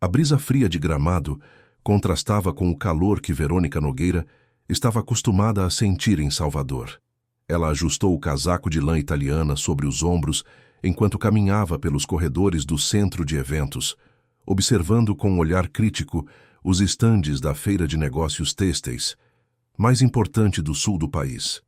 A brisa fria de Gramado contrastava com o calor que Verônica Nogueira estava acostumada a sentir em Salvador. Ela ajustou o casaco de lã italiana sobre os ombros enquanto caminhava pelos corredores do centro de eventos, observando com um olhar crítico os estandes da Feira de Negócios Têxteis, mais importante do sul do país.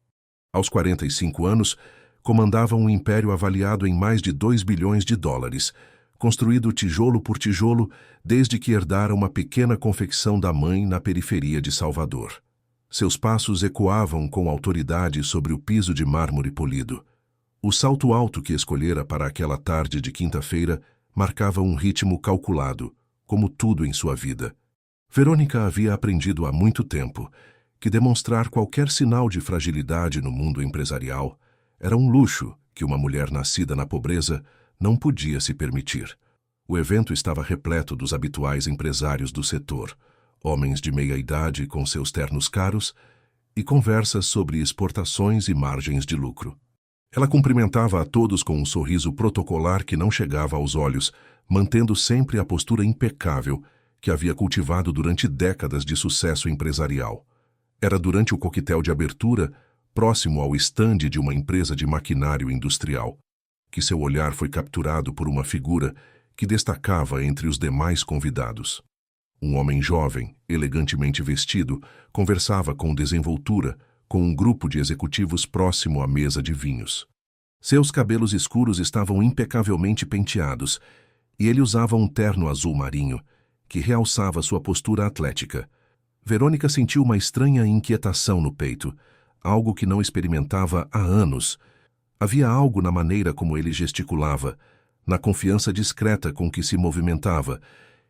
Aos 45 anos, comandava um império avaliado em mais de 2 bilhões de dólares, construído tijolo por tijolo desde que herdara uma pequena confecção da mãe na periferia de Salvador. Seus passos ecoavam com autoridade sobre o piso de mármore polido. O salto alto que escolhera para aquela tarde de quinta-feira marcava um ritmo calculado, como tudo em sua vida. Verônica havia aprendido há muito tempo que demonstrar qualquer sinal de fragilidade no mundo empresarial era um luxo que uma mulher nascida na pobreza não podia se permitir. O evento estava repleto dos habituais empresários do setor, homens de meia-idade com seus ternos caros e conversas sobre exportações e margens de lucro. Ela cumprimentava a todos com um sorriso protocolar que não chegava aos olhos, mantendo sempre a postura impecável que havia cultivado durante décadas de sucesso empresarial. Era durante o coquetel de abertura, próximo ao estande de uma empresa de maquinário industrial, que seu olhar foi capturado por uma figura que destacava entre os demais convidados. Um homem jovem, elegantemente vestido, conversava com desenvoltura com um grupo de executivos próximo à mesa de vinhos. Seus cabelos escuros estavam impecavelmente penteados e ele usava um terno azul marinho que realçava sua postura atlética. Verônica sentiu uma estranha inquietação no peito, algo que não experimentava há anos. Havia algo na maneira como ele gesticulava, na confiança discreta com que se movimentava,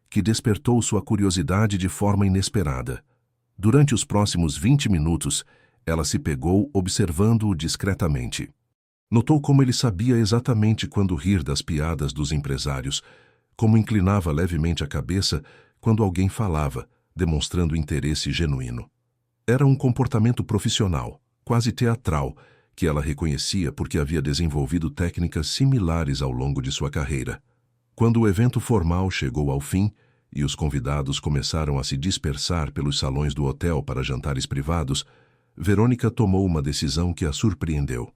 que despertou sua curiosidade de forma inesperada. Durante os próximos 20 minutos, ela se pegou observando-o discretamente. Notou como ele sabia exatamente quando rir das piadas dos empresários, como inclinava levemente a cabeça quando alguém falava, demonstrando interesse genuíno. Era um comportamento profissional, quase teatral, que ela reconhecia porque havia desenvolvido técnicas similares ao longo de sua carreira. Quando o evento formal chegou ao fim e os convidados começaram a se dispersar pelos salões do hotel para jantares privados, Verônica tomou uma decisão que a surpreendeu.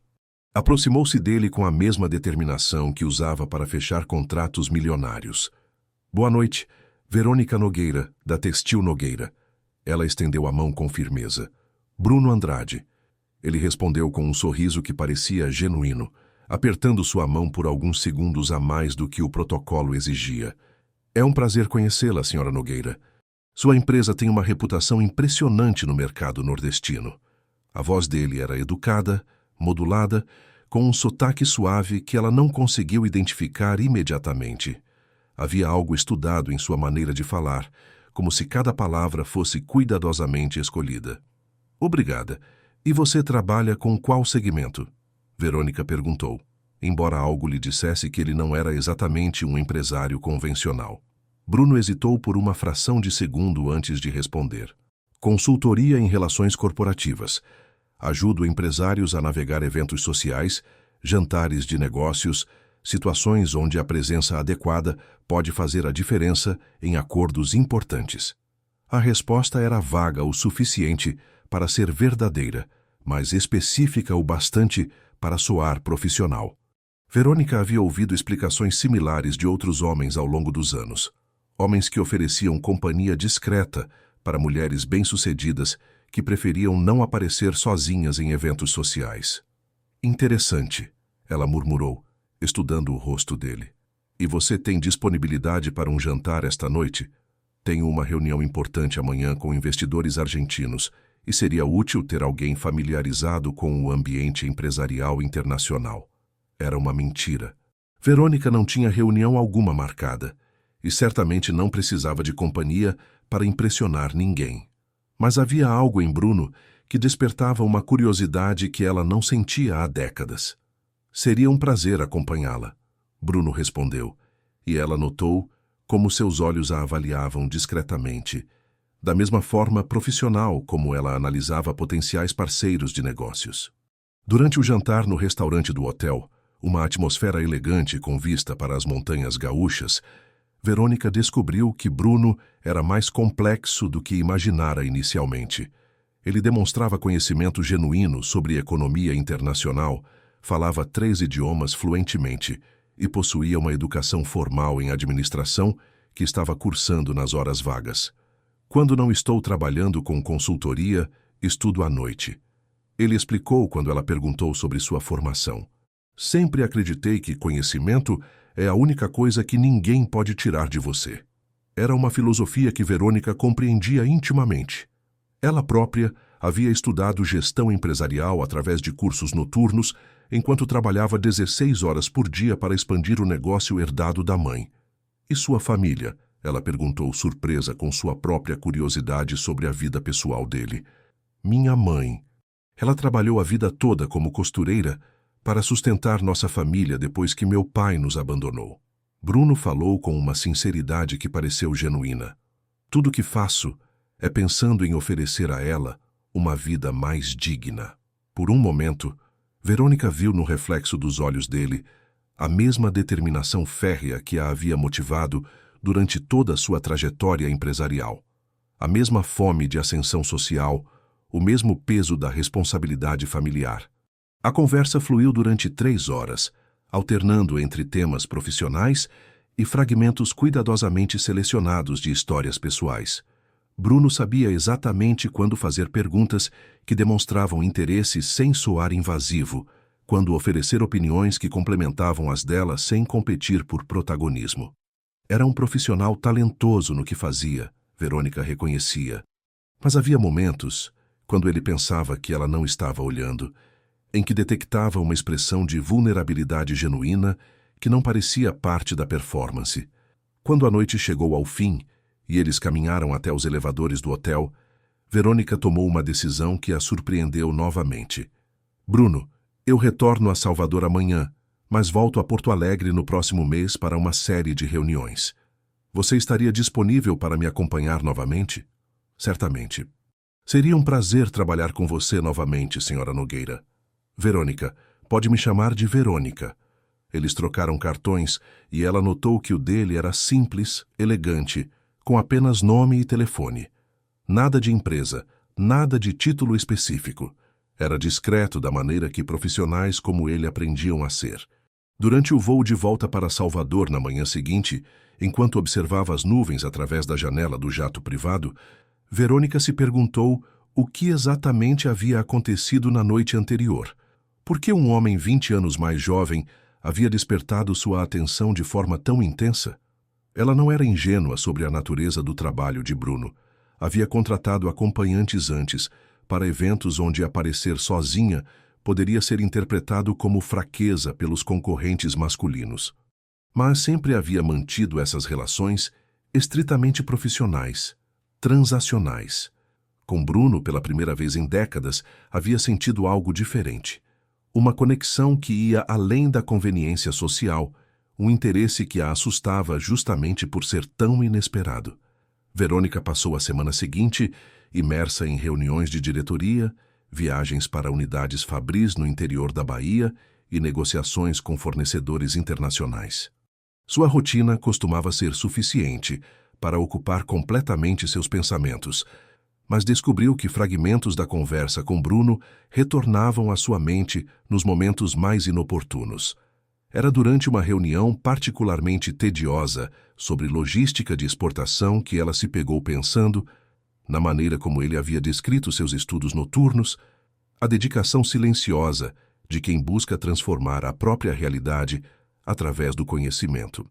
Aproximou-se dele com a mesma determinação que usava para fechar contratos milionários. Boa noite, Verônica Nogueira, da Textil Nogueira. Ela estendeu a mão com firmeza. Bruno Andrade. Ele respondeu com um sorriso que parecia genuíno, apertando sua mão por alguns segundos a mais do que o protocolo exigia. É um prazer conhecê-la, Sra. Nogueira. Sua empresa tem uma reputação impressionante no mercado nordestino. A voz dele era educada, modulada, com um sotaque suave que ela não conseguiu identificar imediatamente. Havia algo estudado em sua maneira de falar, como se cada palavra fosse cuidadosamente escolhida. Obrigada. E você trabalha com qual segmento? Verônica perguntou, embora algo lhe dissesse que ele não era exatamente um empresário convencional. Bruno hesitou por uma fração de segundo antes de responder. Consultoria em relações corporativas. Ajudo empresários a navegar eventos sociais, jantares de negócios, situações onde a presença adequada pode fazer a diferença em acordos importantes. A resposta era vaga o suficiente para ser verdadeira, mas específica o bastante para soar profissional. Verônica havia ouvido explicações similares de outros homens ao longo dos anos. Homens que ofereciam companhia discreta para mulheres bem-sucedidas que preferiam não aparecer sozinhas em eventos sociais. Interessante, ela murmurou, estudando o rosto dele. E você tem disponibilidade para um jantar esta noite? Tenho uma reunião importante amanhã com investidores argentinos e seria útil ter alguém familiarizado com o ambiente empresarial internacional. Era uma mentira. Verônica não tinha reunião alguma marcada e certamente não precisava de companhia para impressionar ninguém. Mas havia algo em Bruno que despertava uma curiosidade que ela não sentia há décadas. Seria um prazer acompanhá-la, Bruno respondeu, e ela notou como seus olhos a avaliavam discretamente, da mesma forma profissional como ela analisava potenciais parceiros de negócios. Durante o jantar no restaurante do hotel, uma atmosfera elegante com vista para as montanhas gaúchas, Verônica descobriu que Bruno era mais complexo do que imaginara inicialmente. Ele demonstrava conhecimento genuíno sobre economia internacional, falava 3 idiomas fluentemente e possuía uma educação formal em administração que estava cursando nas horas vagas. Quando não estou trabalhando com consultoria, estudo à noite. Ele explicou quando ela perguntou sobre sua formação. Sempre acreditei que conhecimento é a única coisa que ninguém pode tirar de você. Era uma filosofia que Verônica compreendia intimamente. Ela própria havia estudado gestão empresarial através de cursos noturnos, enquanto trabalhava 16 horas por dia para expandir o negócio herdado da mãe. E sua família? Ela perguntou, surpresa com sua própria curiosidade sobre a vida pessoal dele. Minha mãe. Ela trabalhou a vida toda como costureira para sustentar nossa família depois que meu pai nos abandonou. Bruno falou com uma sinceridade que pareceu genuína. Tudo o que faço é pensando em oferecer a ela uma vida mais digna. Por um momento, Verônica viu no reflexo dos olhos dele a mesma determinação férrea que a havia motivado durante toda a sua trajetória empresarial. A mesma fome de ascensão social, o mesmo peso da responsabilidade familiar. A conversa fluiu durante 3 horas, alternando entre temas profissionais e fragmentos cuidadosamente selecionados de histórias pessoais. Bruno sabia exatamente quando fazer perguntas que demonstravam interesse sem soar invasivo, quando oferecer opiniões que complementavam as dela sem competir por protagonismo. Era um profissional talentoso no que fazia, Verônica reconhecia. Mas havia momentos, quando ele pensava que ela não estava olhando, em que detectava uma expressão de vulnerabilidade genuína que não parecia parte da performance. Quando a noite chegou ao fim e eles caminharam até os elevadores do hotel, Verônica tomou uma decisão que a surpreendeu novamente. Bruno, eu retorno a Salvador amanhã, mas volto a Porto Alegre no próximo mês para uma série de reuniões. Você estaria disponível para me acompanhar novamente? Certamente. Seria um prazer trabalhar com você novamente, Sra. Nogueira. Verônica, pode me chamar de Verônica. Eles trocaram cartões e ela notou que o dele era simples, elegante, com apenas nome e telefone. Nada de empresa, nada de título específico. Era discreto da maneira que profissionais como ele aprendiam a ser. Durante o voo de volta para Salvador na manhã seguinte, enquanto observava as nuvens através da janela do jato privado, Verônica se perguntou o que exatamente havia acontecido na noite anterior. Por que um homem 20 anos mais jovem havia despertado sua atenção de forma tão intensa? Ela não era ingênua sobre a natureza do trabalho de Bruno. Havia contratado acompanhantes antes, para eventos onde aparecer sozinha poderia ser interpretado como fraqueza pelos concorrentes masculinos. Mas sempre havia mantido essas relações estritamente profissionais, transacionais. Com Bruno, pela primeira vez em décadas, havia sentido algo diferente. Uma conexão que ia além da conveniência social, um interesse que a assustava justamente por ser tão inesperado. Verônica passou a semana seguinte imersa em reuniões de diretoria, viagens para unidades fabris no interior da Bahia e negociações com fornecedores internacionais. Sua rotina costumava ser suficiente para ocupar completamente seus pensamentos, mas descobriu que fragmentos da conversa com Bruno retornavam à sua mente nos momentos mais inoportunos. Era durante uma reunião particularmente tediosa sobre logística de exportação que ela se pegou pensando, na maneira como ele havia descrito seus estudos noturnos, a dedicação silenciosa de quem busca transformar a própria realidade através do conhecimento.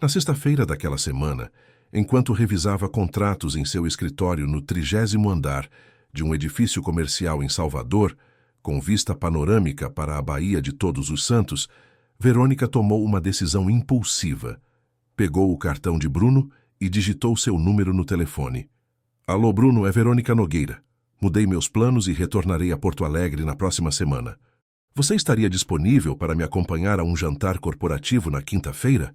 Na sexta-feira daquela semana, enquanto revisava contratos em seu escritório no 30º andar de um edifício comercial em Salvador, com vista panorâmica para a Baía de Todos os Santos, Verônica tomou uma decisão impulsiva. Pegou o cartão de Bruno e digitou seu número no telefone. Alô, Bruno, é Verônica Nogueira. Mudei meus planos e retornarei a Porto Alegre na próxima semana. Você estaria disponível para me acompanhar a um jantar corporativo na quinta-feira?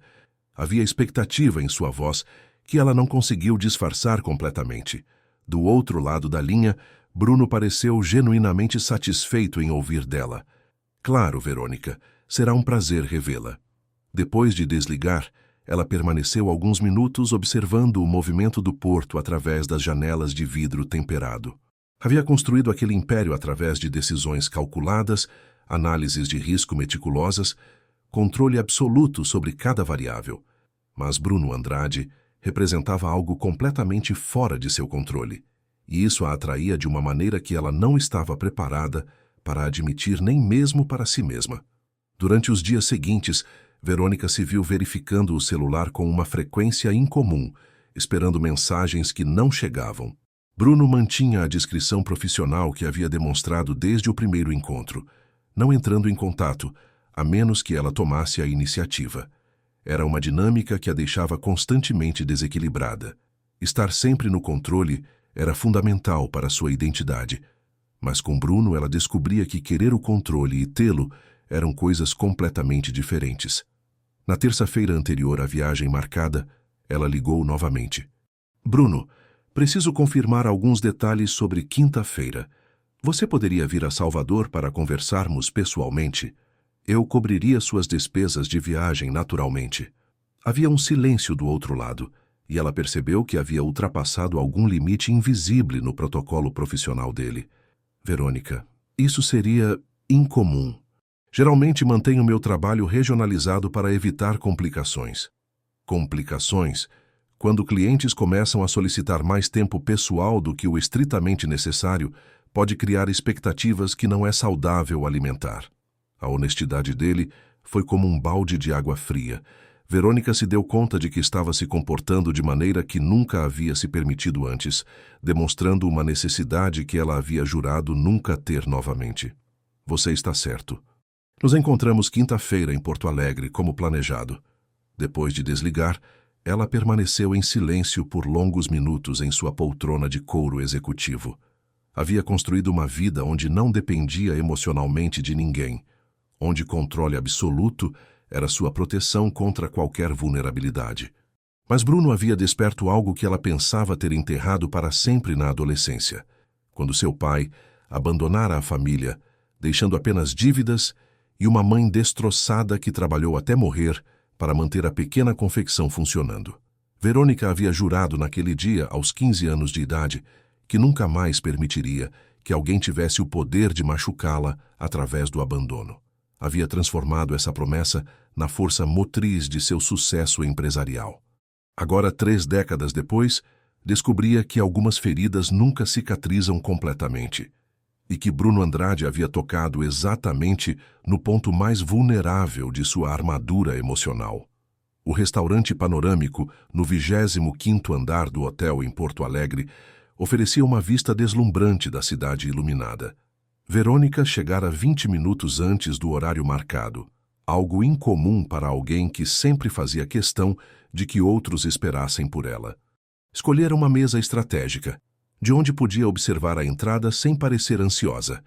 Havia expectativa em sua voz que ela não conseguiu disfarçar completamente. Do outro lado da linha, Bruno pareceu genuinamente satisfeito em ouvir dela. Claro, Verônica, será um prazer revê-la. Depois de desligar, Ela permaneceu alguns minutos observando o movimento do porto através das janelas de vidro temperado. Havia construído aquele império através de decisões calculadas, análises de risco meticulosas, controle absoluto sobre cada variável. Mas Bruno Andrade representava algo completamente fora de seu controle, e isso a atraía de uma maneira que ela não estava preparada para admitir nem mesmo para si mesma. Durante os dias seguintes, Verônica se viu verificando o celular com uma frequência incomum, esperando mensagens que não chegavam. Bruno mantinha a discrição profissional que havia demonstrado desde o primeiro encontro, não entrando em contato, a menos que ela tomasse a iniciativa. Era uma dinâmica que a deixava constantemente desequilibrada. Estar sempre no controle era fundamental para sua identidade, mas com Bruno ela descobria que querer o controle e tê-lo eram coisas completamente diferentes. Na terça-feira anterior à viagem marcada, ela ligou novamente. Bruno, preciso confirmar alguns detalhes sobre quinta-feira. Você poderia vir a Salvador para conversarmos pessoalmente? Eu cobriria suas despesas de viagem naturalmente. Havia um silêncio do outro lado, e ela percebeu que havia ultrapassado algum limite invisível no protocolo profissional dele. Verônica, isso seria incomum. Geralmente mantenho meu trabalho regionalizado para evitar complicações. Complicações? Quando clientes começam a solicitar mais tempo pessoal do que o estritamente necessário, pode criar expectativas que não é saudável alimentar. A honestidade dele foi como um balde de água fria. Verônica se deu conta de que estava se comportando de maneira que nunca havia se permitido antes, demonstrando uma necessidade que ela havia jurado nunca ter novamente. Você está certo. Nos encontramos quinta-feira em Porto Alegre, como planejado. Depois de desligar, ela permaneceu em silêncio por longos minutos em sua poltrona de couro executivo. Havia construído uma vida onde não dependia emocionalmente de ninguém, onde controle absoluto era sua proteção contra qualquer vulnerabilidade. Mas Bruno havia desperto algo que ela pensava ter enterrado para sempre na adolescência, quando seu pai abandonara a família, deixando apenas dívidas e uma mãe destroçada que trabalhou até morrer para manter a pequena confecção funcionando. Verônica havia jurado naquele dia, aos 15 anos de idade, que nunca mais permitiria que alguém tivesse o poder de machucá-la através do abandono. Havia transformado essa promessa na força motriz de seu sucesso empresarial. Agora, 3 décadas depois, descobria que algumas feridas nunca cicatrizam completamente, e que Bruno Andrade havia tocado exatamente no ponto mais vulnerável de sua armadura emocional. O restaurante panorâmico, no 25º andar do hotel em Porto Alegre, oferecia uma vista deslumbrante da cidade iluminada. Verônica chegara 20 minutos antes do horário marcado, algo incomum para alguém que sempre fazia questão de que outros esperassem por ela. Escolhera uma mesa estratégica, de onde podia observar a entrada sem parecer ansiosa.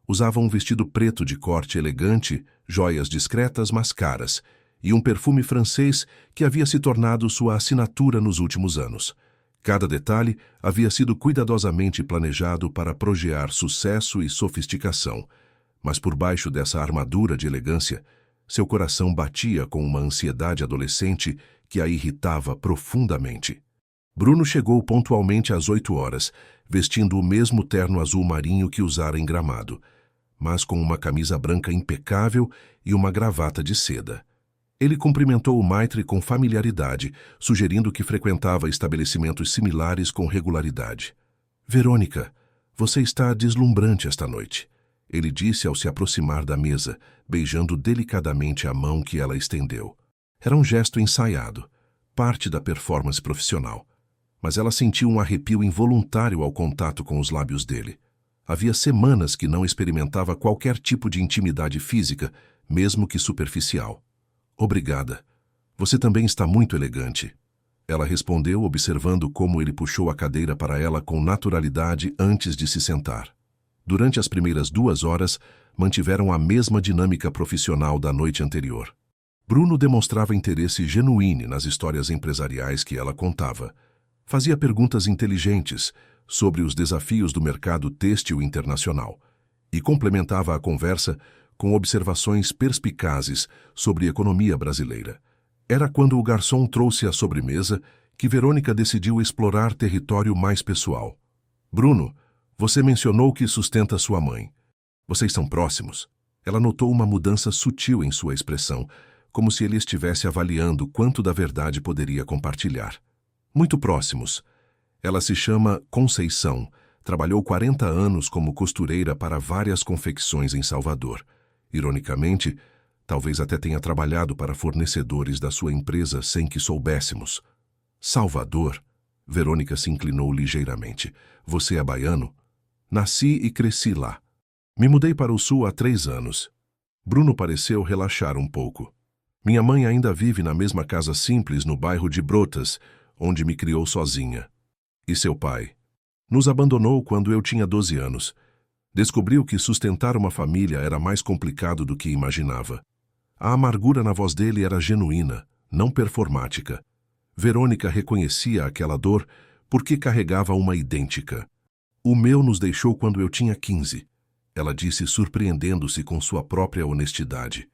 Usava um vestido preto de corte elegante, joias discretas mas caras, e um perfume francês que havia se tornado sua assinatura nos últimos anos. Cada detalhe havia sido cuidadosamente planejado para projear sucesso e sofisticação, mas por baixo dessa armadura de elegância, seu coração batia com uma ansiedade adolescente que a irritava profundamente. Bruno chegou pontualmente às 8 horas, vestindo o mesmo terno azul marinho que usara em Gramado, mas com uma camisa branca impecável e uma gravata de seda. Ele cumprimentou o maitre com familiaridade, sugerindo que frequentava estabelecimentos similares com regularidade. Verônica, você está deslumbrante esta noite, ele disse ao se aproximar da mesa, beijando delicadamente a mão que ela estendeu. Era um gesto ensaiado, parte da performance profissional, mas ela sentiu um arrepio involuntário ao contato com os lábios dele. Havia semanas que não experimentava qualquer tipo de intimidade física, mesmo que superficial. Obrigada. Você também está muito elegante. Ela respondeu, observando como ele puxou a cadeira para ela com naturalidade antes de se sentar. Durante as primeiras 2 horas, mantiveram a mesma dinâmica profissional da noite anterior. Bruno demonstrava interesse genuíno nas histórias empresariais que ela contava. Fazia perguntas inteligentes sobre os desafios do mercado têxtil internacional e complementava a conversa com observações perspicazes sobre a economia brasileira. Era quando o garçom trouxe a sobremesa que Verônica decidiu explorar território mais pessoal. Bruno, você mencionou que sustenta sua mãe. Vocês são próximos? Ela notou uma mudança sutil em sua expressão, como se ele estivesse avaliando quanto da verdade poderia compartilhar. Muito próximos. Ela se chama Conceição. Trabalhou 40 anos como costureira para várias confecções em Salvador. Ironicamente, talvez até tenha trabalhado para fornecedores da sua empresa sem que soubéssemos. Salvador? Verônica se inclinou ligeiramente. Você é baiano? Nasci e cresci lá. Me mudei para o sul há 3 anos. Bruno pareceu relaxar um pouco. Minha mãe ainda vive na mesma casa simples no bairro de Brotas, onde me criou sozinha. E seu pai? Nos abandonou quando eu tinha 12 anos. Descobriu que sustentar uma família era mais complicado do que imaginava. A amargura na voz dele era genuína, não performática. Verônica reconhecia aquela dor porque carregava uma idêntica. O meu nos deixou quando eu tinha 15. Ela disse, surpreendendo-se com sua própria honestidade.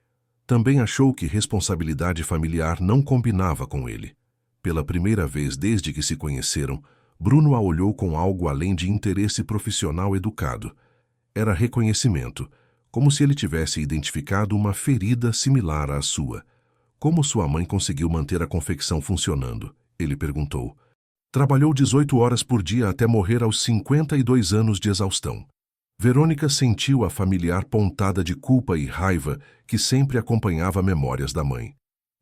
Também achou que responsabilidade familiar não combinava com ele. Pela primeira vez desde que se conheceram, Bruno a olhou com algo além de interesse profissional educado. Era reconhecimento, como se ele tivesse identificado uma ferida similar à sua. Como sua mãe conseguiu manter a confecção funcionando? Ele perguntou. Trabalhou 18 horas por dia até morrer aos 52 anos de exaustão. Verônica sentiu a familiar pontada de culpa e raiva que sempre acompanhava memórias da mãe.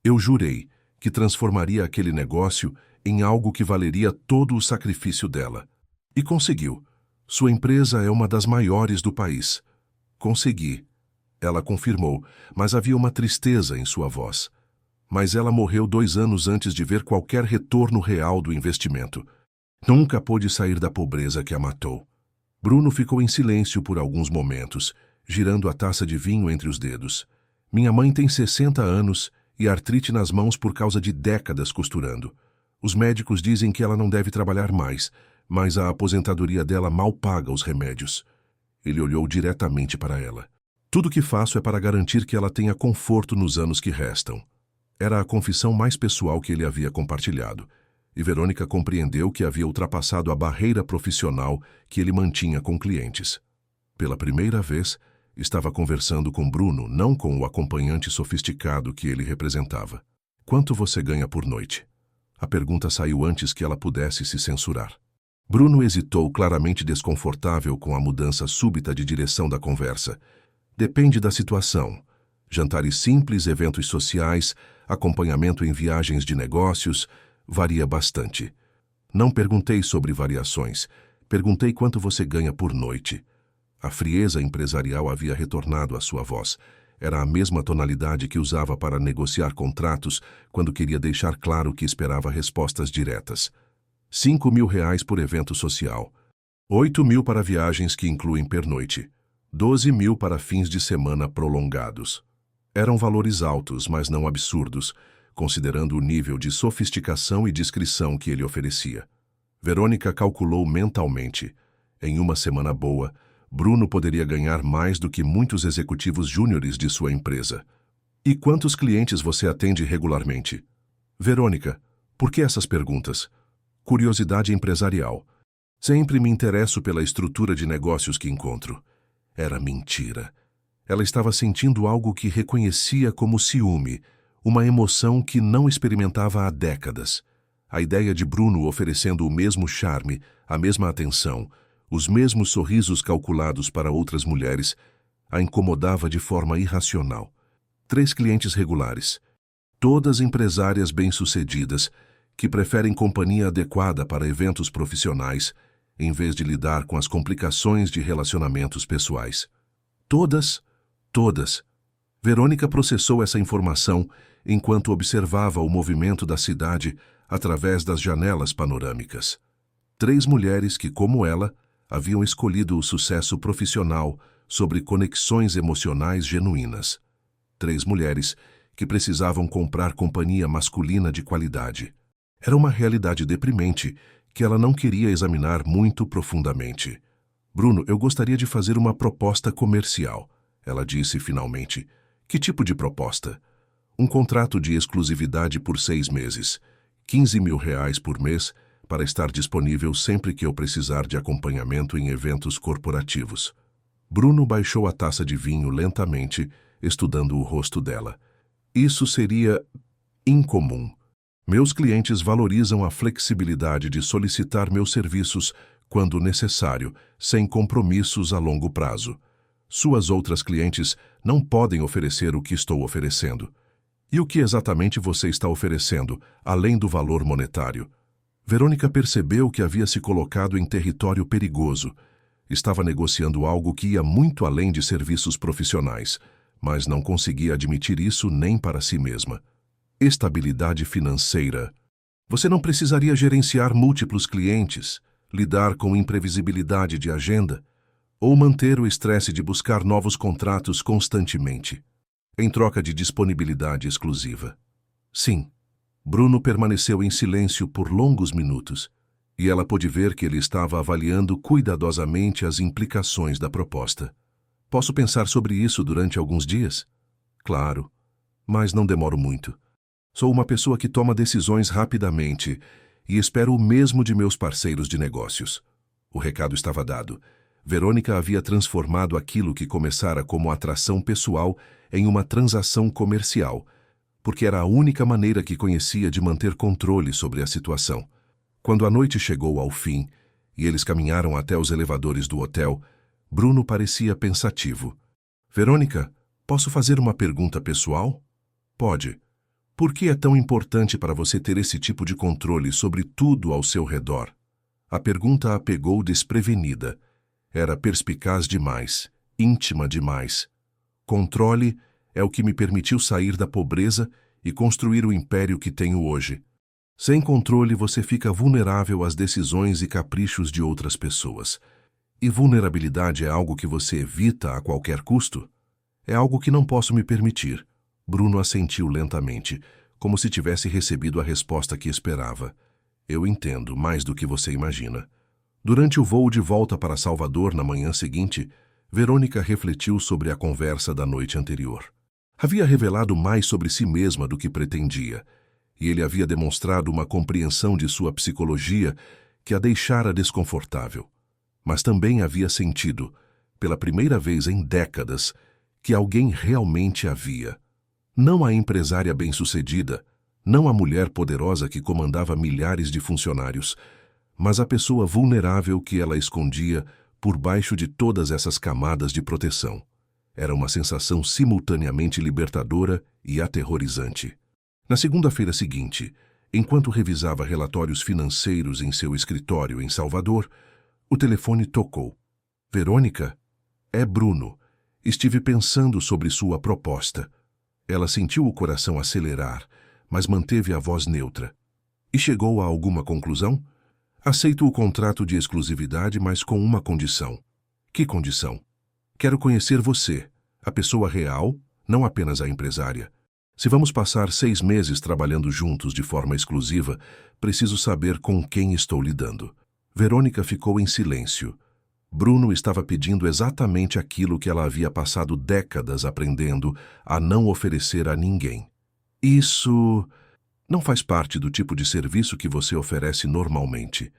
Eu jurei que transformaria aquele negócio em algo que valeria todo o sacrifício dela. E conseguiu. Sua empresa é uma das maiores do país. Consegui. Ela confirmou, mas havia uma tristeza em sua voz. Mas ela morreu 2 anos antes de ver qualquer retorno real do investimento. Nunca pôde sair da pobreza que a matou. Bruno ficou em silêncio por alguns momentos, girando a taça de vinho entre os dedos. Minha mãe tem 60 anos e artrite nas mãos por causa de décadas costurando. Os médicos dizem que ela não deve trabalhar mais, mas a aposentadoria dela mal paga os remédios. Ele olhou diretamente para ela. Tudo que faço é para garantir que ela tenha conforto nos anos que restam. Era a confissão mais pessoal que ele havia compartilhado, e Verônica compreendeu que havia ultrapassado a barreira profissional que ele mantinha com clientes. Pela primeira vez, estava conversando com Bruno, não com o acompanhante sofisticado que ele representava. Quanto você ganha por noite? A pergunta saiu antes que ela pudesse se censurar. Bruno hesitou, claramente desconfortável com a mudança súbita de direção da conversa. Depende da situação. Jantares simples, eventos sociais, acompanhamento em viagens de negócios, varia bastante. Não perguntei sobre variações. Perguntei quanto você ganha por noite. A frieza empresarial havia retornado à sua voz. Era a mesma tonalidade que usava para negociar contratos quando queria deixar claro que esperava respostas diretas. 5.000 reais por evento social. 8.000 para viagens que incluem pernoite. 12.000 para fins de semana prolongados. Eram valores altos, mas não absurdos, considerando o nível de sofisticação e discrição que ele oferecia. Verônica calculou mentalmente. Em uma semana boa, Bruno poderia ganhar mais do que muitos executivos júniores de sua empresa. E quantos clientes você atende regularmente? Verônica, por que essas perguntas? Curiosidade empresarial. Sempre me interesso pela estrutura de negócios que encontro. Era mentira. Ela estava sentindo algo que reconhecia como ciúme, uma emoção que não experimentava há décadas. A ideia de Bruno oferecendo o mesmo charme, a mesma atenção, os mesmos sorrisos calculados para outras mulheres, a incomodava de forma irracional. 3 clientes regulares, todas empresárias bem-sucedidas, que preferem companhia adequada para eventos profissionais, em vez de lidar com as complicações de relacionamentos pessoais. Todas. Verônica processou essa informação enquanto observava o movimento da cidade através das janelas panorâmicas. 3 mulheres que, como ela, haviam escolhido o sucesso profissional sobre conexões emocionais genuínas. 3 mulheres que precisavam comprar companhia masculina de qualidade. Era uma realidade deprimente que ela não queria examinar muito profundamente. Bruno, eu gostaria de fazer uma proposta comercial, ela disse finalmente. Que tipo de proposta? Um contrato de exclusividade por 6 meses, R$ 15.000 por mês, para estar disponível sempre que eu precisar de acompanhamento em eventos corporativos. Bruno baixou a taça de vinho lentamente, estudando o rosto dela. Isso seria incomum. Meus clientes valorizam a flexibilidade de solicitar meus serviços quando necessário, sem compromissos a longo prazo. Suas outras clientes não podem oferecer o que estou oferecendo. E o que exatamente você está oferecendo, além do valor monetário? Verônica percebeu que havia se colocado em território perigoso. Estava negociando algo que ia muito além de serviços profissionais, mas não conseguia admitir isso nem para si mesma. Estabilidade financeira. Você não precisaria gerenciar múltiplos clientes, lidar com imprevisibilidade de agenda, ou manter o estresse de buscar novos contratos constantemente, em troca de disponibilidade exclusiva. Sim. Bruno permaneceu em silêncio por longos minutos, e ela pôde ver que ele estava avaliando cuidadosamente as implicações da proposta. Posso pensar sobre isso durante alguns dias? Claro, mas não demoro muito. Sou uma pessoa que toma decisões rapidamente e espero o mesmo de meus parceiros de negócios. O recado estava dado. Verônica havia transformado aquilo que começara como atração pessoal em uma transação comercial, porque era a única maneira que conhecia de manter controle sobre a situação. Quando a noite chegou ao fim e eles caminharam até os elevadores do hotel, Bruno parecia pensativo. Verônica, posso fazer uma pergunta pessoal? Pode. Por que é tão importante para você ter esse tipo de controle sobre tudo ao seu redor? A pergunta a pegou desprevenida. Era perspicaz demais, íntima demais. Controle é o que me permitiu sair da pobreza e construir o império que tenho hoje. Sem controle, você fica vulnerável às decisões e caprichos de outras pessoas. E vulnerabilidade é algo que você evita a qualquer custo? É algo que não posso me permitir. Bruno assentiu lentamente, como se tivesse recebido a resposta que esperava. Eu entendo, mais do que você imagina. Durante o voo de volta para Salvador na manhã seguinte, Verônica refletiu sobre a conversa da noite anterior. Havia revelado mais sobre si mesma do que pretendia, e ele havia demonstrado uma compreensão de sua psicologia que a deixara desconfortável. Mas também havia sentido, pela primeira vez em décadas, que alguém realmente a via. Não a empresária bem-sucedida, não a mulher poderosa que comandava milhares de funcionários, mas a pessoa vulnerável que ela escondia por baixo de todas essas camadas de proteção. Era uma sensação simultaneamente libertadora e aterrorizante. Na segunda-feira seguinte, enquanto revisava relatórios financeiros em seu escritório em Salvador, o telefone tocou. Verônica? É Bruno. Estive pensando sobre sua proposta. Ela sentiu o coração acelerar, mas manteve a voz neutra. E chegou a alguma conclusão? Aceito o contrato de exclusividade, mas com uma condição. Que condição? Quero conhecer você, a pessoa real, não apenas a empresária. Se vamos passar 6 meses trabalhando juntos de forma exclusiva, preciso saber com quem estou lidando. Verônica ficou em silêncio. Bruno estava pedindo exatamente aquilo que ela havia passado décadas aprendendo a não oferecer a ninguém. Isso não faz parte do tipo de serviço que você oferece normalmente.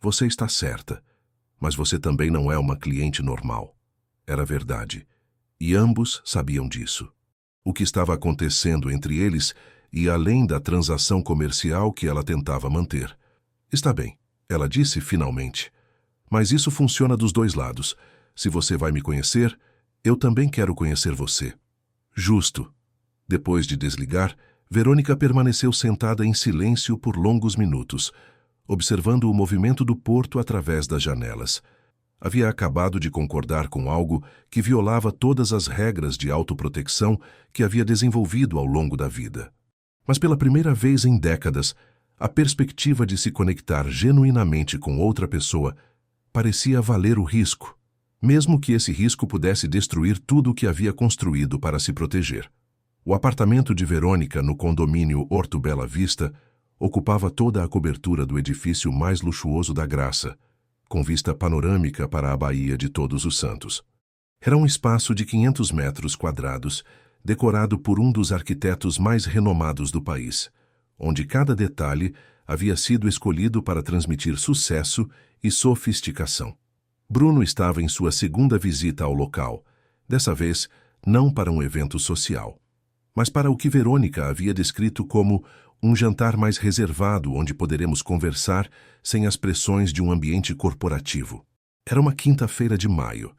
Você está certa, mas você também não é uma cliente normal. Era verdade, e ambos sabiam disso. O que estava acontecendo entre eles ia além da transação comercial que ela tentava manter. Está bem, ela disse finalmente. Mas isso funciona dos dois lados. Se você vai me conhecer, eu também quero conhecer você. Justo. Depois de desligar, Verônica permaneceu sentada em silêncio por longos minutos, observando o movimento do porto através das janelas. Havia acabado de concordar com algo que violava todas as regras de autoproteção que havia desenvolvido ao longo da vida. Mas pela primeira vez em décadas, a perspectiva de se conectar genuinamente com outra pessoa parecia valer o risco, mesmo que esse risco pudesse destruir tudo o que havia construído para se proteger. O apartamento de Verônica no condomínio Horto Bela Vista ocupava toda a cobertura do edifício mais luxuoso da Graça, com vista panorâmica para a Baía de Todos os Santos. Era um espaço de 500 metros quadrados, decorado por um dos arquitetos mais renomados do país, onde cada detalhe havia sido escolhido para transmitir sucesso e sofisticação. Bruno estava em sua segunda visita ao local, dessa vez não para um evento social, mas para o que Verônica havia descrito como um jantar mais reservado onde poderemos conversar sem as pressões de um ambiente corporativo. Era uma quinta-feira de maio,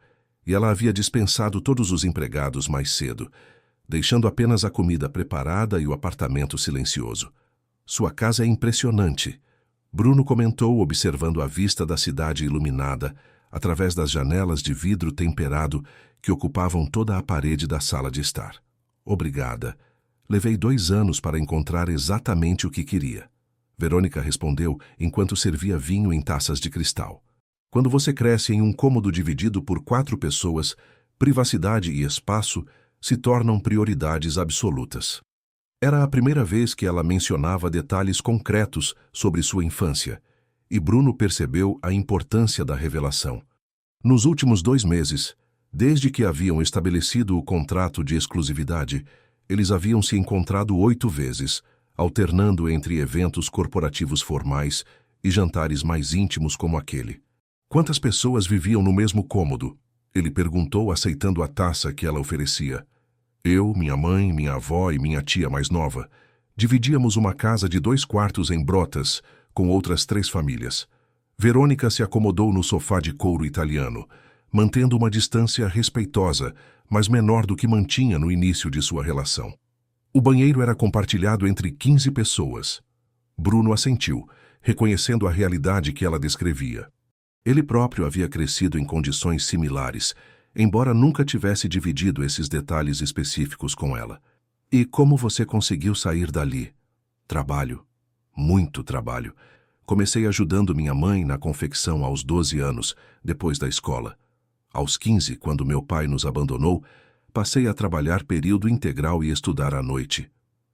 e ela havia dispensado todos os empregados mais cedo, deixando apenas a comida preparada e o apartamento silencioso. Sua casa é impressionante, Bruno comentou, observando a vista da cidade iluminada através das janelas de vidro temperado que ocupavam toda a parede da sala de estar. Obrigada. Levei 2 anos para encontrar exatamente o que queria. Verônica respondeu enquanto servia vinho em taças de cristal. Quando você cresce em um cômodo dividido por 4 pessoas, privacidade e espaço se tornam prioridades absolutas. Era a primeira vez que ela mencionava detalhes concretos sobre sua infância, e Bruno percebeu a importância da revelação. Nos últimos 2 meses, desde que haviam estabelecido o contrato de exclusividade, eles haviam se encontrado 8 vezes, alternando entre eventos corporativos formais e jantares mais íntimos como aquele. Quantas pessoas viviam no mesmo cômodo? Ele perguntou, aceitando a taça que ela oferecia. Eu, minha mãe, minha avó e minha tia mais nova. Dividíamos uma casa de 2 quartos em Brotas, com outras 3 famílias. Verônica se acomodou no sofá de couro italiano, mantendo uma distância respeitosa, mas menor do que mantinha no início de sua relação. O banheiro era compartilhado entre 15 pessoas. Bruno assentiu, reconhecendo a realidade que ela descrevia. Ele próprio havia crescido em condições similares, embora nunca tivesse dividido esses detalhes específicos com ela. E como você conseguiu sair dali? Trabalho. Muito trabalho. Comecei ajudando minha mãe na confecção aos 12 anos, depois da escola. Aos 15, quando meu pai nos abandonou, passei a trabalhar período integral e estudar à noite.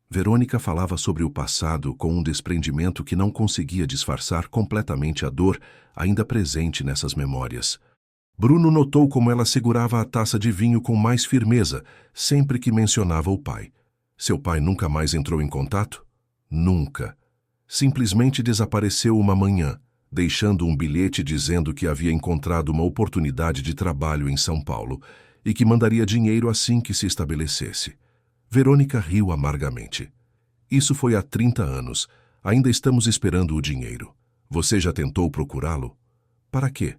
Verônica falava sobre o passado com um desprendimento que não conseguia disfarçar completamente a dor ainda presente nessas memórias. Bruno notou como ela segurava a taça de vinho com mais firmeza sempre que mencionava o pai. Seu pai nunca mais entrou em contato? Nunca. Simplesmente desapareceu uma manhã, deixando um bilhete dizendo que havia encontrado uma oportunidade de trabalho em São Paulo e que mandaria dinheiro assim que se estabelecesse. Verônica riu amargamente. Isso foi há 30 anos. Ainda estamos esperando o dinheiro. Você já tentou procurá-lo? Para quê?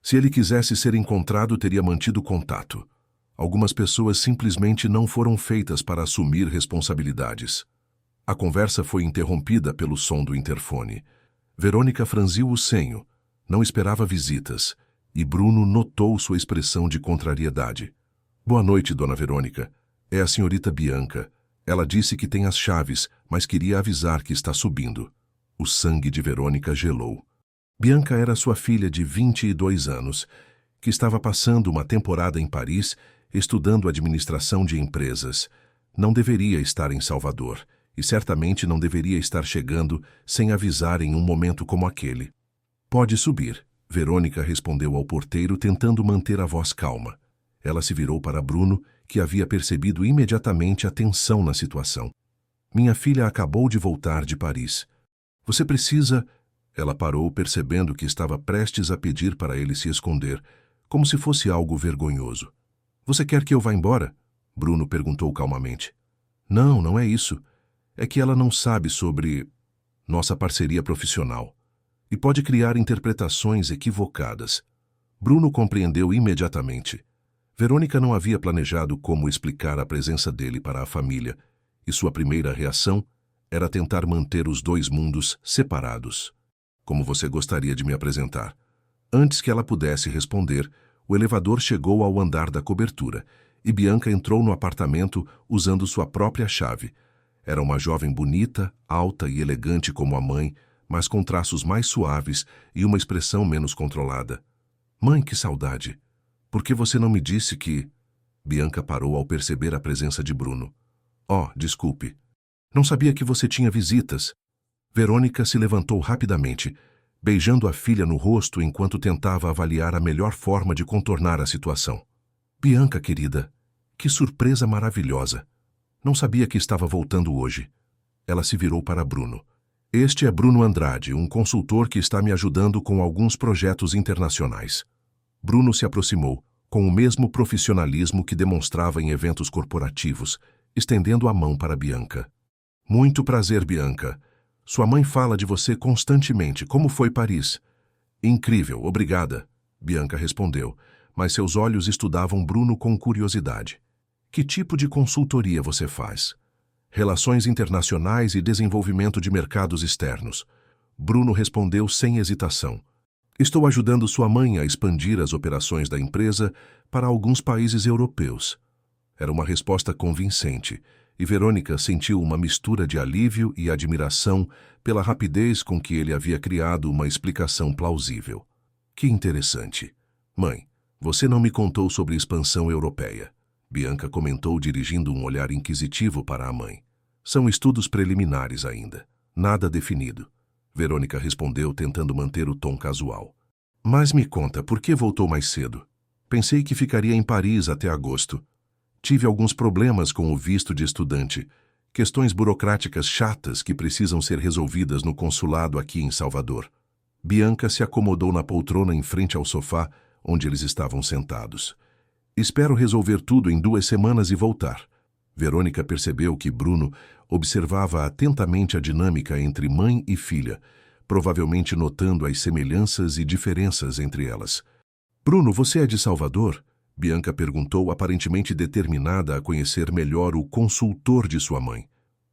Se ele quisesse ser encontrado, teria mantido contato. Algumas pessoas simplesmente não foram feitas para assumir responsabilidades. A conversa foi interrompida pelo som do interfone. Verônica franziu o senho. Não esperava visitas, e Bruno notou sua expressão de contrariedade. Boa noite, dona Verônica. É a senhorita Bianca. Ela disse que tem as chaves, mas queria avisar que está subindo. O sangue de Verônica gelou. Bianca era sua filha de 22 anos, que estava passando uma temporada em Paris, estudando administração de empresas. Não deveria estar em Salvador, e certamente não deveria estar chegando sem avisar em um momento como aquele. Pode subir, Verônica respondeu ao porteiro, tentando manter a voz calma. Ela se virou para Bruno, que havia percebido imediatamente a tensão na situação. Minha filha acabou de voltar de Paris. Você precisa... Ela parou, percebendo que estava prestes a pedir para ele se esconder, como se fosse algo vergonhoso. Você quer que eu vá embora? Bruno perguntou calmamente. Não, não é isso. É que ela não sabe sobre nossa parceria profissional e pode criar interpretações equivocadas. Bruno compreendeu imediatamente. Verônica não havia planejado como explicar a presença dele para a família, e sua primeira reação era tentar manter os 2 mundos separados. Como você gostaria de me apresentar? Antes que ela pudesse responder, o elevador chegou ao andar da cobertura, e Bianca entrou no apartamento usando sua própria chave. Era uma jovem bonita, alta e elegante como a mãe, mas com traços mais suaves e uma expressão menos controlada. Mãe, que saudade! Por que você não me disse que... Bianca parou ao perceber a presença de Bruno. Oh, desculpe. Não sabia que você tinha visitas. Verônica se levantou rapidamente, beijando a filha no rosto enquanto tentava avaliar a melhor forma de contornar a situação. Bianca, querida, Que surpresa maravilhosa! Não sabia que estava voltando hoje. Ela se virou para Bruno. Este é Bruno Andrade, um consultor que está me ajudando com alguns projetos internacionais. Bruno se aproximou, com o mesmo profissionalismo que demonstrava em eventos corporativos, estendendo a mão para Bianca. Muito prazer, Bianca. Sua mãe fala de você constantemente. Como foi Paris? Incrível, obrigada, Bianca respondeu, mas seus olhos estudavam Bruno com curiosidade. Que tipo de consultoria você faz? Relações internacionais e desenvolvimento de mercados externos. Bruno respondeu sem hesitação. Estou ajudando sua mãe a expandir as operações da empresa para alguns países europeus. Era uma resposta convincente, e Verônica sentiu uma mistura de alívio e admiração pela rapidez com que ele havia criado uma explicação plausível. Que interessante. Mãe, você não me contou sobre expansão europeia. Bianca comentou dirigindo um olhar inquisitivo para a mãe. São estudos preliminares ainda. Nada definido. Verônica respondeu tentando manter o tom casual. Mas me conta, por que voltou mais cedo? Pensei que ficaria em Paris até agosto. Tive alguns problemas com o visto de estudante. Questões burocráticas chatas que precisam ser resolvidas no consulado aqui em Salvador. Bianca se acomodou na poltrona em frente ao sofá, onde eles estavam sentados. Espero resolver tudo em 2 semanas e voltar. Verônica percebeu que Bruno observava atentamente a dinâmica entre mãe e filha, provavelmente notando as semelhanças e diferenças entre elas. Bruno, você é de Salvador? Bianca perguntou, aparentemente determinada a conhecer melhor o consultor de sua mãe.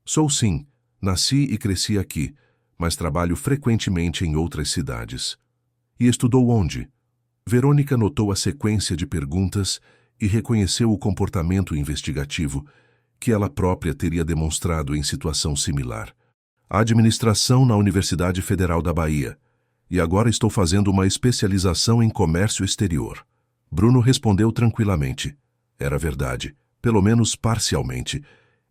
Sou sim, nasci e cresci aqui, mas trabalho frequentemente em outras cidades. E estudou onde? Verônica notou a sequência de perguntas e reconheceu o comportamento investigativo que ela própria teria demonstrado em situação similar. A administração na Universidade Federal da Bahia. E agora estou fazendo uma especialização em comércio exterior. Bruno respondeu tranquilamente. Era verdade, pelo menos parcialmente.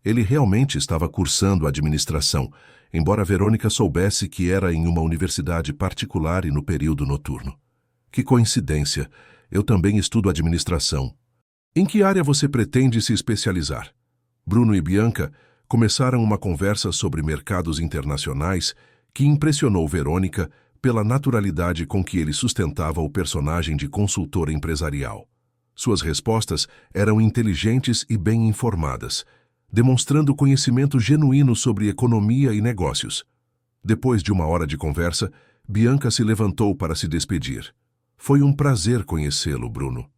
Ele realmente estava cursando administração, embora Verônica soubesse que era em uma universidade particular e no período noturno. Que coincidência, eu também estudo administração. Em que área você pretende se especializar? Bruno e Bianca começaram uma conversa sobre mercados internacionais que impressionou Verônica pela naturalidade com que ele sustentava o personagem de consultor empresarial. Suas respostas eram inteligentes e bem informadas, demonstrando conhecimento genuíno sobre economia e negócios. Depois de 1 hora de conversa, Bianca se levantou para se despedir. Foi um prazer conhecê-lo, Bruno.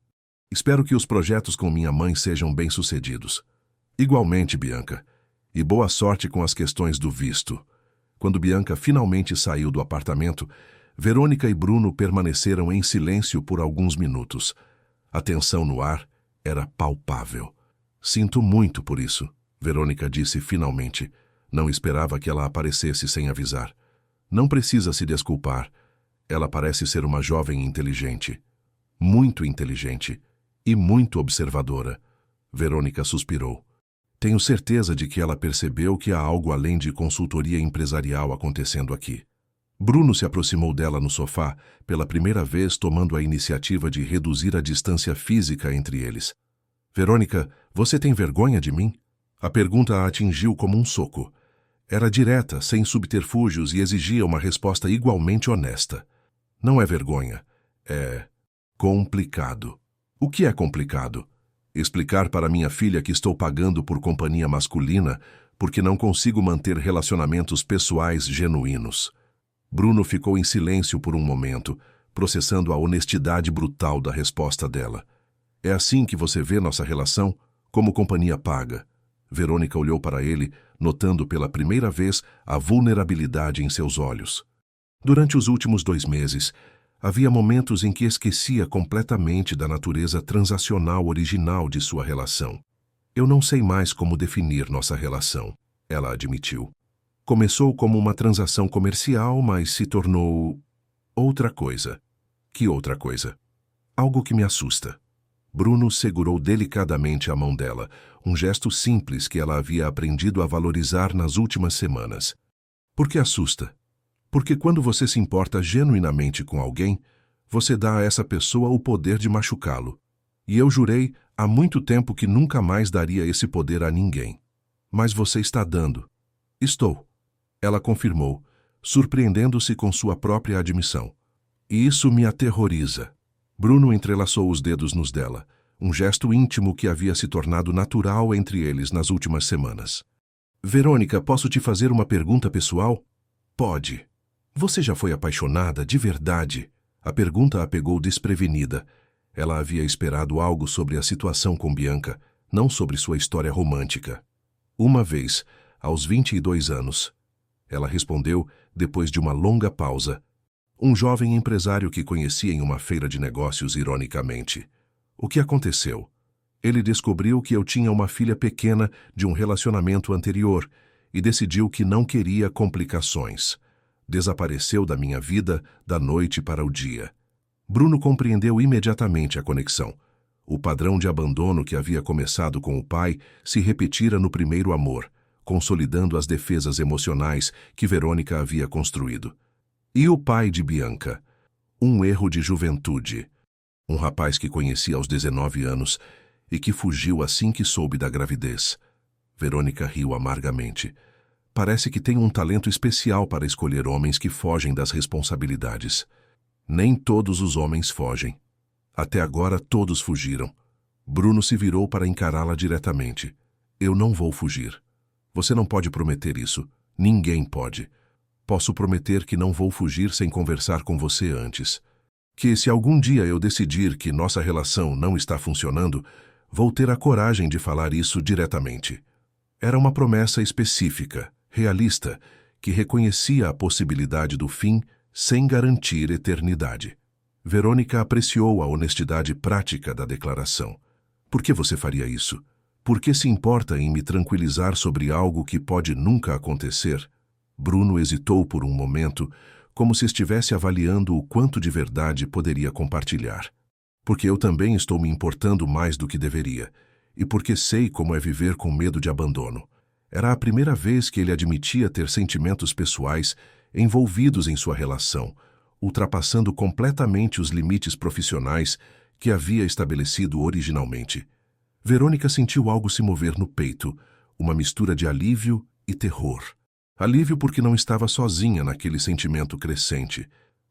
Espero que os projetos com minha mãe sejam bem-sucedidos. Igualmente, Bianca. E boa sorte com as questões do visto. Quando Bianca finalmente saiu do apartamento, Verônica e Bruno permaneceram em silêncio por alguns minutos. A tensão no ar era palpável. Sinto muito por isso, Verônica disse finalmente. Não esperava que ela aparecesse sem avisar. Não precisa se desculpar. Ela parece ser uma jovem inteligente. Muito inteligente. E muito observadora. Verônica suspirou. Tenho certeza de que ela percebeu que há algo além de consultoria empresarial acontecendo aqui. Bruno se aproximou dela no sofá, pela primeira vez tomando a iniciativa de reduzir a distância física entre eles. Verônica, você tem vergonha de mim? A pergunta a atingiu como um soco. Era direta, sem subterfúgios e exigia uma resposta igualmente honesta. Não é vergonha. É complicado. O que é complicado? Explicar para minha filha que estou pagando por companhia masculina porque não consigo manter relacionamentos pessoais genuínos. Bruno ficou em silêncio por um momento, processando a honestidade brutal da resposta dela. É assim que você vê nossa relação? Como companhia paga? Verônica olhou para ele, notando pela primeira vez a vulnerabilidade em seus olhos. Durante os últimos 2 meses, havia momentos em que esquecia completamente da natureza transacional original de sua relação. Eu não sei mais como definir nossa relação, ela admitiu. Começou como uma transação comercial, mas se tornou outra coisa. Que outra coisa? Algo que me assusta. Bruno segurou delicadamente a mão dela, um gesto simples que ela havia aprendido a valorizar nas últimas semanas. Por que assusta? Porque quando você se importa genuinamente com alguém, você dá a essa pessoa o poder de machucá-lo. E eu jurei há muito tempo que nunca mais daria esse poder a ninguém. Mas você está dando. Estou. Ela confirmou, surpreendendo-se com sua própria admissão. E isso me aterroriza. Bruno entrelaçou os dedos nos dela, um gesto íntimo que havia se tornado natural entre eles nas últimas semanas. Verônica, posso te fazer uma pergunta pessoal? Pode. Você já foi apaixonada de verdade? A pergunta a pegou desprevenida. Ela havia esperado algo sobre a situação com Bianca, não sobre sua história romântica. Uma vez, aos 22 anos. Ela respondeu, depois de uma longa pausa. Um jovem empresário que conhecia em uma feira de negócios, ironicamente. O que aconteceu? Ele descobriu que eu tinha uma filha pequena de um relacionamento anterior e decidiu que não queria complicações. Desapareceu da minha vida da noite para o dia. Bruno compreendeu imediatamente a conexão. O padrão de abandono que havia começado com o pai se repetira no primeiro amor, consolidando as defesas emocionais que Verônica havia construído. E o pai de Bianca? Um erro de juventude. Um rapaz que conhecia aos 19 anos e que fugiu assim que soube da gravidez. Verônica riu amargamente. Parece que tem um talento especial para escolher homens que fogem das responsabilidades. Nem todos os homens fogem. Até agora todos fugiram. Bruno se virou para encará-la diretamente. Eu não vou fugir. Você não pode prometer isso. Ninguém pode. Posso prometer que não vou fugir sem conversar com você antes. Que se algum dia eu decidir que nossa relação não está funcionando, vou ter a coragem de falar isso diretamente. Era uma promessa específica, realista, que reconhecia a possibilidade do fim sem garantir eternidade. Verônica apreciou a honestidade prática da declaração. Por que você faria isso? Por que se importa em me tranquilizar sobre algo que pode nunca acontecer? Bruno hesitou por um momento, como se estivesse avaliando o quanto de verdade poderia compartilhar. Porque eu também estou me importando mais do que deveria, e porque sei como é viver com medo de abandono. Era a primeira vez que ele admitia ter sentimentos pessoais envolvidos em sua relação, ultrapassando completamente os limites profissionais que havia estabelecido originalmente. Verônica sentiu algo se mover no peito, uma mistura de alívio e terror. Alívio porque não estava sozinha naquele sentimento crescente.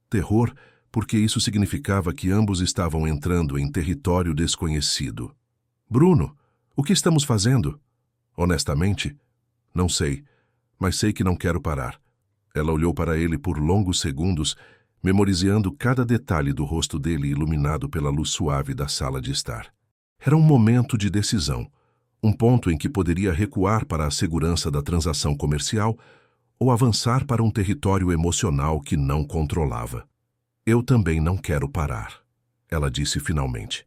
Terror porque isso significava que ambos estavam entrando em território desconhecido. Bruno, o que estamos fazendo? Honestamente, não sei, mas sei que não quero parar. Ela olhou para ele por longos segundos, memorizando cada detalhe do rosto dele iluminado pela luz suave da sala de estar. Era um momento de decisão, um ponto em que poderia recuar para a segurança da transação comercial ou avançar para um território emocional que não controlava. Eu também não quero parar, ela disse finalmente.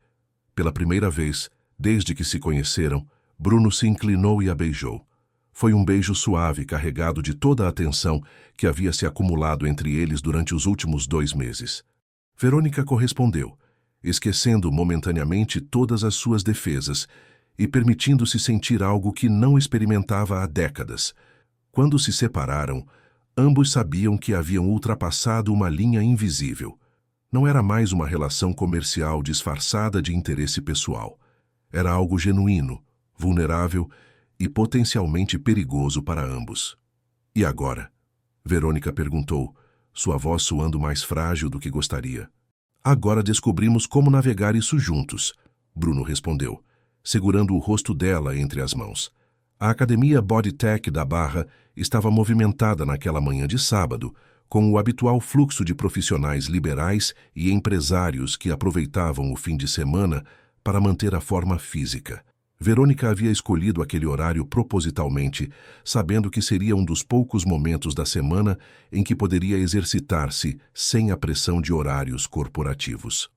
Pela primeira vez, desde que se conheceram, Bruno se inclinou e a beijou. Foi um beijo suave carregado de toda a atenção que havia se acumulado entre eles durante os últimos 2 meses. Verônica correspondeu, esquecendo momentaneamente todas as suas defesas e permitindo-se sentir algo que não experimentava há décadas. Quando se separaram, ambos sabiam que haviam ultrapassado uma linha invisível. Não era mais uma relação comercial disfarçada de interesse pessoal. Era algo genuíno, vulnerável e potencialmente perigoso para ambos. E agora? Verônica perguntou, sua voz soando mais frágil do que gostaria. Agora descobrimos como navegar isso juntos, Bruno respondeu, segurando o rosto dela entre as mãos. A Academia Bodytech da Barra estava movimentada naquela manhã de sábado, com o habitual fluxo de profissionais liberais e empresários que aproveitavam o fim de semana para manter a forma física. Verônica havia escolhido aquele horário propositalmente, sabendo que seria um dos poucos momentos da semana em que poderia exercitar-se sem a pressão de horários corporativos.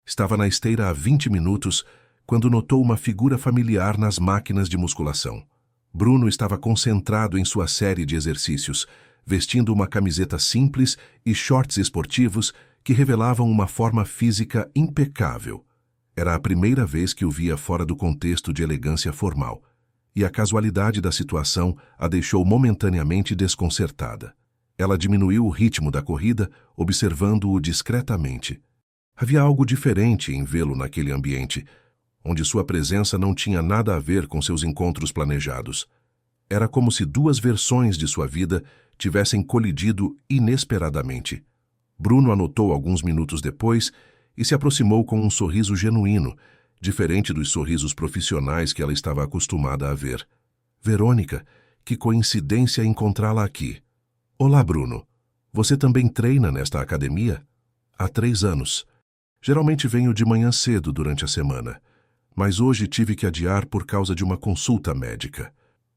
Estava na esteira há 20 minutos quando notou uma figura familiar nas máquinas de musculação. Bruno estava concentrado em sua série de exercícios, vestindo uma camiseta simples e shorts esportivos que revelavam uma forma física impecável. Era a primeira vez que o via fora do contexto de elegância formal, e a casualidade da situação a deixou momentaneamente desconcertada. Ela diminuiu o ritmo da corrida, observando-o discretamente. Havia algo diferente em vê-lo naquele ambiente, onde sua presença não tinha nada a ver com seus encontros planejados. Era como se duas versões de sua vida tivessem colidido inesperadamente. Bruno a notou alguns minutos depois e se aproximou com um sorriso genuíno, diferente dos sorrisos profissionais que ela estava acostumada a ver. Verônica, que coincidência encontrá-la aqui. Olá, Bruno. Você também treina nesta academia? Há 3 anos. Geralmente venho de manhã cedo durante a semana, mas hoje tive que adiar por causa de uma consulta médica.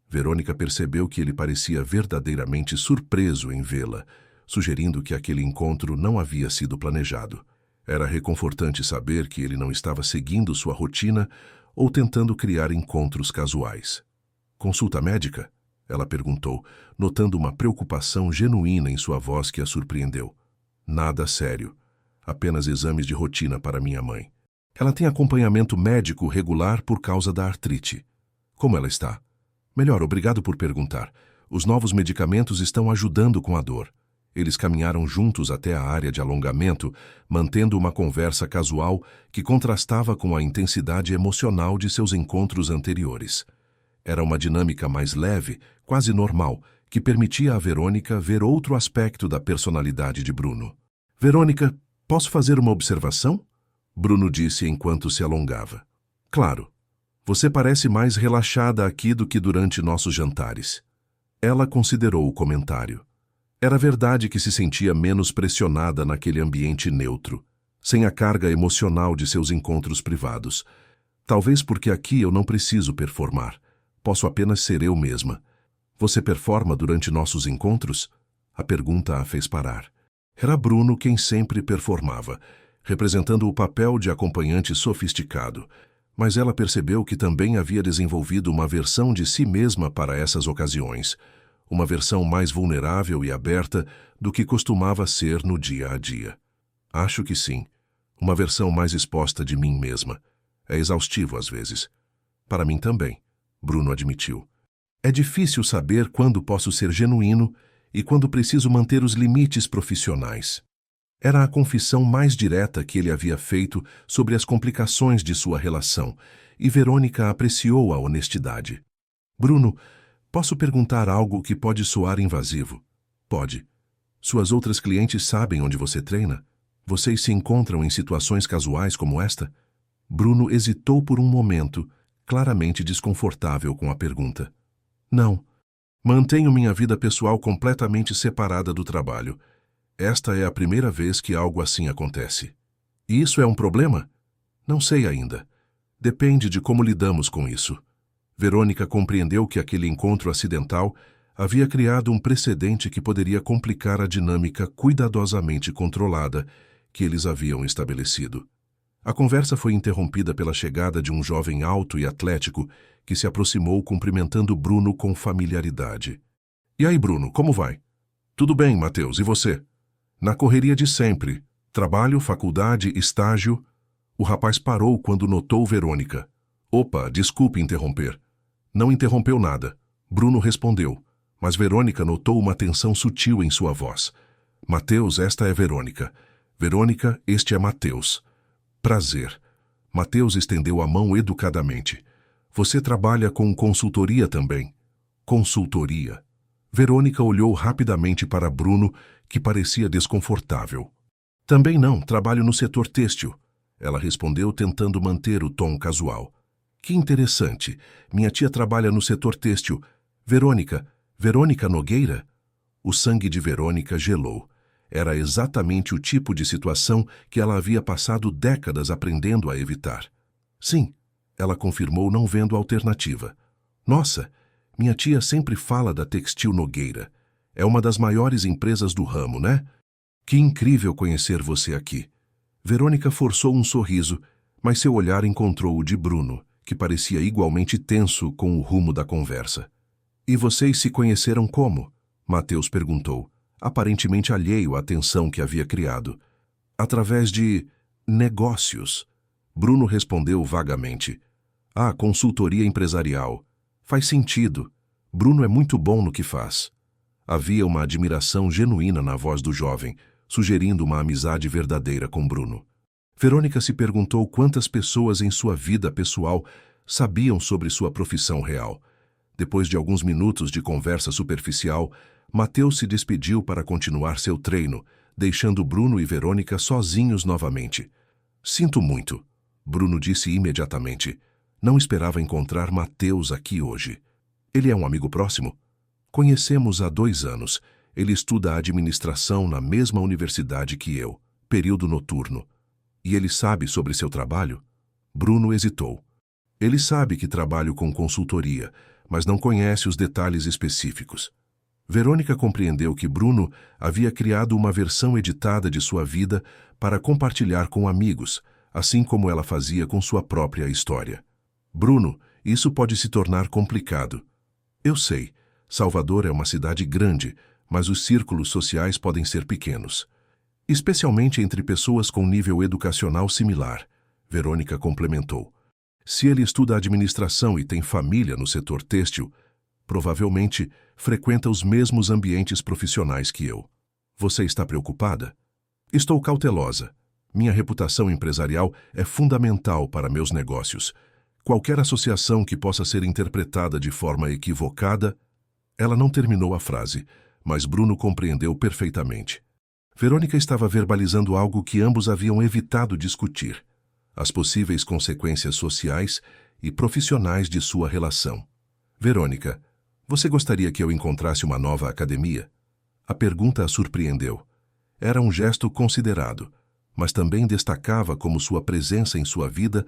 Verônica percebeu que ele parecia verdadeiramente surpreso em vê-la, sugerindo que aquele encontro não havia sido planejado. Era reconfortante saber que ele não estava seguindo sua rotina ou tentando criar encontros casuais. Consulta médica? Ela perguntou, notando uma preocupação genuína em sua voz que a surpreendeu. Nada sério. Apenas exames de rotina para minha mãe. Ela tem acompanhamento médico regular por causa da artrite. Como ela está? Melhor, obrigado por perguntar. Os novos medicamentos estão ajudando com a dor. Eles caminharam juntos até a área de alongamento, mantendo uma conversa casual que contrastava com a intensidade emocional de seus encontros anteriores. Era uma dinâmica mais leve, quase normal, que permitia a Verônica ver outro aspecto da personalidade de Bruno. Verônica, posso fazer uma observação? Bruno disse enquanto se alongava. Claro. Você parece mais relaxada aqui do que durante nossos jantares. Ela considerou o comentário. Era verdade que se sentia menos pressionada naquele ambiente neutro, sem a carga emocional de seus encontros privados. Talvez porque aqui eu não preciso performar. Posso apenas ser eu mesma. Você performa durante nossos encontros? A pergunta a fez parar. Era Bruno quem sempre performava, representando o papel de acompanhante sofisticado, mas ela percebeu que também havia desenvolvido uma versão de si mesma para essas ocasiões, uma versão mais vulnerável e aberta do que costumava ser no dia a dia. Acho que sim, uma versão mais exposta de mim mesma. É exaustivo às vezes. Para mim também, Bruno admitiu. É difícil saber quando posso ser genuíno e quando preciso manter os limites profissionais. Era a confissão mais direta que ele havia feito sobre as complicações de sua relação, e Verônica apreciou a honestidade. Bruno, posso perguntar algo que pode soar invasivo? Pode. Suas outras clientes sabem onde você treina? Vocês se encontram em situações casuais como esta? Bruno hesitou por um momento, claramente desconfortável com a pergunta. Não. Mantenho minha vida pessoal completamente separada do trabalho. Esta é a primeira vez que algo assim acontece. E isso é um problema? Não sei ainda. Depende de como lidamos com isso. Verônica compreendeu que aquele encontro acidental havia criado um precedente que poderia complicar a dinâmica cuidadosamente controlada que eles haviam estabelecido. A conversa foi interrompida pela chegada de um jovem alto e atlético que se aproximou cumprimentando Bruno com familiaridade. E aí, Bruno, como vai? Tudo bem, Matheus, e você? Na correria de sempre. Trabalho, faculdade, estágio. O rapaz parou quando notou Verônica. Opa, desculpe interromper. Não interrompeu nada. Bruno respondeu, mas Verônica notou uma tensão sutil em sua voz. Matheus, esta é Verônica. Verônica, este é Matheus. Prazer. Matheus estendeu a mão educadamente. Você trabalha com consultoria também? Consultoria. Verônica olhou rapidamente para Bruno, que parecia desconfortável. Também não, trabalho no setor têxtil. Ela respondeu tentando manter o tom casual. Que interessante. Minha tia trabalha no setor têxtil. Verônica Nogueira? O sangue de Verônica gelou. Era exatamente o tipo de situação que ela havia passado décadas aprendendo a evitar. Sim, ela confirmou não vendo alternativa. Nossa, minha tia sempre fala da Textil Nogueira. É uma das maiores empresas do ramo, né? Que incrível conhecer você aqui. Verônica forçou um sorriso, mas seu olhar encontrou o de Bruno, que parecia igualmente tenso com o rumo da conversa. E vocês se conheceram como? Matheus perguntou, aparentemente alheio à tensão que havia criado. Através de negócios. Bruno respondeu vagamente. Ah, consultoria empresarial. Faz sentido. Bruno é muito bom no que faz. Havia uma admiração genuína na voz do jovem, sugerindo uma amizade verdadeira com Bruno. Verônica se perguntou quantas pessoas em sua vida pessoal sabiam sobre sua profissão real. Depois de alguns minutos de conversa superficial, Mateus se despediu para continuar seu treino, deixando Bruno e Verônica sozinhos novamente. Sinto muito, Bruno disse imediatamente. Não esperava encontrar Mateus aqui hoje. Ele é um amigo próximo? Conhecemos há 2 anos. Ele estuda administração na mesma universidade que eu, período noturno. E ele sabe sobre seu trabalho? Bruno hesitou. Ele sabe que trabalho com consultoria, mas não conhece os detalhes específicos. Verônica compreendeu que Bruno havia criado uma versão editada de sua vida para compartilhar com amigos, assim como ela fazia com sua própria história. Bruno, isso pode se tornar complicado. Eu sei, Salvador é uma cidade grande, mas os círculos sociais podem ser pequenos. Especialmente entre pessoas com nível educacional similar, Verônica complementou. Se ele estuda administração e tem família no setor têxtil, provavelmente frequenta os mesmos ambientes profissionais que eu. Você está preocupada? Estou cautelosa. Minha reputação empresarial é fundamental para meus negócios. Qualquer associação que possa ser interpretada de forma equivocada... Ela não terminou a frase, mas Bruno compreendeu perfeitamente. Verônica estava verbalizando algo que ambos haviam evitado discutir: as possíveis consequências sociais e profissionais de sua relação. Verônica, você gostaria que eu encontrasse uma nova academia? A pergunta a surpreendeu. Era um gesto considerado, mas também destacava como sua presença em sua vida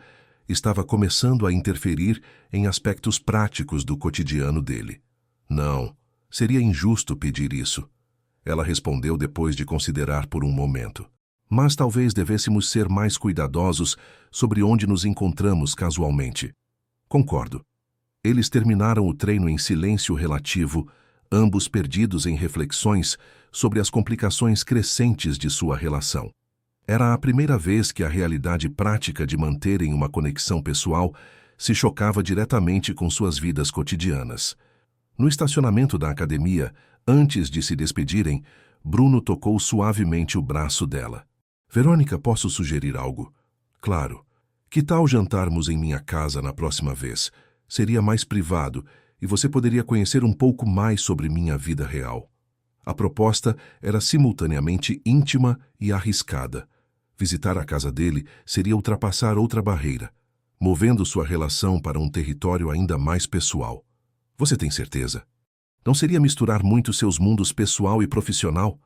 estava começando a interferir em aspectos práticos do cotidiano dele. Não, seria injusto pedir isso. Ela respondeu depois de considerar por um momento. Mas talvez devêssemos ser mais cuidadosos sobre onde nos encontramos casualmente. Concordo. Eles terminaram o treino em silêncio relativo, ambos perdidos em reflexões sobre as complicações crescentes de sua relação. Era a primeira vez que a realidade prática de manterem uma conexão pessoal se chocava diretamente com suas vidas cotidianas. No estacionamento da academia, antes de se despedirem, Bruno tocou suavemente o braço dela. Verônica, posso sugerir algo? Claro. Que tal jantarmos em minha casa na próxima vez? Seria mais privado e você poderia conhecer um pouco mais sobre minha vida real. A proposta era simultaneamente íntima e arriscada. Visitar a casa dele seria ultrapassar outra barreira, movendo sua relação para um território ainda mais pessoal. Você tem certeza? Não seria misturar muito seus mundos pessoal e profissional?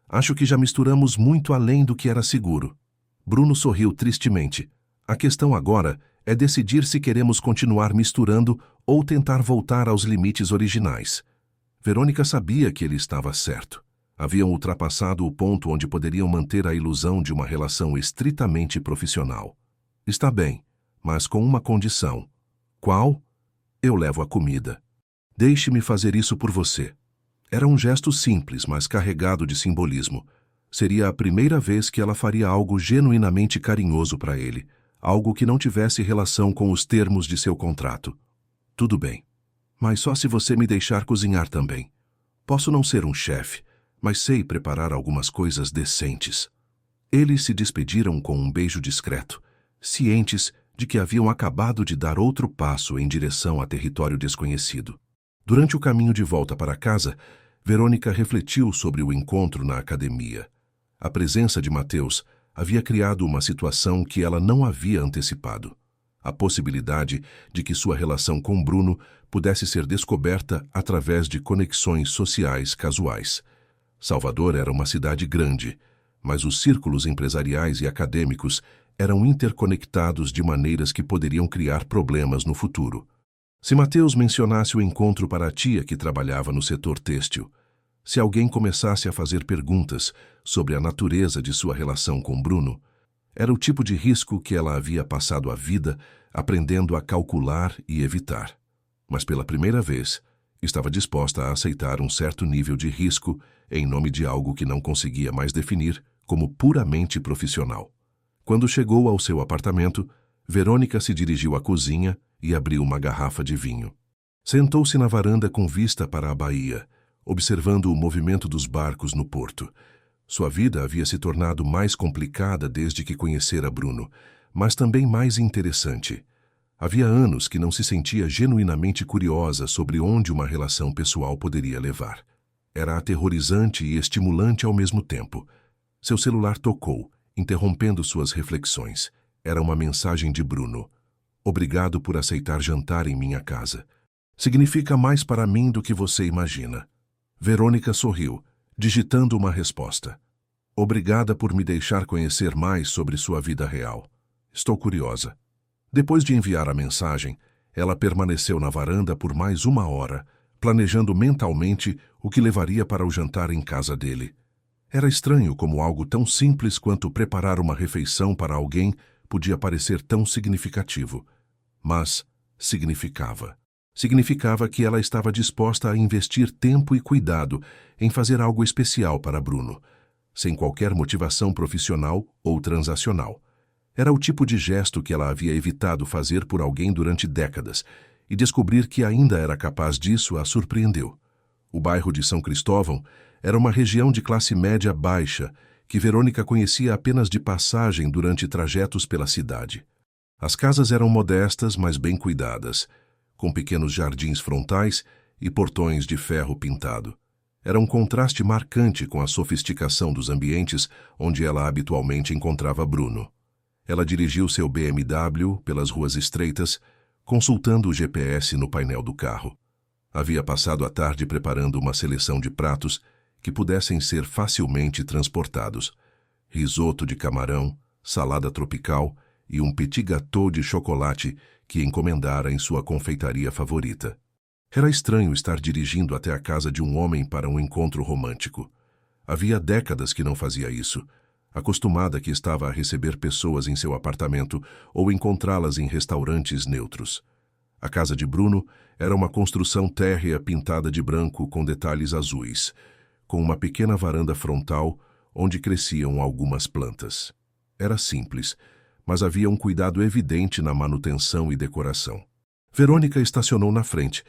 Acho que já misturamos muito além do que era seguro. Bruno sorriu tristemente. A questão agora é decidir se queremos continuar misturando ou tentar voltar aos limites originais. Verônica sabia que ele estava certo. Haviam ultrapassado o ponto onde poderiam manter a ilusão de uma relação estritamente profissional. Está bem, mas com uma condição. Qual? Eu levo a comida. Deixe-me fazer isso por você. Era um gesto simples, mas carregado de simbolismo. Seria a primeira vez que ela faria algo genuinamente carinhoso para ele, algo que não tivesse relação com os termos de seu contrato. Tudo bem, mas só se você me deixar cozinhar também. Posso não ser um chefe, mas sei preparar algumas coisas decentes. Eles se despediram com um beijo discreto, cientes de que haviam acabado de dar outro passo em direção a território desconhecido. Durante o caminho de volta para casa, Verônica refletiu sobre o encontro na academia. A presença de Mateus havia criado uma situação que ela não havia antecipado. A possibilidade de que sua relação com Bruno pudesse ser descoberta através de conexões sociais casuais. Salvador era uma cidade grande, mas os círculos empresariais e acadêmicos eram interconectados de maneiras que poderiam criar problemas no futuro. Se Mateus mencionasse o encontro para a tia que trabalhava no setor têxtil, se alguém começasse a fazer perguntas sobre a natureza de sua relação com Bruno, era o tipo de risco que ela havia passado a vida aprendendo a calcular e evitar. Mas pela primeira vez, estava disposta a aceitar um certo nível de risco em nome de algo que não conseguia mais definir como puramente profissional. Quando chegou ao seu apartamento, Verônica se dirigiu à cozinha e abriu uma garrafa de vinho. Sentou-se na varanda com vista para a baía, observando o movimento dos barcos no porto. Sua vida havia se tornado mais complicada desde que conhecera Bruno, mas também mais interessante. Havia anos que não se sentia genuinamente curiosa sobre onde uma relação pessoal poderia levar. Era aterrorizante e estimulante ao mesmo tempo. Seu celular tocou, interrompendo suas reflexões. Era uma mensagem de Bruno. Obrigado por aceitar jantar em minha casa. Significa mais para mim do que você imagina. Verônica sorriu, digitando uma resposta. Obrigada por me deixar conhecer mais sobre sua vida real. Estou curiosa. Depois de enviar a mensagem, ela permaneceu na varanda por mais 1 hora, planejando mentalmente o que levaria para o jantar em casa dele. Era estranho como algo tão simples quanto preparar uma refeição para alguém podia parecer tão significativo. Mas significava. Significava que ela estava disposta a investir tempo e cuidado em fazer algo especial para Bruno, sem qualquer motivação profissional ou transacional. Era o tipo de gesto que ela havia evitado fazer por alguém durante décadas, e descobrir que ainda era capaz disso a surpreendeu. O bairro de São Cristóvão era uma região de classe média baixa, que Verônica conhecia apenas de passagem durante trajetos pela cidade. As casas eram modestas, mas bem cuidadas, com pequenos jardins frontais e portões de ferro pintado. Era um contraste marcante com a sofisticação dos ambientes onde ela habitualmente encontrava Bruno. Ela dirigiu seu BMW pelas ruas estreitas, consultando o GPS no painel do carro. Havia passado a tarde preparando uma seleção de pratos que pudessem ser facilmente transportados. Risoto de camarão, salada tropical e um petit gâteau de chocolate que encomendara em sua confeitaria favorita. Era estranho estar dirigindo até a casa de um homem para um encontro romântico. Havia décadas que não fazia isso, acostumada que estava a receber pessoas em seu apartamento ou encontrá-las em restaurantes neutros. A casa de Bruno era uma construção térrea pintada de branco com detalhes azuis, com uma pequena varanda frontal onde cresciam algumas plantas. Era simples, mas havia um cuidado evidente na manutenção e decoração. Verônica estacionou na frente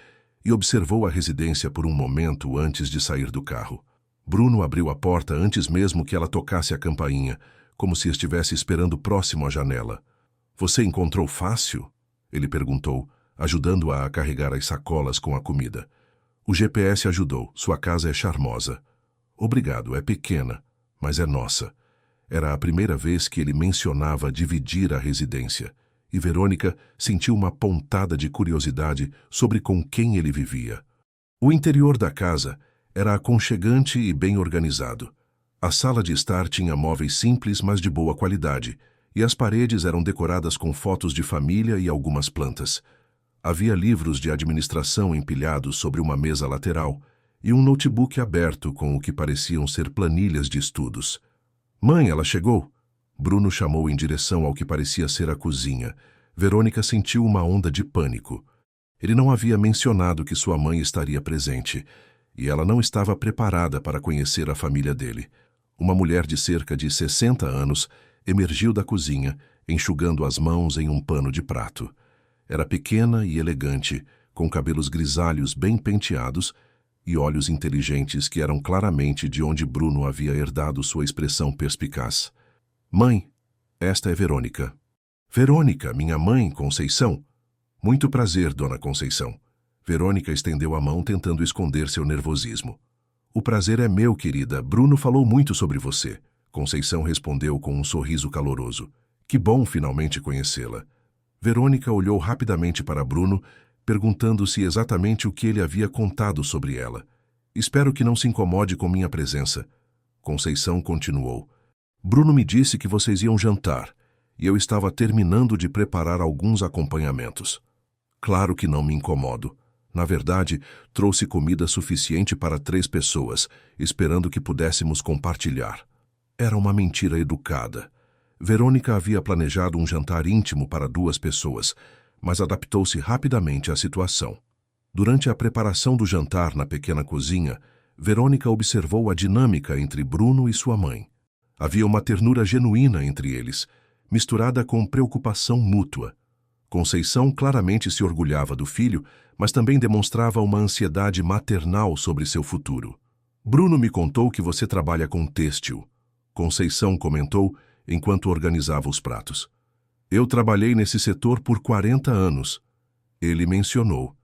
e observou a residência por um momento antes de sair do carro. Bruno abriu a porta antes mesmo que ela tocasse a campainha, como se estivesse esperando próximo à janela. "Você encontrou fácil?" ele perguntou, ajudando-a a carregar as sacolas com a comida. "O GPS ajudou. Sua casa é charmosa." "Obrigado, é pequena, mas é nossa." Era a primeira vez que ele mencionava dividir a residência, e Verônica sentiu uma pontada de curiosidade sobre com quem ele vivia. O interior da casa era aconchegante e bem organizado. A sala de estar tinha móveis simples, mas de boa qualidade, e as paredes eram decoradas com fotos de família e algumas plantas. Havia livros de administração empilhados sobre uma mesa lateral e um notebook aberto com o que pareciam ser planilhas de estudos. "Mãe, ela chegou?" Bruno chamou em direção ao que parecia ser a cozinha. Verônica sentiu uma onda de pânico. Ele não havia mencionado que sua mãe estaria presente, e ela não estava preparada para conhecer a família dele. Uma mulher de cerca de 60 anos emergiu da cozinha, enxugando as mãos em um pano de prato. Era pequena e elegante, com cabelos grisalhos bem penteados e olhos inteligentes que eram claramente de onde Bruno havia herdado sua expressão perspicaz. "Mãe, esta é Verônica." "Verônica, minha mãe, Conceição." "Muito prazer, dona Conceição." Verônica estendeu a mão tentando esconder seu nervosismo. "O prazer é meu, querida. Bruno falou muito sobre você." Conceição respondeu com um sorriso caloroso. "Que bom finalmente conhecê-la." Verônica olhou rapidamente para Bruno, perguntando-se exatamente o que ele havia contado sobre ela. "Espero que não se incomode com minha presença." Conceição continuou. "Bruno me disse que vocês iam jantar, e eu estava terminando de preparar alguns acompanhamentos." "Claro que não me incomodo. Na verdade, trouxe comida suficiente para 3 pessoas, esperando que pudéssemos compartilhar." Era uma mentira educada. Verônica havia planejado um jantar íntimo para 2 pessoas, mas adaptou-se rapidamente à situação. Durante a preparação do jantar na pequena cozinha, Verônica observou a dinâmica entre Bruno e sua mãe. Havia uma ternura genuína entre eles, misturada com preocupação mútua. Conceição claramente se orgulhava do filho, mas também demonstrava uma ansiedade maternal sobre seu futuro. "Bruno me contou que você trabalha com têxtil." Conceição comentou enquanto organizava os pratos. Eu trabalhei nesse setor por 40 anos. Ele mencionou.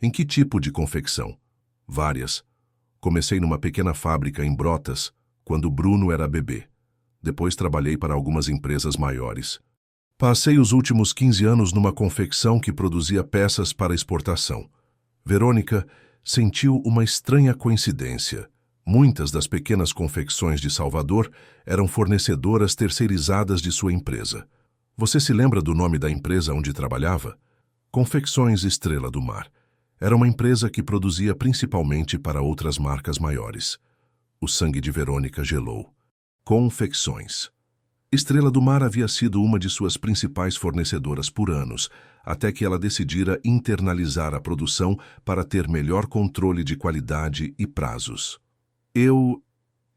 Em que tipo de confecção? Várias. Comecei numa pequena fábrica em Brotas, quando Bruno era bebê. Depois trabalhei para algumas empresas maiores. Passei os últimos 15 anos numa confecção que produzia peças para exportação. Verônica sentiu uma estranha coincidência. Muitas das pequenas confecções de Salvador eram fornecedoras terceirizadas de sua empresa. Você se lembra do nome da empresa onde trabalhava? Confecções Estrela do Mar. Era uma empresa que produzia principalmente para outras marcas maiores. O sangue de Verônica gelou. Confecções. Estrela do Mar havia sido uma de suas principais fornecedoras por anos, até que ela decidira internalizar a produção para ter melhor controle de qualidade e prazos. Eu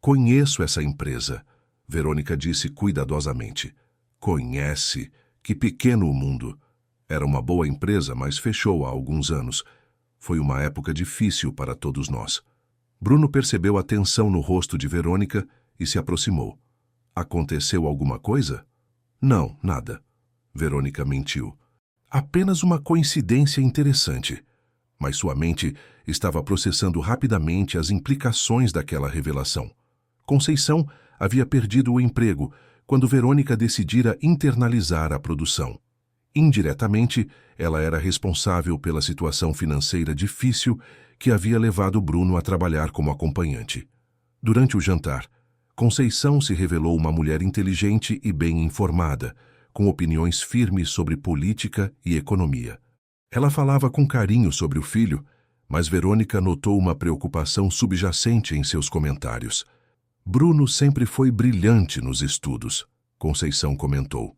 conheço essa empresa, Verônica disse cuidadosamente. Conhece? Que pequeno o mundo. Era uma boa empresa, mas fechou há alguns anos. Foi uma época difícil para todos nós. Bruno percebeu a tensão no rosto de Verônica e se aproximou. Aconteceu alguma coisa? Não, nada. Verônica mentiu. Apenas uma coincidência interessante. Mas sua mente estava processando rapidamente as implicações daquela revelação. Conceição havia perdido o emprego quando Verônica decidira internalizar a produção. Indiretamente, ela era responsável pela situação financeira difícil que havia levado Bruno a trabalhar como acompanhante. Durante o jantar, Conceição se revelou uma mulher inteligente e bem informada, com opiniões firmes sobre política e economia. Ela falava com carinho sobre o filho, mas Verônica notou uma preocupação subjacente em seus comentários. Bruno sempre foi brilhante nos estudos, Conceição comentou.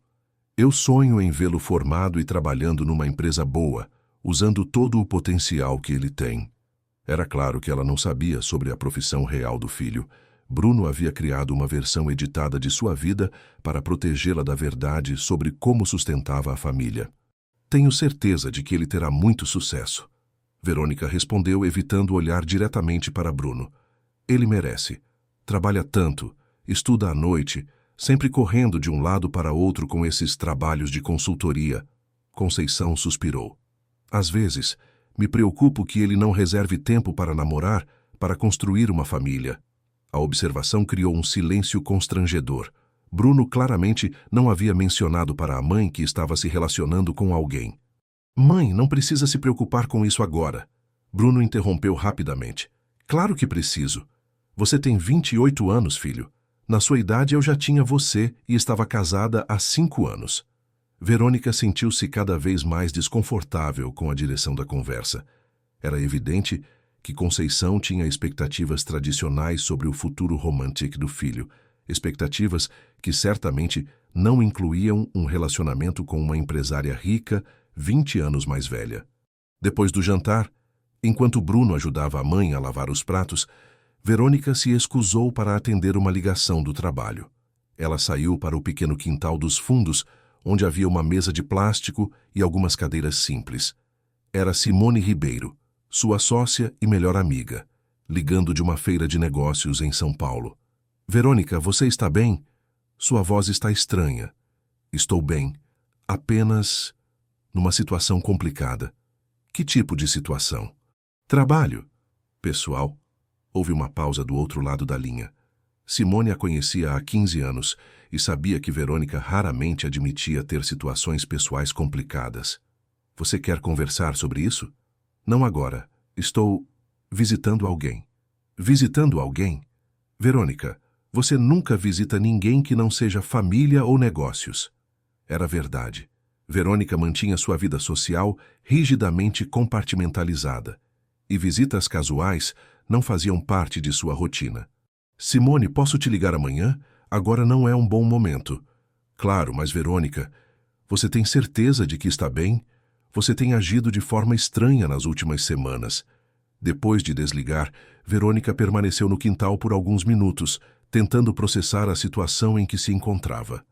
Eu sonho em vê-lo formado e trabalhando numa empresa boa, usando todo o potencial que ele tem. Era claro que ela não sabia sobre a profissão real do filho. Bruno havia criado uma versão editada de sua vida para protegê-la da verdade sobre como sustentava a família. Tenho certeza de que ele terá muito sucesso. Verônica respondeu, evitando olhar diretamente para Bruno. Ele merece. Trabalha tanto, estuda à noite, sempre correndo de um lado para outro com esses trabalhos de consultoria. Conceição suspirou. Às vezes, me preocupo que ele não reserve tempo para namorar, para construir uma família. A observação criou um silêncio constrangedor. Bruno claramente não havia mencionado para a mãe que estava se relacionando com alguém. Mãe, não precisa se preocupar com isso agora. Bruno interrompeu rapidamente. Claro que preciso. Você tem 28 anos, filho. Na sua idade eu já tinha você e estava casada há 5 anos. Verônica sentiu-se cada vez mais desconfortável com a direção da conversa. Era evidente que Conceição tinha expectativas tradicionais sobre o futuro romântico do filho, expectativas que certamente não incluíam um relacionamento com uma empresária rica, 20 anos mais velha. Depois do jantar, enquanto Bruno ajudava a mãe a lavar os pratos, Verônica se escusou para atender uma ligação do trabalho. Ela saiu para o pequeno quintal dos fundos, onde havia uma mesa de plástico e algumas cadeiras simples. Era Simone Ribeiro, sua sócia e melhor amiga, ligando de uma feira de negócios em São Paulo. Verônica, você está bem? Sua voz está estranha. Estou bem. Apenas numa situação complicada. Que tipo de situação? Trabalho. Pessoal. Houve uma pausa do outro lado da linha. Simone a conhecia há 15 anos e sabia que Verônica raramente admitia ter situações pessoais complicadas. Você quer conversar sobre isso? Não agora. Estou visitando alguém. Visitando alguém? Verônica, você nunca visita ninguém que não seja família ou negócios. Era verdade. Verônica mantinha sua vida social rigidamente compartimentalizada, e visitas casuais não faziam parte de sua rotina. Simone, posso te ligar amanhã? Agora não é um bom momento. Claro, mas Verônica, você tem certeza de que está bem? Você tem agido de forma estranha nas últimas semanas. Depois de desligar, Verônica permaneceu no quintal por alguns minutos, tentando processar a situação em que se encontrava.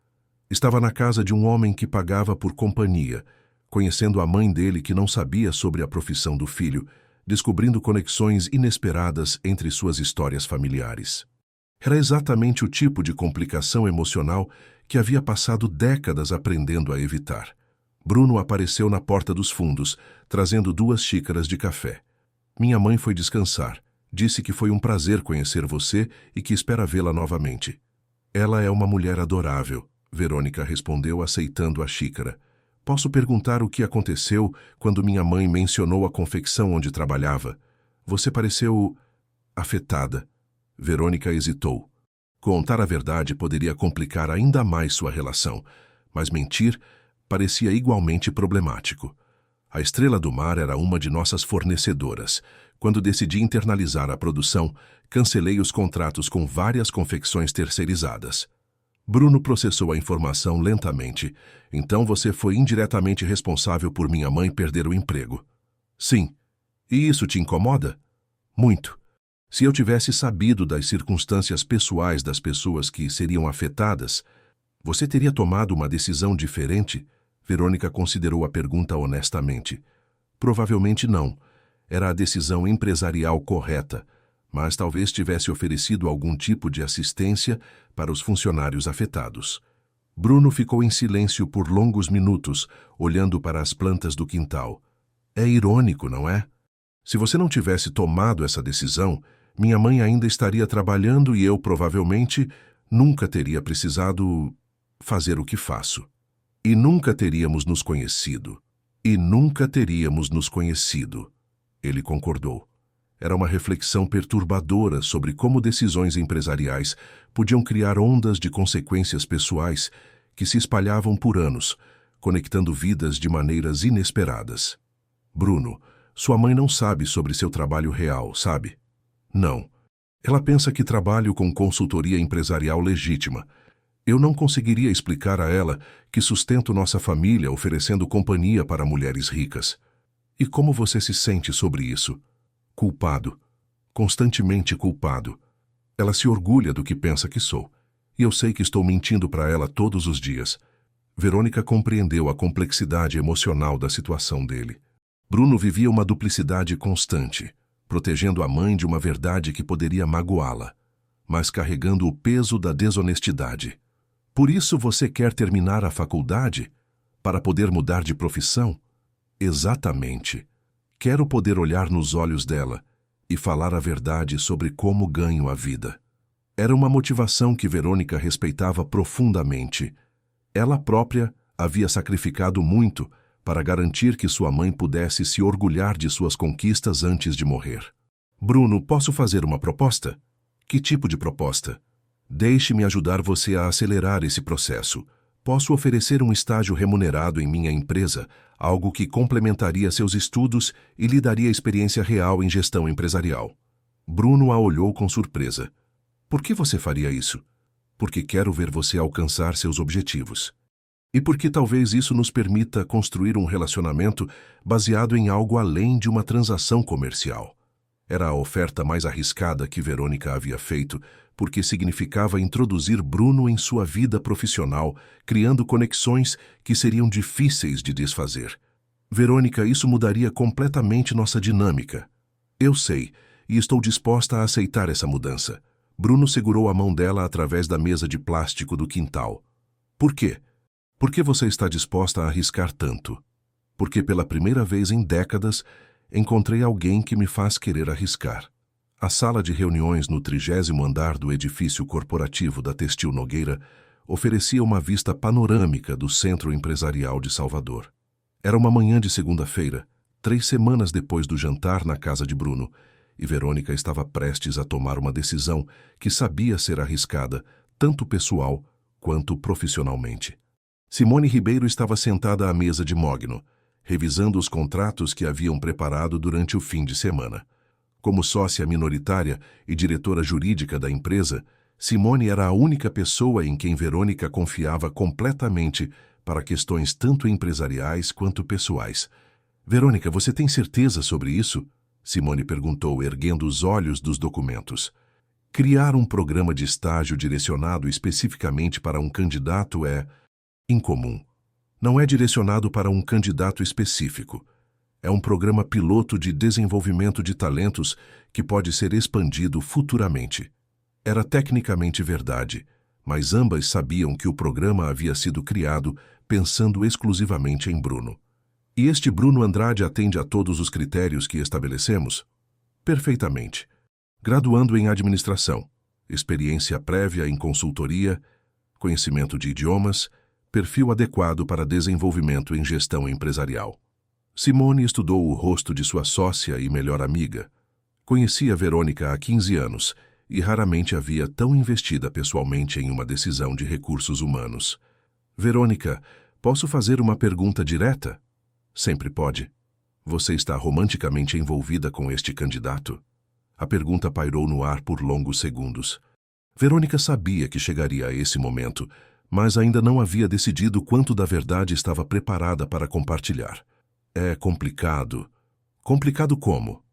Estava na casa de um homem que pagava por companhia, conhecendo a mãe dele que não sabia sobre a profissão do filho, descobrindo conexões inesperadas entre suas histórias familiares. Era exatamente o tipo de complicação emocional que havia passado décadas aprendendo a evitar. Bruno apareceu na porta dos fundos, trazendo 2 xícaras de café. Minha mãe foi descansar. Disse que foi um prazer conhecer você e que espera vê-la novamente. Ela é uma mulher adorável, Verônica respondeu, aceitando a xícara. Posso perguntar o que aconteceu quando minha mãe mencionou a confecção onde trabalhava? Você pareceu afetada. Verônica hesitou. Contar a verdade poderia complicar ainda mais sua relação, mas mentir parecia igualmente problemático. A Estrela do Mar era uma de nossas fornecedoras. Quando decidi internalizar a produção, cancelei os contratos com várias confecções terceirizadas. Bruno processou a informação lentamente. Então você foi indiretamente responsável por minha mãe perder o emprego. Sim. E isso te incomoda? Muito. Se eu tivesse sabido das circunstâncias pessoais das pessoas que seriam afetadas, você teria tomado uma decisão diferente? Verônica considerou a pergunta honestamente. Provavelmente não. Era a decisão empresarial correta, mas talvez tivesse oferecido algum tipo de assistência para os funcionários afetados. Bruno ficou em silêncio por longos minutos, olhando para as plantas do quintal. É irônico, não é? Se você não tivesse tomado essa decisão, minha mãe ainda estaria trabalhando e eu, provavelmente, nunca teria precisado fazer o que faço. E nunca teríamos nos conhecido. E nunca teríamos nos conhecido. Ele concordou. Era uma reflexão perturbadora sobre como decisões empresariais podiam criar ondas de consequências pessoais que se espalhavam por anos, conectando vidas de maneiras inesperadas. Bruno, sua mãe não sabe sobre seu trabalho real, sabe? Não. Ela pensa que trabalho com consultoria empresarial legítima. Eu não conseguiria explicar a ela que sustento nossa família oferecendo companhia para mulheres ricas. E como você se sente sobre isso? Culpado. Constantemente culpado. Ela se orgulha do que pensa que sou. E eu sei que estou mentindo para ela todos os dias. Verônica compreendeu a complexidade emocional da situação dele. Bruno vivia uma duplicidade constante, protegendo a mãe de uma verdade que poderia magoá-la, mas carregando o peso da desonestidade. Por isso você quer terminar a faculdade? Para poder mudar de profissão? Exatamente. Quero poder olhar nos olhos dela e falar a verdade sobre como ganho a vida. Era uma motivação que Verônica respeitava profundamente. Ela própria havia sacrificado muito para garantir que sua mãe pudesse se orgulhar de suas conquistas antes de morrer. Bruno, posso fazer uma proposta? Que tipo de proposta? Deixe-me ajudar você a acelerar esse processo. Posso oferecer um estágio remunerado em minha empresa, algo que complementaria seus estudos e lhe daria experiência real em gestão empresarial. Bruno a olhou com surpresa. Por que você faria isso? Porque quero ver você alcançar seus objetivos. E porque talvez isso nos permita construir um relacionamento baseado em algo além de uma transação comercial. Era a oferta mais arriscada que Verônica havia feito, porque significava introduzir Bruno em sua vida profissional, criando conexões que seriam difíceis de desfazer. Verônica, isso mudaria completamente nossa dinâmica. Eu sei, e estou disposta a aceitar essa mudança. Bruno segurou a mão dela através da mesa de plástico do quintal. Por quê? Por que você está disposta a arriscar tanto? Porque pela primeira vez em décadas, encontrei alguém que me faz querer arriscar. A sala de reuniões no 30º andar do edifício corporativo da Têxtil Nogueira oferecia uma vista panorâmica do centro empresarial de Salvador. Era uma manhã de segunda-feira, 3 semanas depois do jantar na casa de Bruno, e Verônica estava prestes a tomar uma decisão que sabia ser arriscada, tanto pessoal quanto profissionalmente. Simone Ribeiro estava sentada à mesa de mogno, revisando os contratos que haviam preparado durante o fim de semana. Como sócia minoritária e diretora jurídica da empresa, Simone era a única pessoa em quem Verônica confiava completamente para questões tanto empresariais quanto pessoais. Verônica, você tem certeza sobre isso? Simone perguntou, erguendo os olhos dos documentos. Criar um programa de estágio direcionado especificamente para um candidato é incomum. Não é direcionado para um candidato específico. É um programa piloto de desenvolvimento de talentos que pode ser expandido futuramente. Era tecnicamente verdade, mas ambas sabiam que o programa havia sido criado pensando exclusivamente em Bruno. E este Bruno Andrade atende a todos os critérios que estabelecemos? Perfeitamente. Graduando em administração, experiência prévia em consultoria, conhecimento de idiomas, perfil adequado para desenvolvimento em gestão empresarial. Simone estudou o rosto de sua sócia e melhor amiga. Conhecia Verônica há 15 anos e raramente havia tão investida pessoalmente em uma decisão de recursos humanos. Verônica, posso fazer uma pergunta direta? Sempre pode. Você está romanticamente envolvida com este candidato? A pergunta pairou no ar por longos segundos. Verônica sabia que chegaria a esse momento, mas ainda não havia decidido quanto da verdade estava preparada para compartilhar. É complicado. Complicado como?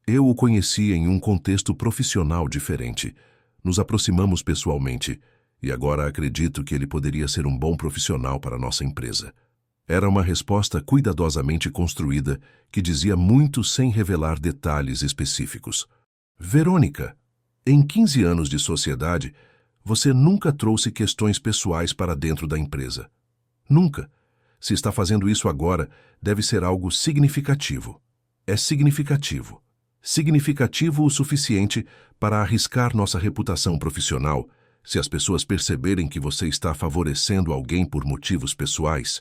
Eu o conheci em um contexto profissional diferente. Nos aproximamos pessoalmente, e agora acredito que ele poderia ser um bom profissional para nossa empresa. Era uma resposta cuidadosamente construída que dizia muito sem revelar detalhes específicos. Verônica, em 15 anos de sociedade, você nunca trouxe questões pessoais para dentro da empresa. Nunca. Se está fazendo isso agora, deve ser algo significativo. É significativo. Significativo o suficiente para arriscar nossa reputação profissional se as pessoas perceberem que você está favorecendo alguém por motivos pessoais.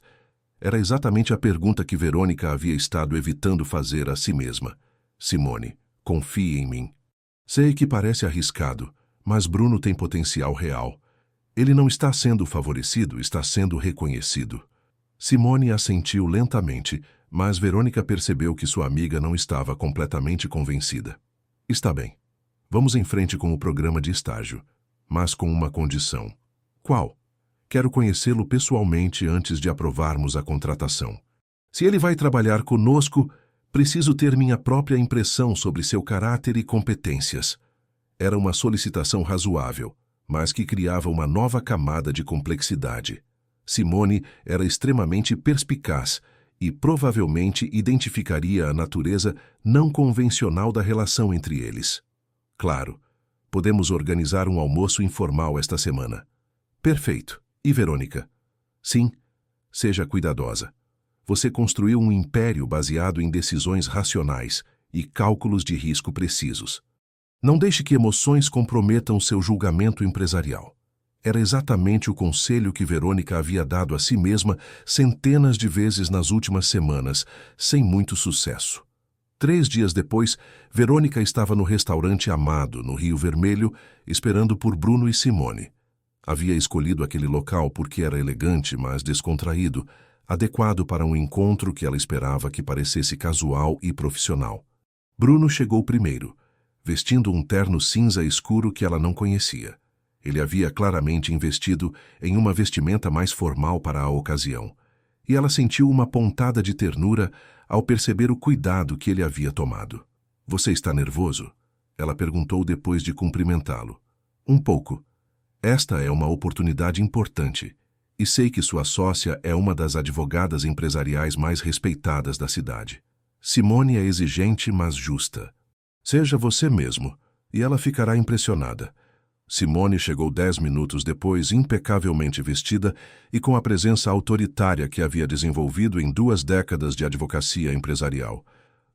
Era exatamente a pergunta que Verônica havia estado evitando fazer a si mesma. Simone, confie em mim. Sei que parece arriscado, mas Bruno tem potencial real. Ele não está sendo favorecido, está sendo reconhecido. Simone assentiu lentamente, mas Verônica percebeu que sua amiga não estava completamente convencida. Está bem. Vamos em frente com o programa de estágio, mas com uma condição. Qual? Quero conhecê-lo pessoalmente antes de aprovarmos a contratação. Se ele vai trabalhar conosco, preciso ter minha própria impressão sobre seu caráter e competências. Era uma solicitação razoável, mas que criava uma nova camada de complexidade. Simone era extremamente perspicaz e provavelmente identificaria a natureza não convencional da relação entre eles. Claro, podemos organizar um almoço informal esta semana. Perfeito. E Verônica? Sim, seja cuidadosa. Você construiu um império baseado em decisões racionais e cálculos de risco precisos. Não deixe que emoções comprometam seu julgamento empresarial. Era exatamente o conselho que Verônica havia dado a si mesma centenas de vezes nas últimas semanas, sem muito sucesso. 3 dias depois, Verônica estava no restaurante Amado, no Rio Vermelho, esperando por Bruno e Simone. Havia escolhido aquele local porque era elegante, mas descontraído, adequado para um encontro que ela esperava que parecesse casual e profissional. Bruno chegou primeiro, vestindo um terno cinza escuro que ela não conhecia. Ele havia claramente investido em uma vestimenta mais formal para a ocasião, e ela sentiu uma pontada de ternura ao perceber o cuidado que ele havia tomado. — Você está nervoso? Ela perguntou depois de cumprimentá-lo. — Um pouco. Esta é uma oportunidade importante, e sei que sua sócia é uma das advogadas empresariais mais respeitadas da cidade. Simone é exigente, mas justa. Seja você mesmo, e ela ficará impressionada. Simone chegou 10 minutos depois, impecavelmente vestida e com a presença autoritária que havia desenvolvido em 2 décadas de advocacia empresarial.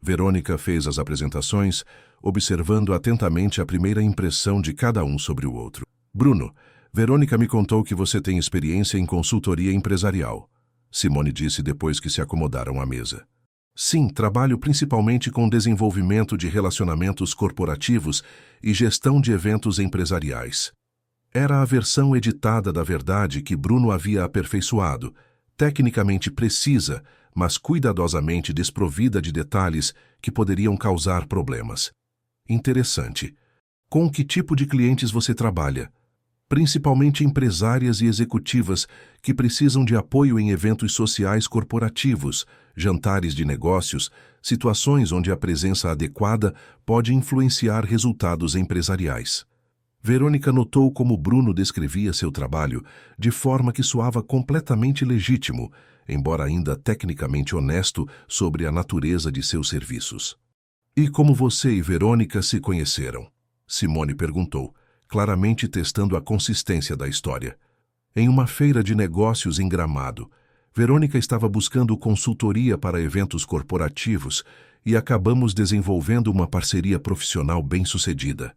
Verônica fez as apresentações, observando atentamente a primeira impressão de cada um sobre o outro. Bruno, Verônica me contou que você tem experiência em consultoria empresarial. Simone disse depois que se acomodaram à mesa. Sim, trabalho principalmente com desenvolvimento de relacionamentos corporativos e gestão de eventos empresariais. Era a versão editada da verdade que Bruno havia aperfeiçoado, tecnicamente precisa, mas cuidadosamente desprovida de detalhes que poderiam causar problemas. Interessante. Com que tipo de clientes você trabalha? Principalmente empresárias e executivas que precisam de apoio em eventos sociais corporativos, jantares de negócios, situações onde a presença adequada pode influenciar resultados empresariais. Verônica notou como Bruno descrevia seu trabalho de forma que soava completamente legítimo, embora ainda tecnicamente honesto sobre a natureza de seus serviços. E como você e Verônica se conheceram? Simone perguntou, claramente testando a consistência da história. Em uma feira de negócios em Gramado, Verônica estava buscando consultoria para eventos corporativos e acabamos desenvolvendo uma parceria profissional bem-sucedida.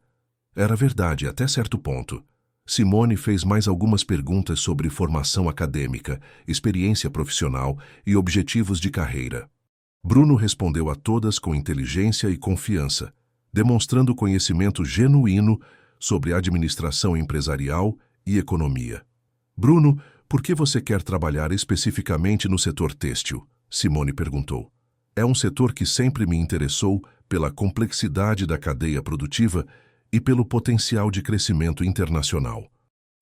Era verdade até certo ponto. Simone fez mais algumas perguntas sobre formação acadêmica, experiência profissional e objetivos de carreira. Bruno respondeu a todas com inteligência e confiança, demonstrando conhecimento genuíno sobre administração empresarial e economia. Bruno, por que você quer trabalhar especificamente no setor têxtil? Simone perguntou. É um setor que sempre me interessou pela complexidade da cadeia produtiva e pelo potencial de crescimento internacional.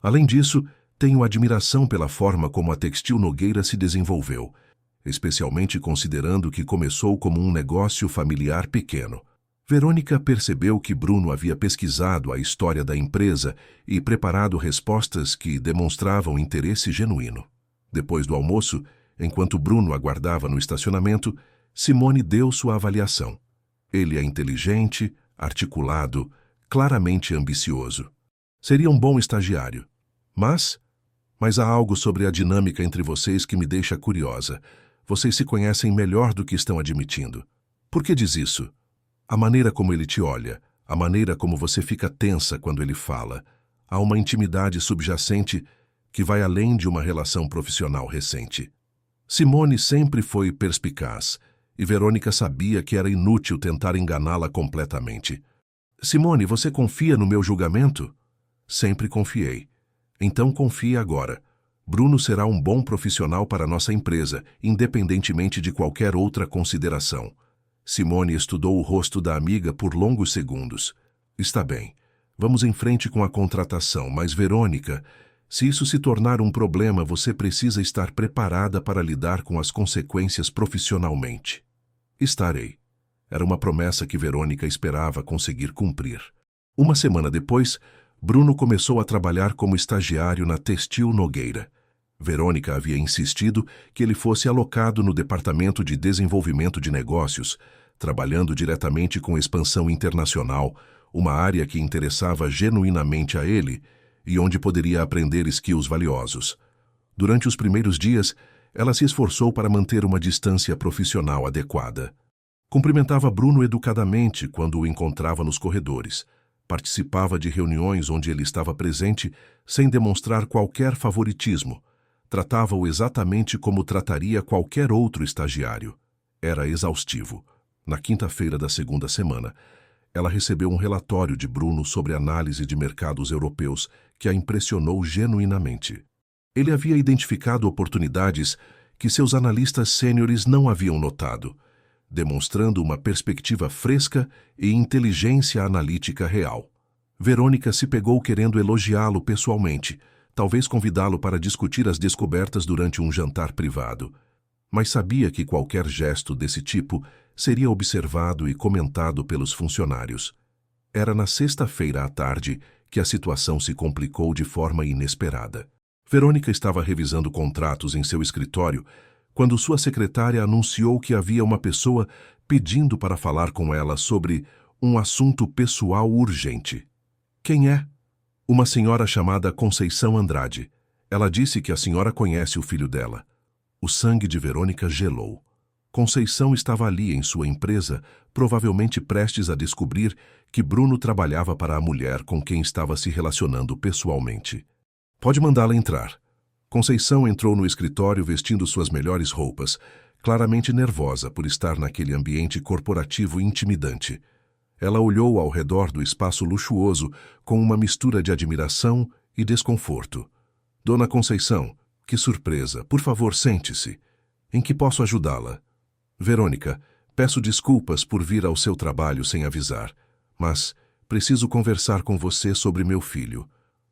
Além disso, tenho admiração pela forma como a Textil Nogueira se desenvolveu, especialmente considerando que começou como um negócio familiar pequeno. Verônica percebeu que Bruno havia pesquisado a história da empresa e preparado respostas que demonstravam interesse genuíno. Depois do almoço, enquanto Bruno aguardava no estacionamento, Simone deu sua avaliação. Ele é inteligente, articulado, claramente ambicioso. Seria um bom estagiário. Mas há algo sobre a dinâmica entre vocês que me deixa curiosa. Vocês se conhecem melhor do que estão admitindo. Por que diz isso? A maneira como ele te olha, a maneira como você fica tensa quando ele fala. Há uma intimidade subjacente que vai além de uma relação profissional recente. Simone sempre foi perspicaz, e Verônica sabia que era inútil tentar enganá-la completamente. Simone, você confia no meu julgamento? Sempre confiei. Então confie agora. Bruno será um bom profissional para nossa empresa, independentemente de qualquer outra consideração. Simone estudou o rosto da amiga por longos segundos. Está bem. Vamos em frente com a contratação, mas Verônica, se isso se tornar um problema, você precisa estar preparada para lidar com as consequências profissionalmente. Estarei. Era uma promessa que Verônica esperava conseguir cumprir. Uma semana depois, Bruno começou a trabalhar como estagiário na Textil Nogueira. Verônica havia insistido que ele fosse alocado no Departamento de Desenvolvimento de Negócios, trabalhando diretamente com expansão internacional, uma área que interessava genuinamente a ele e onde poderia aprender skills valiosos. Durante os primeiros dias, ela se esforçou para manter uma distância profissional adequada. Cumprimentava Bruno educadamente quando o encontrava nos corredores. Participava de reuniões onde ele estava presente sem demonstrar qualquer favoritismo. Tratava-o exatamente como trataria qualquer outro estagiário. Era exaustivo. Na quinta-feira da segunda semana, ela recebeu um relatório de Bruno sobre análise de mercados europeus que a impressionou genuinamente. Ele havia identificado oportunidades que seus analistas sêniores não haviam notado, demonstrando uma perspectiva fresca e inteligência analítica real. Verônica se pegou querendo elogiá-lo pessoalmente, talvez convidá-lo para discutir as descobertas durante um jantar privado. Mas sabia que qualquer gesto desse tipo seria observado e comentado pelos funcionários. Era na sexta-feira à tarde que a situação se complicou de forma inesperada. Verônica estava revisando contratos em seu escritório quando sua secretária anunciou que havia uma pessoa pedindo para falar com ela sobre um assunto pessoal urgente. Quem é? Uma senhora chamada Conceição Andrade. Ela disse que a senhora conhece o filho dela. O sangue de Verônica gelou. Conceição estava ali em sua empresa, provavelmente prestes a descobrir que Bruno trabalhava para a mulher com quem estava se relacionando pessoalmente. Pode mandá-la entrar. Conceição entrou no escritório vestindo suas melhores roupas, claramente nervosa por estar naquele ambiente corporativo intimidante. Ela olhou ao redor do espaço luxuoso com uma mistura de admiração e desconforto. Dona Conceição, que surpresa! Por favor, sente-se. Em que posso ajudá-la? Verônica, peço desculpas por vir ao seu trabalho sem avisar, mas preciso conversar com você sobre meu filho.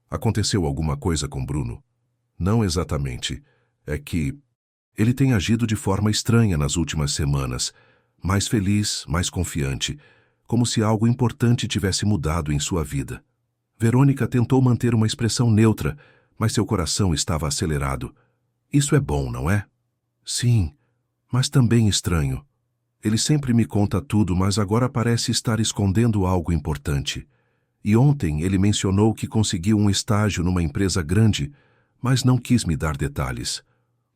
Aconteceu alguma coisa com Bruno? Não exatamente. É que ele tem agido de forma estranha nas últimas semanas, mais feliz, mais confiante, como se algo importante tivesse mudado em sua vida. Verônica tentou manter uma expressão neutra, mas seu coração estava acelerado. Isso é bom, não é? Sim, mas também estranho. Ele sempre me conta tudo, mas agora parece estar escondendo algo importante. E ontem ele mencionou que conseguiu um estágio numa empresa grande, mas não quis me dar detalhes.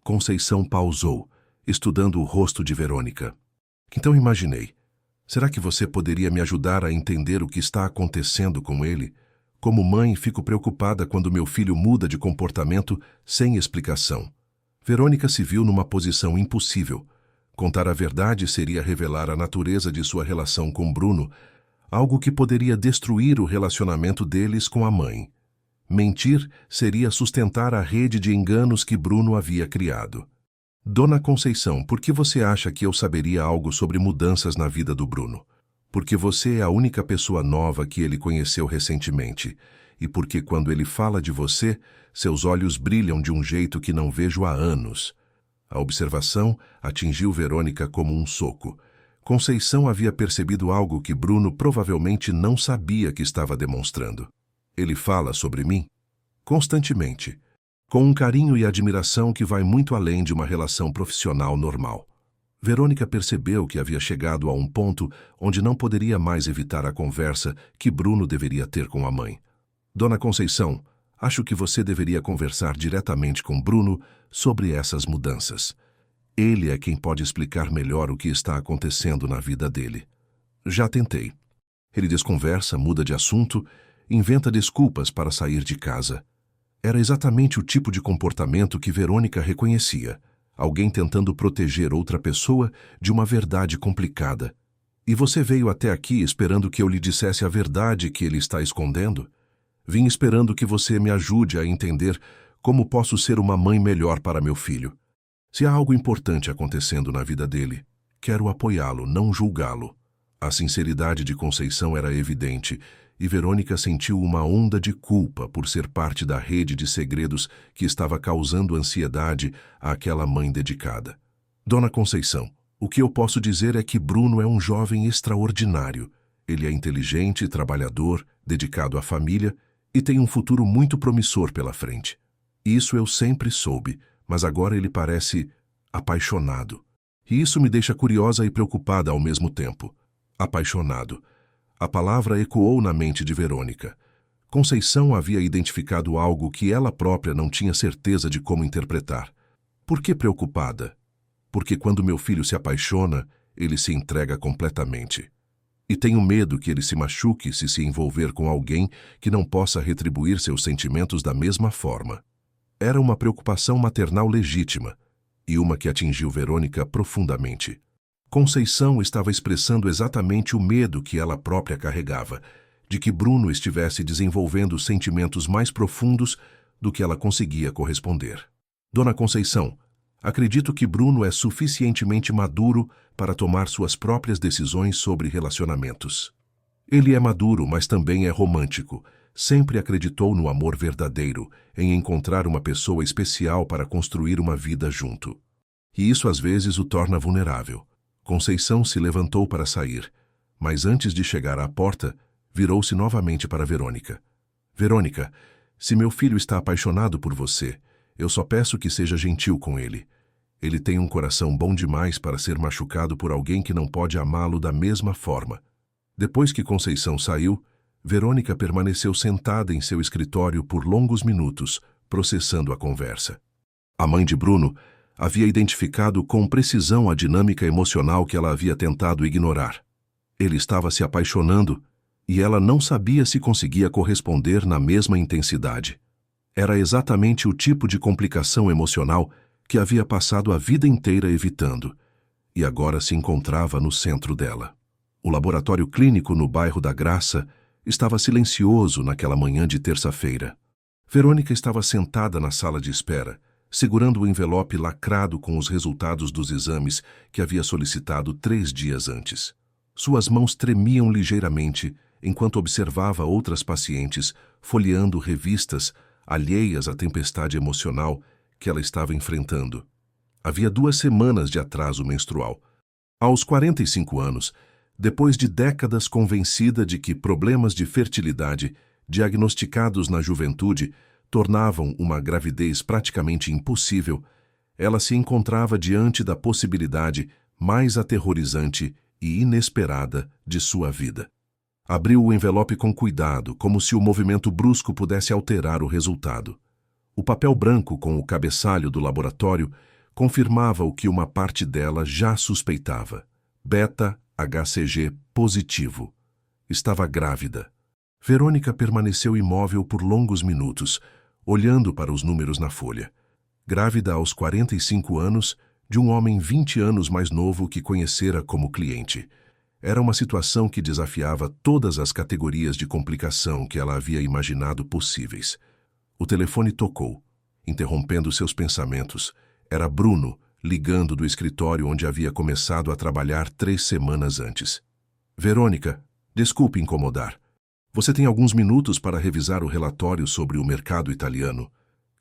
Conceição pausou, estudando o rosto de Verônica. Então imaginei, será que você poderia me ajudar a entender o que está acontecendo com ele? Como mãe, fico preocupada quando meu filho muda de comportamento sem explicação. Verônica se viu numa posição impossível. Contar a verdade seria revelar a natureza de sua relação com Bruno, algo que poderia destruir o relacionamento deles com a mãe. Mentir seria sustentar a rede de enganos que Bruno havia criado. Dona Conceição, por que você acha que eu saberia algo sobre mudanças na vida do Bruno? Porque você é a única pessoa nova que ele conheceu recentemente, e porque quando ele fala de você, seus olhos brilham de um jeito que não vejo há anos. A observação atingiu Verônica como um soco. Conceição havia percebido algo que Bruno provavelmente não sabia que estava demonstrando. Ele fala sobre mim? Constantemente, com um carinho e admiração que vai muito além de uma relação profissional normal. Verônica percebeu que havia chegado a um ponto onde não poderia mais evitar a conversa que Bruno deveria ter com a mãe. Dona Conceição, acho que você deveria conversar diretamente com Bruno sobre essas mudanças. Ele é quem pode explicar melhor o que está acontecendo na vida dele. Já tentei. Ele desconversa, muda de assunto, inventa desculpas para sair de casa. Era exatamente o tipo de comportamento que Verônica reconhecia. Alguém tentando proteger outra pessoa de uma verdade complicada. E você veio até aqui esperando que eu lhe dissesse a verdade que ele está escondendo? Vim esperando que você me ajude a entender como posso ser uma mãe melhor para meu filho. Se há algo importante acontecendo na vida dele, quero apoiá-lo, não julgá-lo. A sinceridade de Conceição era evidente, e Verônica sentiu uma onda de culpa por ser parte da rede de segredos que estava causando ansiedade àquela mãe dedicada. Dona Conceição, o que eu posso dizer é que Bruno é um jovem extraordinário. Ele é inteligente, trabalhador, dedicado à família e tem um futuro muito promissor pela frente. Isso eu sempre soube, mas agora ele parece apaixonado. E isso me deixa curiosa e preocupada ao mesmo tempo. Apaixonado. A palavra ecoou na mente de Verônica. Conceição havia identificado algo que ela própria não tinha certeza de como interpretar. Por que preocupada? Porque quando meu filho se apaixona, ele se entrega completamente. E tenho medo que ele se machuque se envolver com alguém que não possa retribuir seus sentimentos da mesma forma. Era uma preocupação maternal legítima, e uma que atingiu Verônica profundamente. Conceição estava expressando exatamente o medo que ela própria carregava, de que Bruno estivesse desenvolvendo sentimentos mais profundos do que ela conseguia corresponder. Dona Conceição, acredito que Bruno é suficientemente maduro para tomar suas próprias decisões sobre relacionamentos. Ele é maduro, mas também é romântico. Sempre acreditou no amor verdadeiro, em encontrar uma pessoa especial para construir uma vida junto. E isso às vezes o torna vulnerável. Conceição se levantou para sair, mas antes de chegar à porta, virou-se novamente para Verônica. Verônica, se meu filho está apaixonado por você, eu só peço que seja gentil com ele. Ele tem um coração bom demais para ser machucado por alguém que não pode amá-lo da mesma forma. Depois que Conceição saiu, Verônica permaneceu sentada em seu escritório por longos minutos, processando a conversa. A mãe de Bruno havia identificado com precisão a dinâmica emocional que ela havia tentado ignorar. Ele estava se apaixonando e ela não sabia se conseguia corresponder na mesma intensidade. Era exatamente o tipo de complicação emocional que havia passado a vida inteira evitando, e agora se encontrava no centro dela. O laboratório clínico no bairro da Graça estava silencioso naquela manhã de terça-feira. Verônica estava sentada na sala de espera, segurando o envelope lacrado com os resultados dos exames que havia solicitado 3 dias antes. Suas mãos tremiam ligeiramente enquanto observava outras pacientes folheando revistas alheias à tempestade emocional que ela estava enfrentando. Havia 2 semanas de atraso menstrual. Aos 45 anos, depois de décadas convencida de que problemas de fertilidade diagnosticados na juventude tornavam uma gravidez praticamente impossível, ela se encontrava diante da possibilidade mais aterrorizante e inesperada de sua vida. Abriu o envelope com cuidado, como se o movimento brusco pudesse alterar o resultado. O papel branco com o cabeçalho do laboratório confirmava o que uma parte dela já suspeitava. Beta-HCG positivo. Estava grávida. Verônica permaneceu imóvel por longos minutos, olhando para os números na folha. Grávida aos 45 anos, de um homem 20 anos mais novo que conhecera como cliente. Era uma situação que desafiava todas as categorias de complicação que ela havia imaginado possíveis. O telefone tocou, interrompendo seus pensamentos. Era Bruno, ligando do escritório onde havia começado a trabalhar 3 semanas antes. Verônica, desculpe incomodar. Você tem alguns minutos para revisar o relatório sobre o mercado italiano.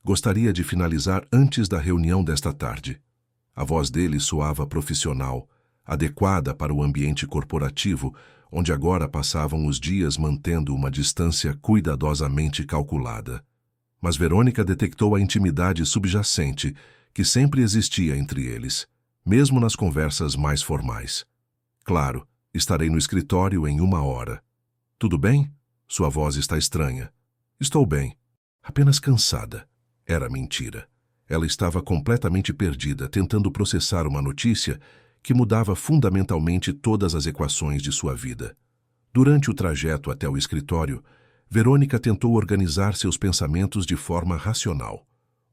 Gostaria de finalizar antes da reunião desta tarde. A voz dele soava profissional, adequada para o ambiente corporativo, onde agora passavam os dias mantendo uma distância cuidadosamente calculada. Mas Verônica detectou a intimidade subjacente que sempre existia entre eles, mesmo nas conversas mais formais. Claro, estarei no escritório em 1 hora. Tudo bem? Sua voz está estranha. Estou bem. Apenas cansada. Era mentira. Ela estava completamente perdida, tentando processar uma notícia que mudava fundamentalmente todas as equações de sua vida. Durante o trajeto até o escritório, Verônica tentou organizar seus pensamentos de forma racional.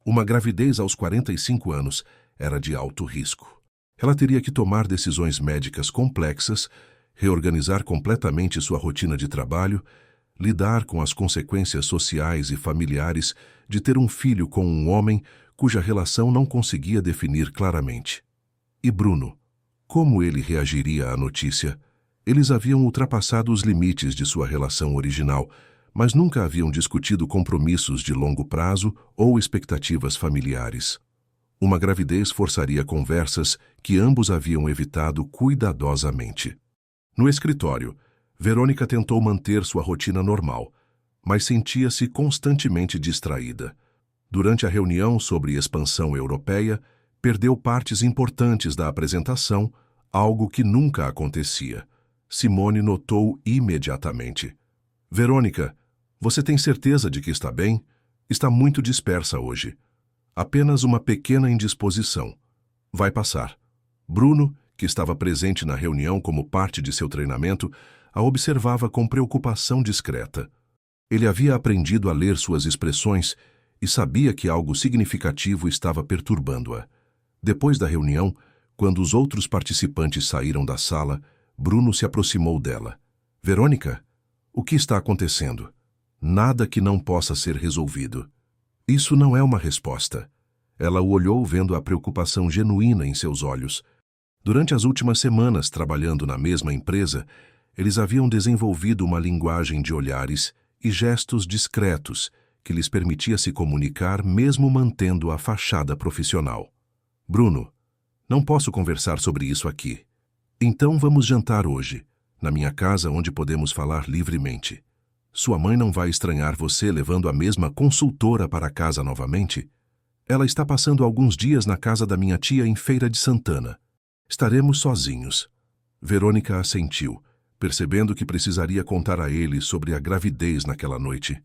Uma gravidez aos 45 anos era de alto risco. Ela teria que tomar decisões médicas complexas, reorganizar completamente sua rotina de trabalho, lidar com as consequências sociais e familiares de ter um filho com um homem cuja relação não conseguia definir claramente. E Bruno? Como ele reagiria à notícia? Eles haviam ultrapassado os limites de sua relação original, mas nunca haviam discutido compromissos de longo prazo ou expectativas familiares. Uma gravidez forçaria conversas que ambos haviam evitado cuidadosamente. No escritório, Verônica tentou manter sua rotina normal, mas sentia-se constantemente distraída. Durante a reunião sobre expansão europeia, perdeu partes importantes da apresentação, algo que nunca acontecia. Simone notou imediatamente. Verônica, você tem certeza de que está bem? Está muito dispersa hoje. Apenas uma pequena indisposição. Vai passar. Bruno, que estava presente na reunião como parte de seu treinamento, a observava com preocupação discreta. Ele havia aprendido a ler suas expressões e sabia que algo significativo estava perturbando-a. Depois da reunião, quando os outros participantes saíram da sala, Bruno se aproximou dela. Verônica, o que está acontecendo? Nada que não possa ser resolvido. Isso não é uma resposta. Ela o olhou vendo a preocupação genuína em seus olhos. Durante as últimas semanas, trabalhando na mesma empresa, eles haviam desenvolvido uma linguagem de olhares e gestos discretos que lhes permitia se comunicar mesmo mantendo a fachada profissional. Bruno, não posso conversar sobre isso aqui. Então vamos jantar hoje, na minha casa onde podemos falar livremente. Sua mãe não vai estranhar você levando a mesma consultora para casa novamente? Ela está passando alguns dias na casa da minha tia em Feira de Santana. Estaremos sozinhos. Verônica assentiu, percebendo que precisaria contar a ele sobre a gravidez naquela noite.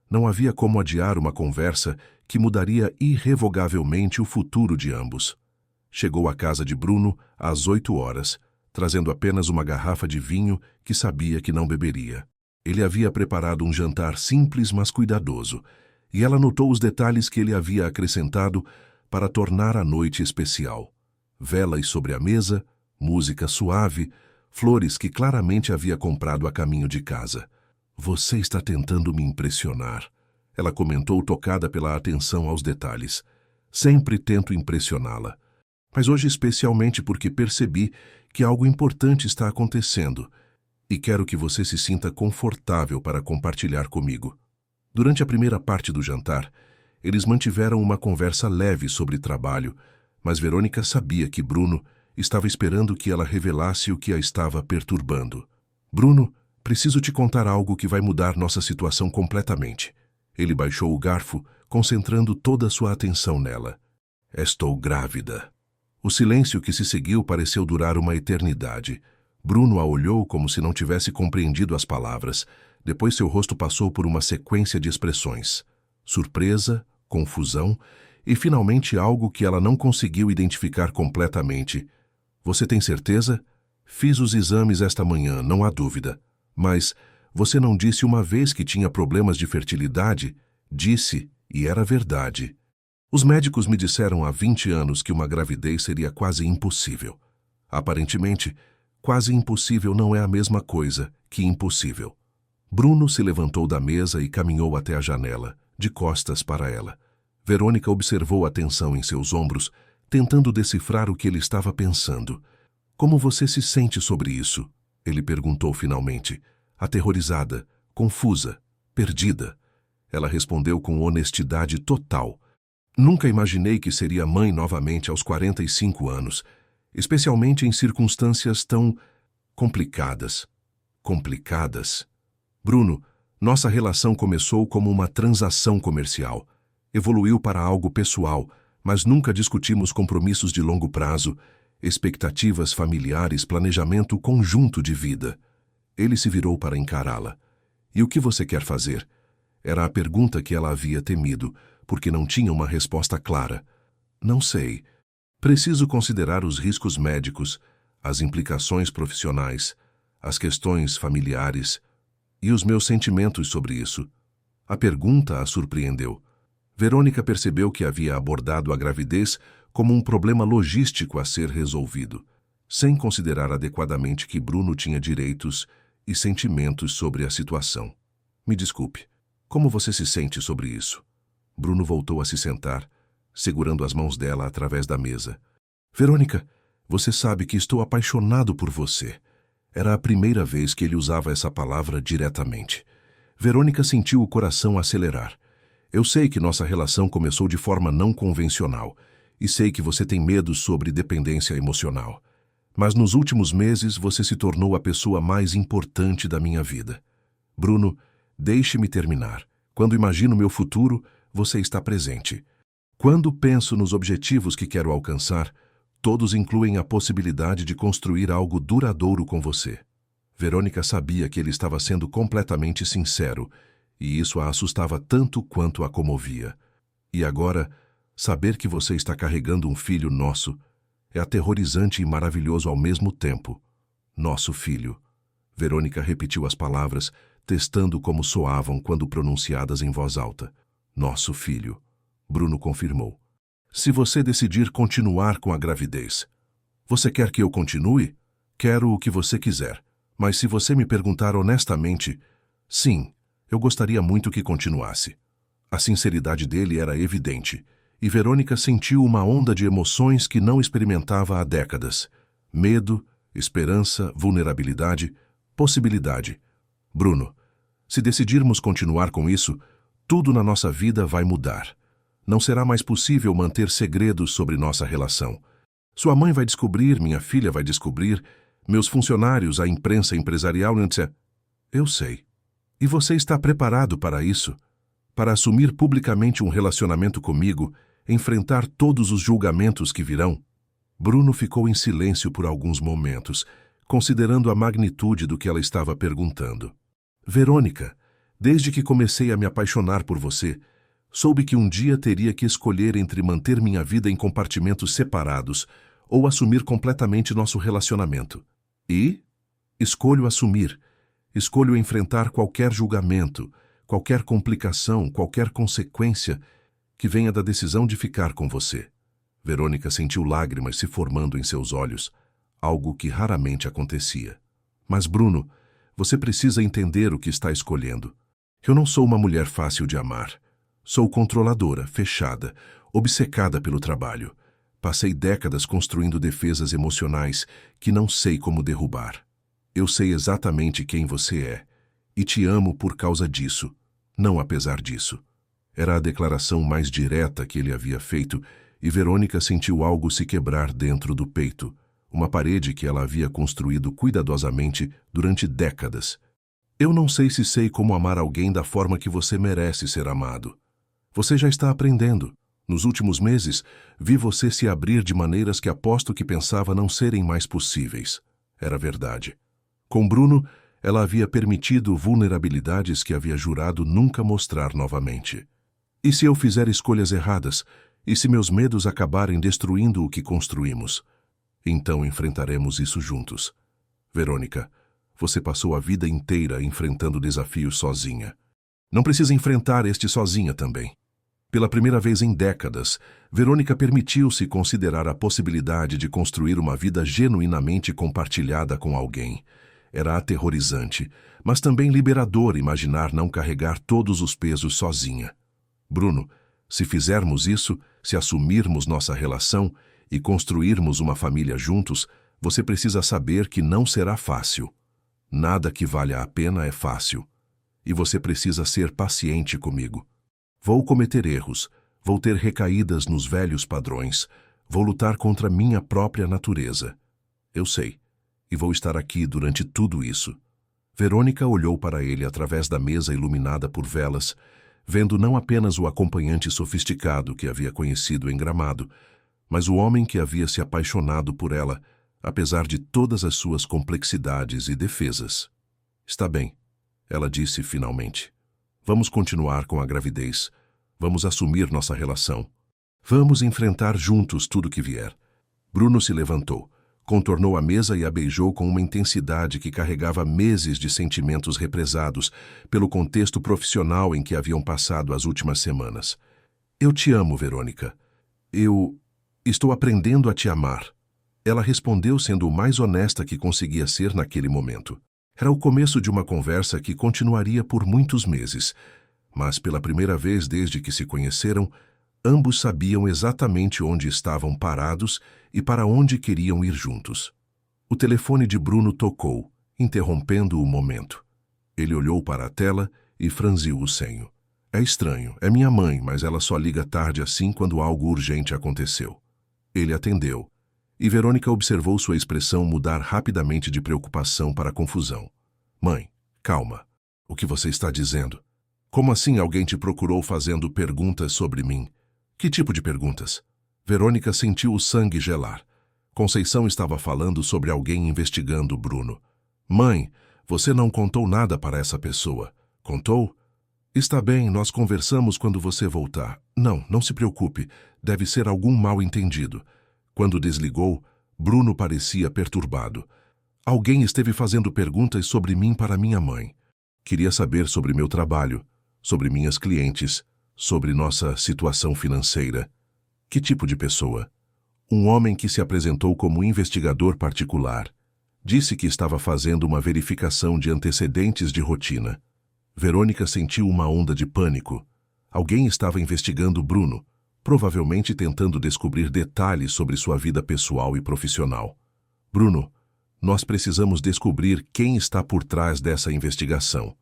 Não havia como adiar uma conversa que mudaria irrevogavelmente o futuro de ambos. Chegou à casa de Bruno às 8 horas, trazendo apenas uma garrafa de vinho que sabia que não beberia. Ele havia preparado um jantar simples, mas cuidadoso, e ela notou os detalhes que ele havia acrescentado para tornar a noite especial. Velas sobre a mesa, música suave, flores que claramente havia comprado a caminho de casa. Você está tentando me impressionar, ela comentou, tocada pela atenção aos detalhes. Sempre tento impressioná-la, mas hoje especialmente porque percebi que algo importante está acontecendo e quero que você se sinta confortável para compartilhar comigo. Durante a primeira parte do jantar, eles mantiveram uma conversa leve sobre trabalho, mas Verônica sabia que Bruno estava esperando que ela revelasse o que a estava perturbando. Bruno, preciso te contar algo que vai mudar nossa situação completamente. Ele baixou o garfo, concentrando toda a sua atenção nela. Estou grávida. O silêncio que se seguiu pareceu durar uma eternidade. Bruno a olhou como se não tivesse compreendido as palavras. Depois seu rosto passou por uma sequência de expressões. Surpresa, confusão e, finalmente, algo que ela não conseguiu identificar completamente. Você tem certeza? Fiz os exames esta manhã, não há dúvida. Mas você não disse uma vez que tinha problemas de fertilidade? Disse, e era verdade. Os médicos me disseram há 20 anos que uma gravidez seria quase impossível. Aparentemente, quase impossível não é a mesma coisa que impossível. Bruno se levantou da mesa e caminhou até a janela, de costas para ela. Verônica observou a tensão em seus ombros, tentando decifrar o que ele estava pensando. Como você se sente sobre isso? Ele perguntou finalmente, aterrorizada, confusa, perdida. Ela respondeu com honestidade total. Nunca imaginei que seria mãe novamente aos 45 anos, especialmente em circunstâncias tão complicadas. Complicadas? Bruno, nossa relação começou como uma transação comercial. Evoluiu para algo pessoal, mas nunca discutimos compromissos de longo prazo, expectativas familiares, planejamento conjunto de vida. Ele se virou para encará-la. E o que você quer fazer? Era a pergunta que ela havia temido, porque não tinha uma resposta clara. Não sei. Preciso considerar os riscos médicos, as implicações profissionais, as questões familiares e os meus sentimentos sobre isso. A pergunta a surpreendeu. Verônica percebeu que havia abordado a gravidez como um problema logístico a ser resolvido, sem considerar adequadamente que Bruno tinha direitos e sentimentos sobre a situação. Me desculpe, como você se sente sobre isso? Bruno voltou a se sentar, segurando as mãos dela através da mesa. Verônica, você sabe que estou apaixonado por você. Era a primeira vez que ele usava essa palavra diretamente. Verônica sentiu o coração acelerar. Eu sei que nossa relação começou de forma não convencional, e sei que você tem medos sobre dependência emocional. Mas nos últimos meses você se tornou a pessoa mais importante da minha vida. Bruno, deixe-me terminar. Quando imagino meu futuro, você está presente. Quando penso nos objetivos que quero alcançar, todos incluem a possibilidade de construir algo duradouro com você. Verônica sabia que ele estava sendo completamente sincero, e isso a assustava tanto quanto a comovia. E agora, saber que você está carregando um filho nosso é aterrorizante e maravilhoso ao mesmo tempo. Nosso filho. Verônica repetiu as palavras, testando como soavam quando pronunciadas em voz alta. Nosso filho. Bruno confirmou. Se você decidir continuar com a gravidez, você quer que eu continue? Quero o que você quiser. Mas se você me perguntar honestamente, sim, eu gostaria muito que continuasse. A sinceridade dele era evidente, e Verônica sentiu uma onda de emoções que não experimentava há décadas. Medo, esperança, vulnerabilidade, possibilidade. Bruno, se decidirmos continuar com isso, tudo na nossa vida vai mudar. Não será mais possível manter segredos sobre nossa relação. Sua mãe vai descobrir, minha filha vai descobrir, meus funcionários, a imprensa empresarial, etc. Eu sei. E você está preparado para isso? Para assumir publicamente um relacionamento comigo, enfrentar todos os julgamentos que virão? Bruno ficou em silêncio por alguns momentos, considerando a magnitude do que ela estava perguntando. Verônica, desde que comecei a me apaixonar por você, soube que um dia teria que escolher entre manter minha vida em compartimentos separados ou assumir completamente nosso relacionamento. E? Escolho assumir. Escolho enfrentar qualquer julgamento, qualquer complicação, qualquer consequência que venha da decisão de ficar com você. Verônica sentiu lágrimas se formando em seus olhos, algo que raramente acontecia. Mas, Bruno, você precisa entender o que está escolhendo. Eu não sou uma mulher fácil de amar. Sou controladora, fechada, obcecada pelo trabalho. Passei décadas construindo defesas emocionais que não sei como derrubar. Eu sei exatamente quem você é, e te amo por causa disso, não apesar disso. Era a declaração mais direta que ele havia feito, e Verônica sentiu algo se quebrar dentro do peito, uma parede que ela havia construído cuidadosamente durante décadas. Eu não sei se sei como amar alguém da forma que você merece ser amado. Você já está aprendendo. Nos últimos meses, vi você se abrir de maneiras que aposto que pensava não serem mais possíveis. Era verdade. Com Bruno, ela havia permitido vulnerabilidades que havia jurado nunca mostrar novamente. E se eu fizer escolhas erradas? E se meus medos acabarem destruindo o que construímos? Então enfrentaremos isso juntos. Verônica, você passou a vida inteira enfrentando desafios sozinha. Não precisa enfrentar este sozinha também. Pela primeira vez em décadas, Verônica permitiu-se considerar a possibilidade de construir uma vida genuinamente compartilhada com alguém. Era aterrorizante, mas também liberador imaginar não carregar todos os pesos sozinha. Bruno, se fizermos isso, se assumirmos nossa relação e construirmos uma família juntos, você precisa saber que não será fácil. Nada que valha a pena é fácil. E você precisa ser paciente comigo. Vou cometer erros, vou ter recaídas nos velhos padrões, vou lutar contra minha própria natureza. Eu sei, e vou estar aqui durante tudo isso. Verônica olhou para ele através da mesa iluminada por velas, vendo não apenas o acompanhante sofisticado que havia conhecido em Gramado, mas o homem que havia se apaixonado por ela, apesar de todas as suas complexidades e defesas. Está bem, ela disse finalmente. Vamos continuar com a gravidez. Vamos assumir nossa relação. Vamos enfrentar juntos tudo que vier. Bruno se levantou, contornou a mesa e a beijou com uma intensidade que carregava meses de sentimentos represados pelo contexto profissional em que haviam passado as últimas semanas. Eu te amo, Verônica. Eu estou aprendendo a te amar. Ela respondeu sendo o mais honesta que conseguia ser naquele momento. Era o começo de uma conversa que continuaria por muitos meses, mas pela primeira vez desde que se conheceram, ambos sabiam exatamente onde estavam parados e para onde queriam ir juntos. O telefone de Bruno tocou, interrompendo o momento. Ele olhou para a tela e franziu o senho. É estranho, é minha mãe, mas ela só liga tarde assim quando algo urgente aconteceu. Ele atendeu. E Verônica observou sua expressão mudar rapidamente de preocupação para confusão. Mãe, calma. O que você está dizendo? Como assim alguém te procurou fazendo perguntas sobre mim? Que tipo de perguntas? Verônica sentiu o sangue gelar. Conceição estava falando sobre alguém investigando Bruno. Mãe, você não contou nada para essa pessoa. Contou? Está bem, nós conversamos quando você voltar. Não se preocupe. Deve ser algum mal-entendido. Quando desligou, Bruno parecia perturbado. Alguém esteve fazendo perguntas sobre mim para minha mãe. Queria saber sobre meu trabalho, sobre minhas clientes, sobre nossa situação financeira. Que tipo de pessoa? Um homem que se apresentou como investigador particular. Disse que estava fazendo uma verificação de antecedentes de rotina. Verônica sentiu uma onda de pânico. Alguém estava investigando Bruno, provavelmente tentando descobrir detalhes sobre sua vida pessoal e profissional. Bruno, nós precisamos descobrir quem está por trás dessa investigação.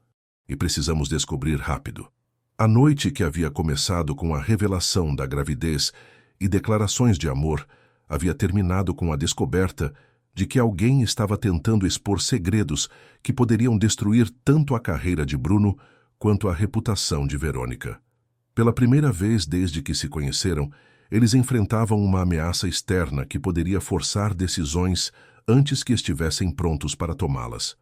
E precisamos descobrir rápido. A noite que havia começado com a revelação da gravidez e declarações de amor havia terminado com a descoberta de que alguém estava tentando expor segredos que poderiam destruir tanto a carreira de Bruno quanto a reputação de Verônica. Pela primeira vez desde que se conheceram, eles enfrentavam uma ameaça externa que poderia forçar decisões antes que estivessem prontos para tomá-las.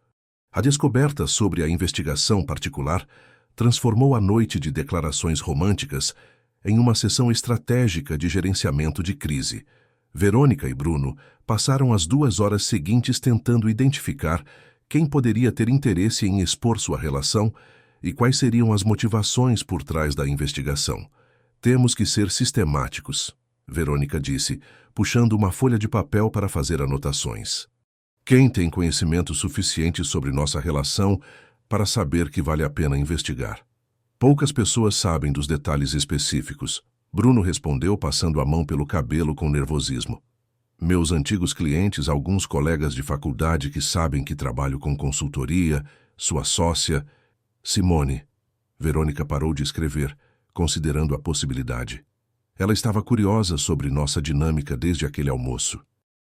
A descoberta sobre a investigação particular transformou a noite de declarações românticas em uma sessão estratégica de gerenciamento de crise. Verônica e Bruno passaram as 2 horas seguintes tentando identificar quem poderia ter interesse em expor sua relação e quais seriam as motivações por trás da investigação. Temos que ser sistemáticos, Verônica disse, puxando uma folha de papel para fazer anotações. Quem tem conhecimento suficiente sobre nossa relação para saber que vale a pena investigar? Poucas pessoas sabem dos detalhes específicos. Bruno respondeu, passando a mão pelo cabelo com nervosismo. Meus antigos clientes, alguns colegas de faculdade que sabem que trabalho com consultoria, sua sócia... Simone. Verônica parou de escrever, considerando a possibilidade. Ela estava curiosa sobre nossa dinâmica desde aquele almoço.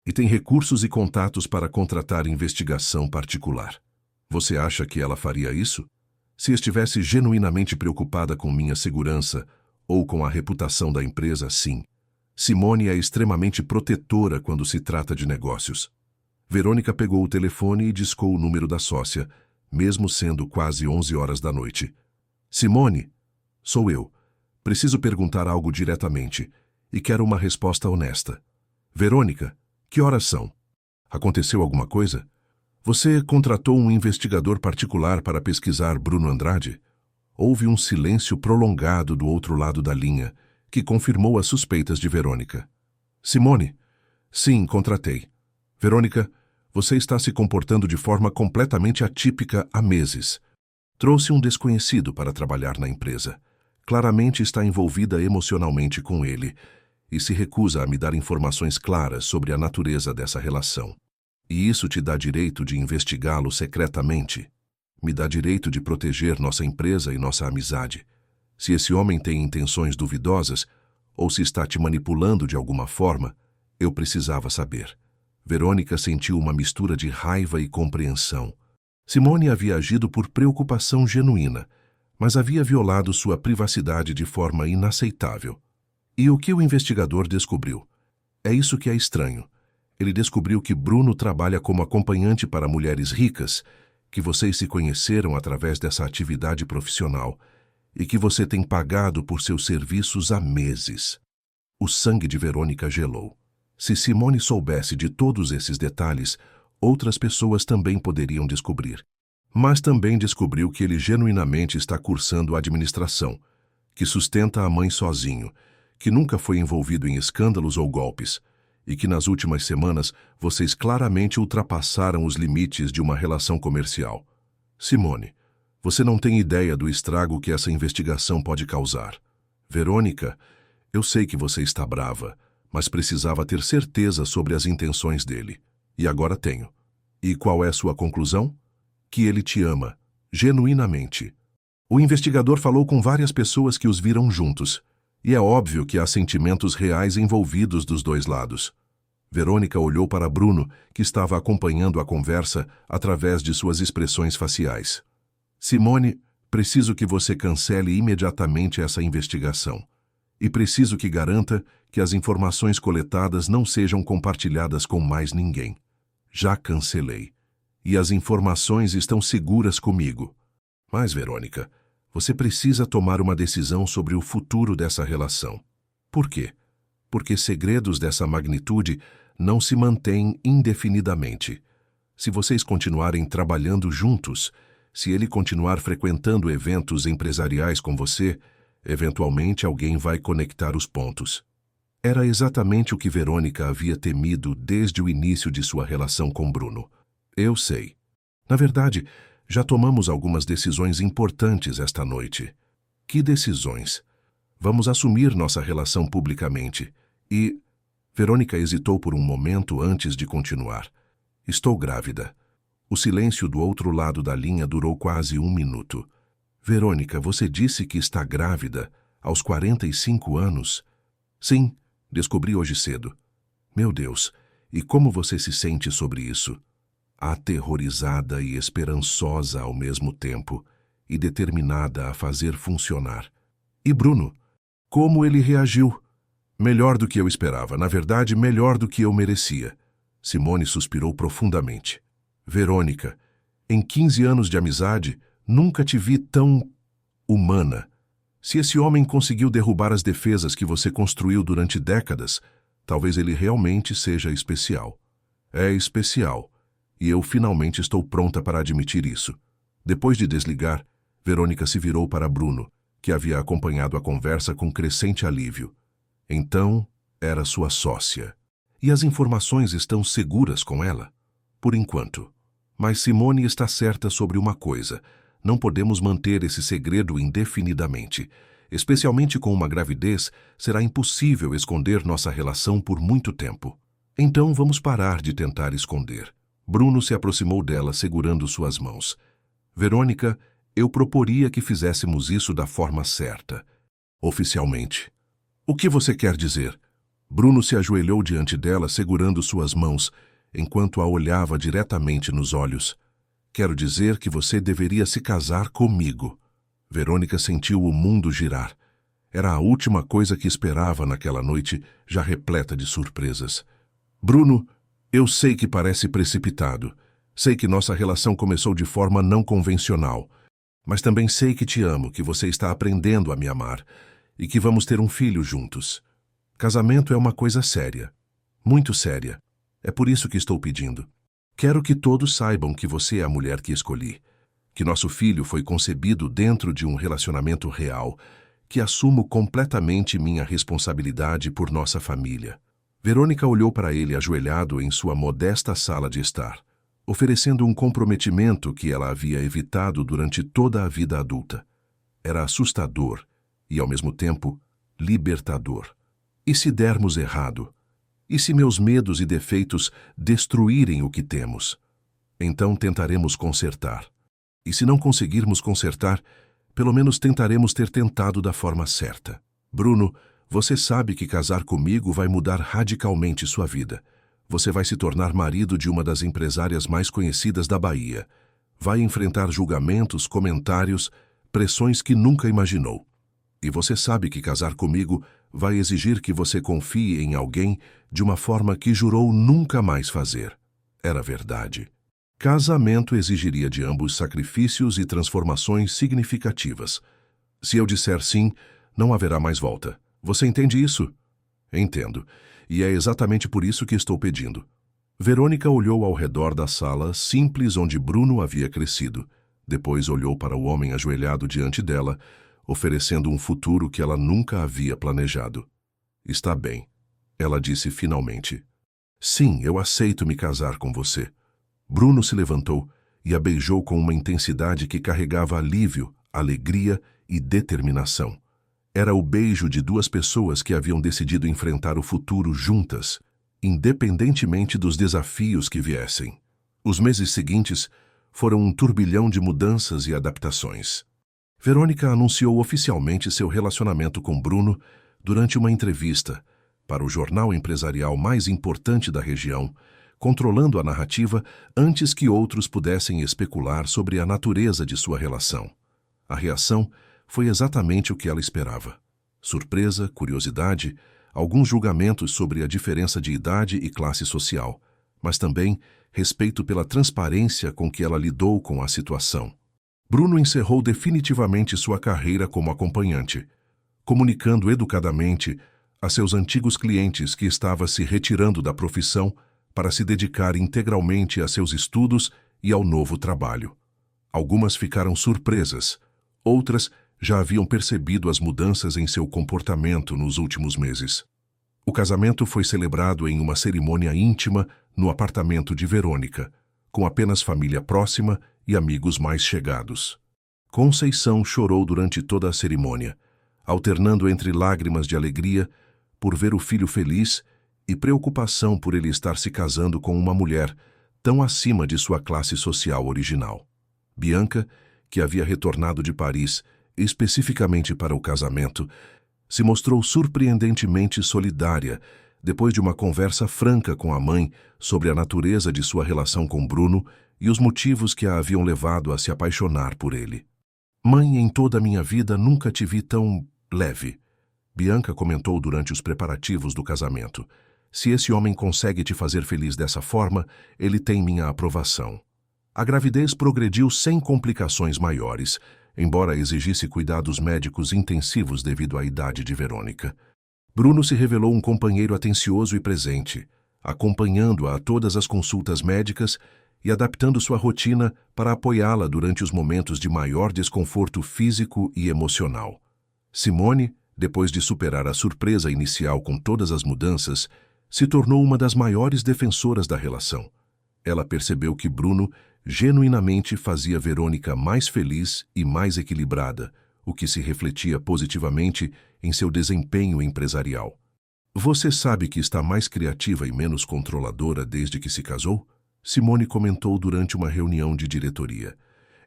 E tem recursos e contatos para contratar investigação particular. Você acha que ela faria isso? Se estivesse genuinamente preocupada com minha segurança ou com a reputação da empresa, sim. Simone é extremamente protetora quando se trata de negócios. Verônica pegou o telefone e discou o número da sócia, mesmo sendo quase 11 horas da noite. Simone, sou eu. Preciso perguntar algo diretamente e quero uma resposta honesta. Verônica, que horas são? Aconteceu alguma coisa? Você contratou um investigador particular para pesquisar Bruno Andrade? Houve um silêncio prolongado do outro lado da linha, que confirmou as suspeitas de Verônica. Simone, sim, contratei. Verônica, você está se comportando de forma completamente atípica há meses. Trouxe um desconhecido para trabalhar na empresa. Claramente está envolvida emocionalmente com ele e se recusa a me dar informações claras sobre a natureza dessa relação. E isso te dá direito de investigá-lo secretamente. Me dá direito de proteger nossa empresa e nossa amizade. Se esse homem tem intenções duvidosas, ou se está te manipulando de alguma forma, eu precisava saber. Verônica sentiu uma mistura de raiva e compreensão. Simone havia agido por preocupação genuína, mas havia violado sua privacidade de forma inaceitável. E o que o investigador descobriu? É isso que é estranho. Ele descobriu que Bruno trabalha como acompanhante para mulheres ricas, que vocês se conheceram através dessa atividade profissional e que você tem pagado por seus serviços há meses. O sangue de Verônica gelou. Se Simone soubesse de todos esses detalhes, outras pessoas também poderiam descobrir. Mas também descobriu que ele genuinamente está cursando administração, que sustenta a mãe sozinho, que nunca foi envolvido em escândalos ou golpes, e que nas últimas semanas vocês claramente ultrapassaram os limites de uma relação comercial. Simone, você não tem ideia do estrago que essa investigação pode causar. Verônica, eu sei que você está brava, mas precisava ter certeza sobre as intenções dele. E agora tenho. E qual é sua conclusão? Que ele te ama, genuinamente. O investigador falou com várias pessoas que os viram juntos, e é óbvio que há sentimentos reais envolvidos dos dois lados. Verônica olhou para Bruno, que estava acompanhando a conversa através de suas expressões faciais. Simone, preciso que você cancele imediatamente essa investigação. E preciso que garanta que as informações coletadas não sejam compartilhadas com mais ninguém. Já cancelei. E as informações estão seguras comigo. Mas, Verônica, você precisa tomar uma decisão sobre o futuro dessa relação. Por quê? Porque segredos dessa magnitude não se mantêm indefinidamente. Se vocês continuarem trabalhando juntos, se ele continuar frequentando eventos empresariais com você, eventualmente alguém vai conectar os pontos. Era exatamente o que Verônica havia temido desde o início de sua relação com Bruno. Eu sei. Na verdade, já tomamos algumas decisões importantes esta noite. Que decisões? Vamos assumir nossa relação publicamente. E... Verônica hesitou por um momento antes de continuar. Estou grávida. O silêncio do outro lado da linha durou quase 1 minuto. Verônica, você disse que está grávida aos 45 anos? Sim, descobri hoje cedo. Meu Deus, e como você se sente sobre isso? Aterrorizada e esperançosa ao mesmo tempo, e determinada a fazer funcionar. E Bruno? Como ele reagiu? Melhor do que eu esperava, na verdade, melhor do que eu merecia. Simone suspirou profundamente. Verônica, em 15 anos de amizade, nunca te vi tão humana. Se esse homem conseguiu derrubar as defesas que você construiu durante décadas, talvez ele realmente seja especial. É especial, e eu finalmente estou pronta para admitir isso. Depois de desligar, Verônica se virou para Bruno, que havia acompanhado a conversa com crescente alívio. Então, era sua sócia. E as informações estão seguras com ela? Por enquanto. Mas Simone está certa sobre uma coisa. Não podemos manter esse segredo indefinidamente. Especialmente com uma gravidez, será impossível esconder nossa relação por muito tempo. Então vamos parar de tentar esconder. Bruno se aproximou dela, segurando suas mãos. Verônica, eu proporia que fizéssemos isso da forma certa. Oficialmente. O que você quer dizer? Bruno se ajoelhou diante dela, segurando suas mãos, enquanto a olhava diretamente nos olhos. Quero dizer que você deveria se casar comigo. Verônica sentiu o mundo girar. Era a última coisa que esperava naquela noite, já repleta de surpresas. Bruno, Eu sei que parece precipitado. Sei que nossa relação começou de forma não convencional. Mas também sei que te amo, que você está aprendendo a me amar e que vamos ter um filho juntos. Casamento é uma coisa séria. Muito séria. É por isso que estou pedindo. Quero que todos saibam que você é a mulher que escolhi. Que nosso filho foi concebido dentro de um relacionamento real, que assumo completamente minha responsabilidade por nossa família. Verônica olhou para ele ajoelhado em sua modesta sala de estar, oferecendo um comprometimento que ela havia evitado durante toda a vida adulta. Era assustador e, ao mesmo tempo, libertador. E se dermos errado? E se meus medos e defeitos destruírem o que temos? Então tentaremos consertar. E se não conseguirmos consertar, pelo menos tentaremos ter tentado da forma certa. Bruno, você sabe que casar comigo vai mudar radicalmente sua vida. Você vai se tornar marido de uma das empresárias mais conhecidas da Bahia. Vai enfrentar julgamentos, comentários, pressões que nunca imaginou. E você sabe que casar comigo vai exigir que você confie em alguém de uma forma que jurou nunca mais fazer. Era verdade. Casamento exigiria de ambos sacrifícios e transformações significativas. Se eu disser sim, não haverá mais volta. Você entende isso? Entendo. E é exatamente por isso que estou pedindo. Verônica olhou ao redor da sala simples onde Bruno havia crescido. Depois olhou para o homem ajoelhado diante dela, oferecendo um futuro que ela nunca havia planejado. Está bem, ela disse finalmente. Sim, eu aceito me casar com você. Bruno se levantou e a beijou com uma intensidade que carregava alívio, alegria e determinação. Era o beijo de duas pessoas que haviam decidido enfrentar o futuro juntas, independentemente dos desafios que viessem. Os meses seguintes foram um turbilhão de mudanças e adaptações. Verônica anunciou oficialmente seu relacionamento com Bruno durante uma entrevista para o jornal empresarial mais importante da região, controlando a narrativa antes que outros pudessem especular sobre a natureza de sua relação. A reação foi exatamente o que ela esperava. Surpresa, curiosidade, alguns julgamentos sobre a diferença de idade e classe social, mas também respeito pela transparência com que ela lidou com a situação. Bruno encerrou definitivamente sua carreira como acompanhante, comunicando educadamente a seus antigos clientes que estava se retirando da profissão para se dedicar integralmente a seus estudos e ao novo trabalho. Algumas ficaram surpresas, outras já haviam percebido as mudanças em seu comportamento nos últimos meses. O casamento foi celebrado em uma cerimônia íntima no apartamento de Verônica, com apenas família próxima e amigos mais chegados. Conceição chorou durante toda a cerimônia, alternando entre lágrimas de alegria por ver o filho feliz e preocupação por ele estar se casando com uma mulher tão acima de sua classe social original. Bianca, que havia retornado de Paris especificamente para o casamento, se mostrou surpreendentemente solidária depois de uma conversa franca com a mãe sobre a natureza de sua relação com Bruno e os motivos que a haviam levado a se apaixonar por ele. Mãe, em toda a minha vida nunca te vi tão leve, Bianca comentou durante os preparativos do casamento. Se esse homem consegue te fazer feliz dessa forma, ele tem minha aprovação. A gravidez progrediu sem complicações maiores, embora exigisse cuidados médicos intensivos devido à idade de Verônica. Bruno se revelou um companheiro atencioso e presente, acompanhando-a a todas as consultas médicas e adaptando sua rotina para apoiá-la durante os momentos de maior desconforto físico e emocional. Simone, depois de superar a surpresa inicial com todas as mudanças, se tornou uma das maiores defensoras da relação. Ela percebeu que Bruno genuinamente fazia Verônica mais feliz e mais equilibrada, o que se refletia positivamente em seu desempenho empresarial. Você sabe que está mais criativa e menos controladora desde que se casou? Simone comentou durante uma reunião de diretoria.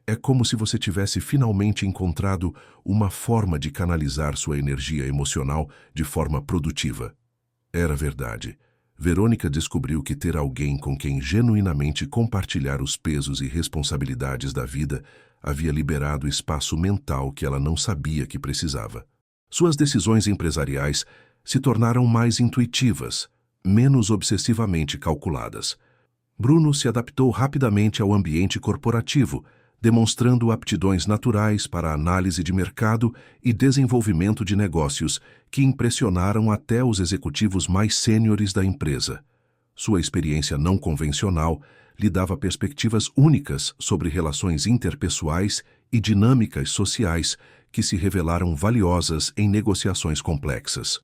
É como se você tivesse finalmente encontrado uma forma de canalizar sua energia emocional de forma produtiva. Era verdade. Verônica descobriu que ter alguém com quem genuinamente compartilhar os pesos e responsabilidades da vida havia liberado espaço mental que ela não sabia que precisava. Suas decisões empresariais se tornaram mais intuitivas, menos obsessivamente calculadas. Bruno se adaptou rapidamente ao ambiente corporativo, demonstrando aptidões naturais para análise de mercado e desenvolvimento de negócios que impressionaram até os executivos mais sêniores da empresa. Sua experiência não convencional lhe dava perspectivas únicas sobre relações interpessoais e dinâmicas sociais que se revelaram valiosas em negociações complexas.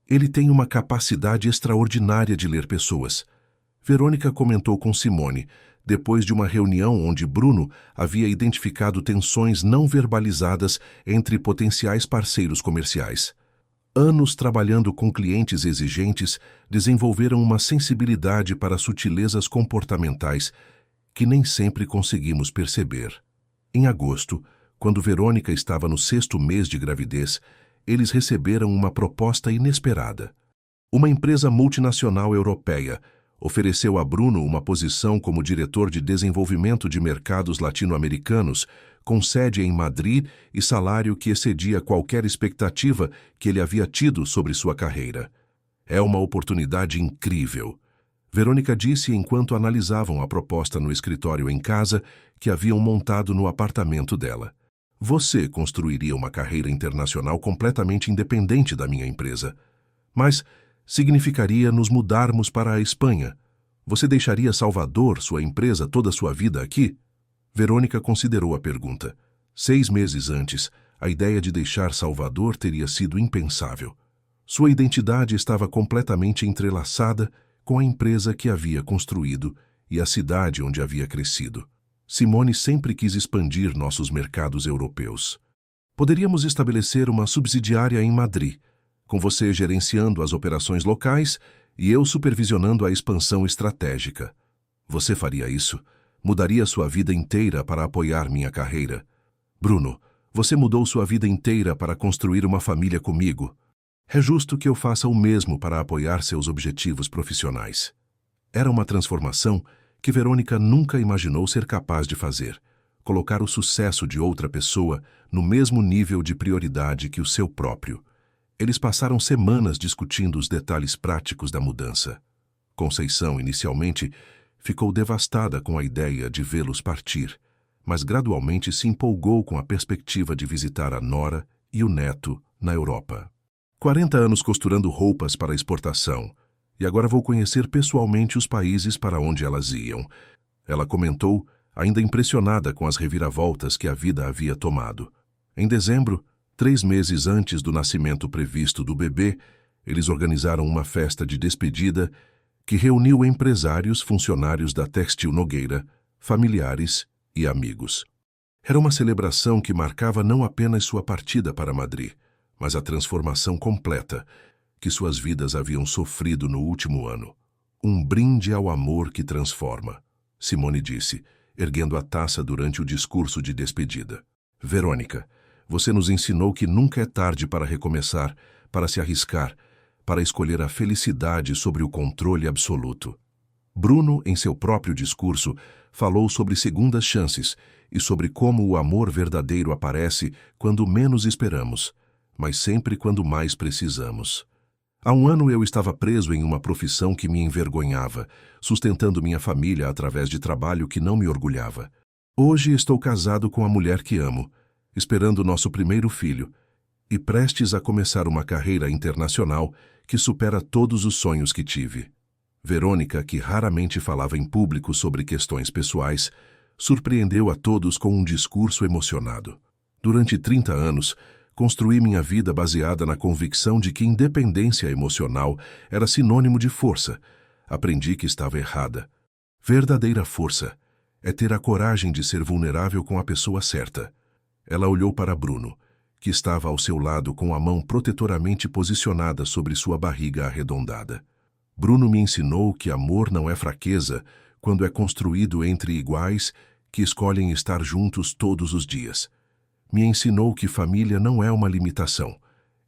Ele tem uma capacidade extraordinária de ler pessoas. Verônica comentou com Simone, depois de uma reunião onde Bruno havia identificado tensões não verbalizadas entre potenciais parceiros comerciais. Anos trabalhando com clientes exigentes desenvolveram uma sensibilidade para sutilezas comportamentais que nem sempre conseguimos perceber. Em agosto, quando Verônica estava no 6º mês de gravidez, eles receberam uma proposta inesperada. Uma empresa multinacional europeia ofereceu a Bruno uma posição como diretor de desenvolvimento de mercados latino-americanos, com sede em Madrid e salário que excedia qualquer expectativa que ele havia tido sobre sua carreira. É uma oportunidade incrível. Verônica disse enquanto analisavam a proposta no escritório em casa que haviam montado no apartamento dela. Você construiria uma carreira internacional completamente independente da minha empresa. Mas significaria nos mudarmos para a Espanha. Você deixaria Salvador, sua empresa, toda a sua vida aqui? Verônica considerou a pergunta. 6 meses antes, a ideia de deixar Salvador teria sido impensável. Sua identidade estava completamente entrelaçada com a empresa que havia construído e a cidade onde havia crescido. Simone sempre quis expandir nossos mercados europeus. Poderíamos estabelecer uma subsidiária em Madrid, com você gerenciando as operações locais e eu supervisionando a expansão estratégica. Você faria isso? Mudaria sua vida inteira para apoiar minha carreira? Bruno, você mudou sua vida inteira para construir uma família comigo. É justo que eu faça o mesmo para apoiar seus objetivos profissionais. Era uma transformação que Verônica nunca imaginou ser capaz de fazer, colocar o sucesso de outra pessoa no mesmo nível de prioridade que o seu próprio. Eles passaram semanas discutindo os detalhes práticos da mudança. Conceição, inicialmente, ficou devastada com a ideia de vê-los partir, mas gradualmente se empolgou com a perspectiva de visitar a nora e o neto na Europa. 40 anos costurando roupas para exportação, e agora vou conhecer pessoalmente os países para onde elas iam. Ela comentou, ainda impressionada com as reviravoltas que a vida havia tomado. Em dezembro, 3 meses antes do nascimento previsto do bebê, eles organizaram uma festa de despedida que reuniu empresários, funcionários da Têxtil Nogueira, familiares e amigos. Era uma celebração que marcava não apenas sua partida para Madrid, mas a transformação completa que suas vidas haviam sofrido no último ano. Um brinde ao amor que transforma, Simone disse, erguendo a taça durante o discurso de despedida. Verônica, você nos ensinou que nunca é tarde para recomeçar, para se arriscar, para escolher a felicidade sobre o controle absoluto. Bruno, em seu próprio discurso, falou sobre segundas chances e sobre como o amor verdadeiro aparece quando menos esperamos, mas sempre quando mais precisamos. Há 1 ano eu estava preso em uma profissão que me envergonhava, sustentando minha família através de trabalho que não me orgulhava. Hoje estou casado com a mulher que amo, esperando nosso primeiro filho, e prestes a começar uma carreira internacional que supera todos os sonhos que tive. Verônica, que raramente falava em público sobre questões pessoais, surpreendeu a todos com um discurso emocionado. Durante 30 anos, construí minha vida baseada na convicção de que independência emocional era sinônimo de força. Aprendi que estava errada. Verdadeira força é ter a coragem de ser vulnerável com a pessoa certa. Ela olhou para Bruno, que estava ao seu lado com a mão protetoramente posicionada sobre sua barriga arredondada. Bruno me ensinou que amor não é fraqueza quando é construído entre iguais que escolhem estar juntos todos os dias. Me ensinou que família não é uma limitação,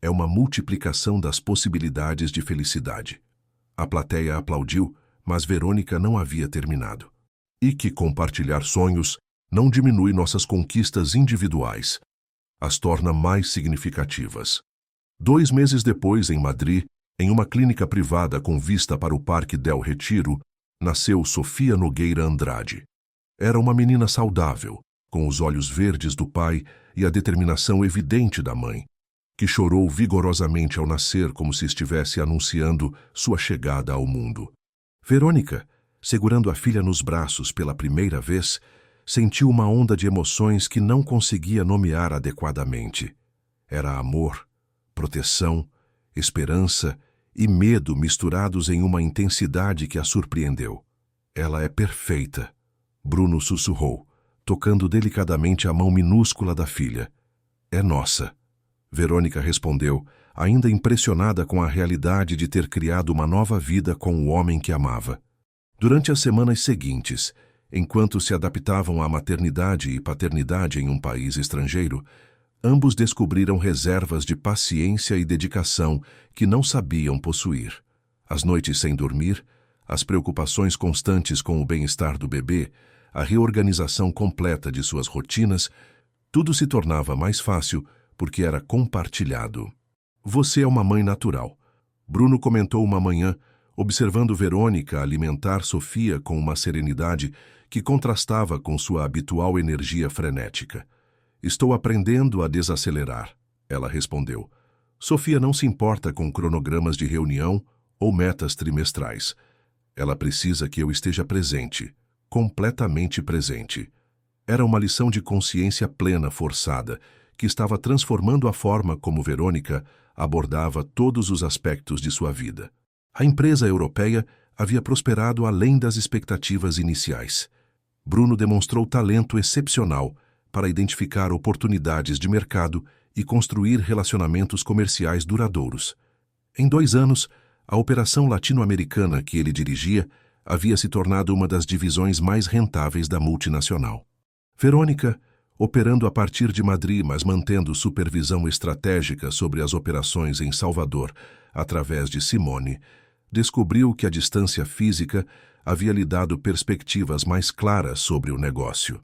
é uma multiplicação das possibilidades de felicidade. A plateia aplaudiu, mas Verônica não havia terminado. E que compartilhar sonhos não diminui nossas conquistas individuais, as torna mais significativas. 2 meses depois, em Madrid, Em uma clínica privada com vista para o Parque Del Retiro, nasceu Sofia Nogueira Andrade. Era uma menina saudável, com os olhos verdes do pai e a determinação evidente da mãe, que chorou vigorosamente ao nascer como se estivesse anunciando sua chegada ao mundo. Verônica, segurando a filha nos braços pela primeira vez, sentiu uma onda de emoções que não conseguia nomear adequadamente. Era amor, proteção, esperança e medo misturados em uma intensidade que a surpreendeu. Ela é perfeita, Bruno sussurrou, tocando delicadamente a mão minúscula da filha. É nossa. Verônica respondeu, ainda impressionada com a realidade de ter criado uma nova vida com o homem que amava. Durante as semanas seguintes, enquanto se adaptavam à maternidade e paternidade em um país estrangeiro, ambos descobriram reservas de paciência e dedicação que não sabiam possuir. As noites sem dormir, as preocupações constantes com o bem-estar do bebê, a reorganização completa de suas rotinas, tudo se tornava mais fácil porque era compartilhado. Você é uma mãe natural, Bruno comentou uma manhã, observando Verônica alimentar Sofia com uma serenidade que contrastava com sua habitual energia frenética. Estou aprendendo a desacelerar, ela respondeu. Sofia não se importa com cronogramas de reunião ou metas trimestrais. Ela precisa que eu esteja presente, completamente presente. Era uma lição de consciência plena forçada, que estava transformando a forma como Verônica abordava todos os aspectos de sua vida. A empresa europeia havia prosperado além das expectativas iniciais. Bruno demonstrou talento excepcional para identificar oportunidades de mercado e construir relacionamentos comerciais duradouros. Em 2 anos, a operação latino-americana que ele dirigia havia se tornado uma das divisões mais rentáveis da multinacional. Verônica, operando a partir de Madrid, mas mantendo supervisão estratégica sobre as operações em Salvador, através de Simone, descobriu que a distância física havia lhe dado perspectivas mais claras sobre o negócio.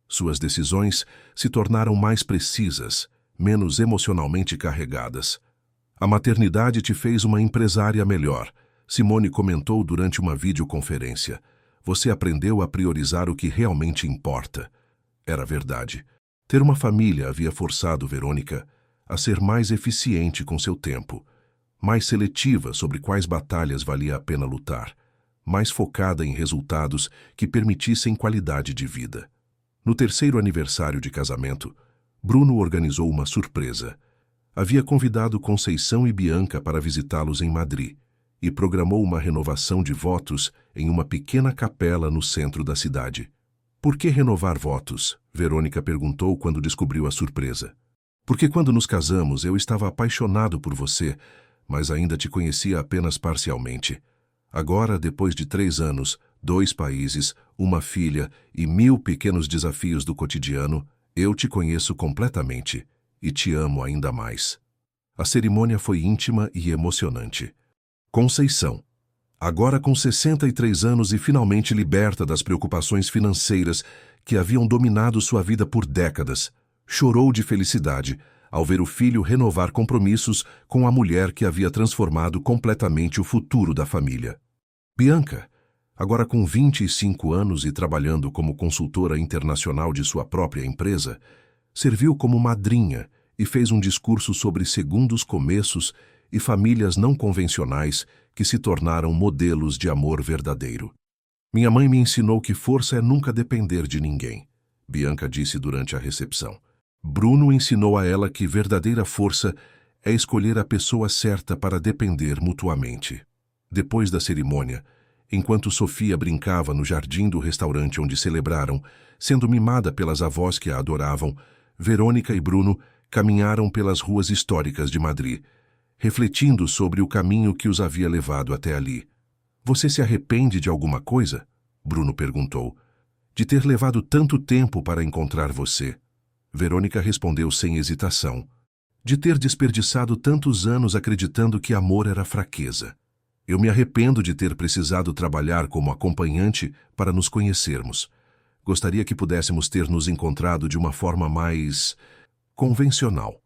Suas decisões se tornaram mais precisas, menos emocionalmente carregadas. A maternidade te fez uma empresária melhor, Simone comentou durante uma videoconferência. Você aprendeu a priorizar o que realmente importa. Era verdade. Ter uma família havia forçado Verônica a ser mais eficiente com seu tempo, mais seletiva sobre quais batalhas valia a pena lutar, mais focada em resultados que permitissem qualidade de vida. No 3º aniversário de casamento, Bruno organizou uma surpresa. Havia convidado Conceição e Bianca para visitá-los em Madrid e programou uma renovação de votos em uma pequena capela no centro da cidade. Por que renovar votos? Verônica perguntou quando descobriu a surpresa. Porque quando nos casamos eu estava apaixonado por você, mas ainda te conhecia apenas parcialmente. Agora, depois de 3 anos, 2 países, uma filha e 1000 pequenos desafios do cotidiano, eu te conheço completamente e te amo ainda mais. A cerimônia foi íntima e emocionante. Conceição, agora com 63 anos e finalmente liberta das preocupações financeiras que haviam dominado sua vida por décadas, chorou de felicidade ao ver o filho renovar compromissos com a mulher que havia transformado completamente o futuro da família. Bianca, agora com 25 anos e trabalhando como consultora internacional de sua própria empresa, serviu como madrinha e fez um discurso sobre segundos começos e famílias não convencionais que se tornaram modelos de amor verdadeiro. Minha mãe me ensinou que força é nunca depender de ninguém, Bianca disse durante a recepção. Bruno ensinou a ela que verdadeira força é escolher a pessoa certa para depender mutuamente. Depois da cerimônia, enquanto Sofia brincava no jardim do restaurante onde celebraram, sendo mimada pelas avós que a adoravam, Verônica e Bruno caminharam pelas ruas históricas de Madrid, refletindo sobre o caminho que os havia levado até ali. Você se arrepende de alguma coisa? Bruno perguntou. De ter levado tanto tempo para encontrar você. Verônica respondeu sem hesitação. De ter desperdiçado tantos anos acreditando que amor era fraqueza. Eu me arrependo de ter precisado trabalhar como acompanhante para nos conhecermos. Gostaria que pudéssemos ter nos encontrado de uma forma mais convencional.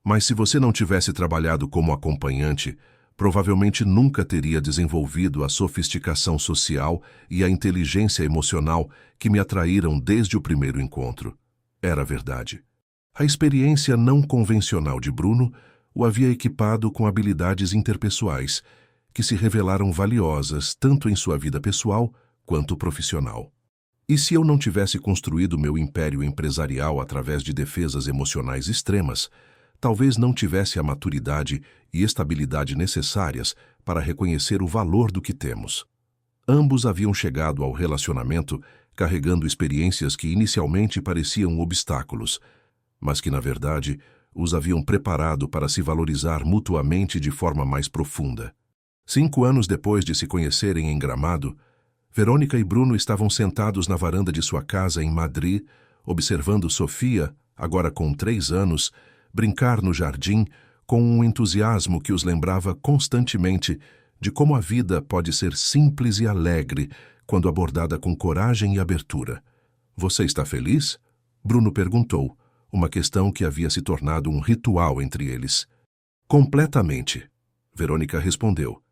Mas se você não tivesse trabalhado como acompanhante, Provavelmente nunca teria desenvolvido a sofisticação social e a inteligência emocional que me atraíram desde o primeiro encontro. Era verdade. A experiência não convencional de Bruno o havia equipado com habilidades interpessoais, que se revelaram valiosas tanto em sua vida pessoal quanto profissional. E se eu não tivesse construído meu império empresarial através de defesas emocionais extremas, talvez não tivesse a maturidade e estabilidade necessárias para reconhecer o valor do que temos. Ambos haviam chegado ao relacionamento carregando experiências que inicialmente pareciam obstáculos, mas que, na verdade, os haviam preparado para se valorizar mutuamente de forma mais profunda. 5 anos depois de se conhecerem em Gramado, Verônica e Bruno estavam sentados na varanda de sua casa em Madrid, observando Sofia, agora com 3 anos, brincar no jardim com um entusiasmo que os lembrava constantemente de como a vida pode ser simples e alegre quando abordada com coragem e abertura. "Você está feliz?" Bruno perguntou, uma questão que havia se tornado um ritual entre eles. "Completamente", Verônica respondeu.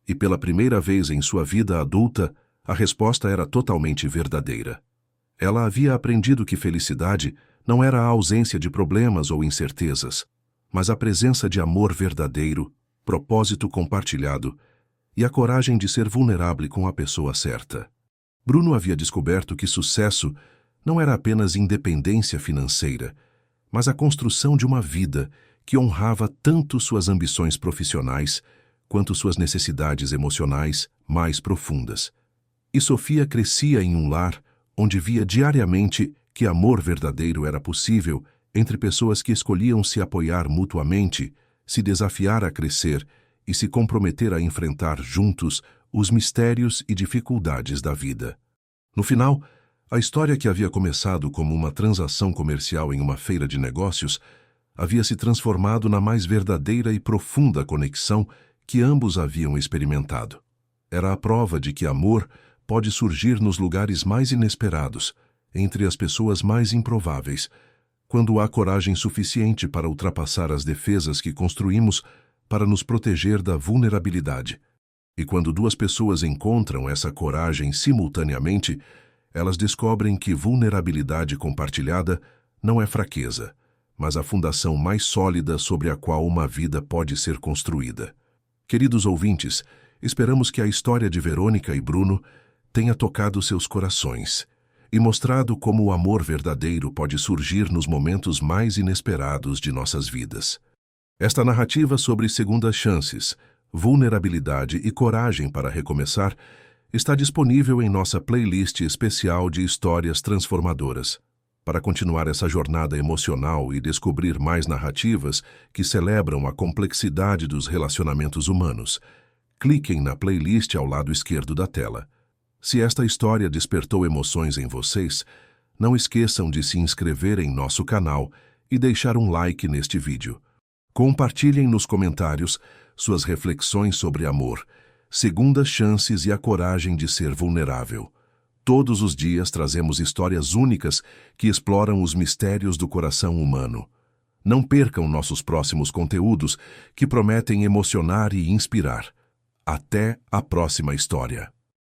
E pela primeira vez em sua vida adulta, a resposta era totalmente verdadeira. Ela havia aprendido que felicidade não era a ausência de problemas ou incertezas, mas a presença de amor verdadeiro, propósito compartilhado e a coragem de ser vulnerável com a pessoa certa. Bruno havia descoberto que sucesso não era apenas independência financeira, mas a construção de uma vida que honrava tanto suas ambições profissionais quanto suas necessidades emocionais mais profundas. E Sofia crescia em um lar onde via diariamente que amor verdadeiro era possível entre pessoas que escolhiam se apoiar mutuamente, se desafiar a crescer e se comprometer a enfrentar juntos os mistérios e dificuldades da vida. No final, a história que havia começado como uma transação comercial em uma feira de negócios havia se transformado na mais verdadeira e profunda conexão que ambos haviam experimentado. Era a prova de que amor pode surgir nos lugares mais inesperados, entre as pessoas mais improváveis, quando há coragem suficiente para ultrapassar as defesas que construímos para nos proteger da vulnerabilidade. E quando 2 pessoas encontram essa coragem simultaneamente, elas descobrem que vulnerabilidade compartilhada não é fraqueza, mas a fundação mais sólida sobre a qual uma vida pode ser construída. Queridos ouvintes, esperamos que a história de Verônica e Bruno tenha tocado seus corações e mostrado como o amor verdadeiro pode surgir nos momentos mais inesperados de nossas vidas. Esta narrativa sobre segundas chances, vulnerabilidade e coragem para recomeçar está disponível em nossa playlist especial de histórias transformadoras. Para continuar essa jornada emocional e descobrir mais narrativas que celebram a complexidade dos relacionamentos humanos, cliquem na playlist ao lado esquerdo da tela. Se esta história despertou emoções em vocês, não esqueçam de se inscrever em nosso canal e deixar um like neste vídeo. Compartilhem nos comentários suas reflexões sobre amor, segundas chances e a coragem de ser vulnerável. Todos os dias trazemos histórias únicas que exploram os mistérios do coração humano. Não percam nossos próximos conteúdos que prometem emocionar e inspirar. Até a próxima história.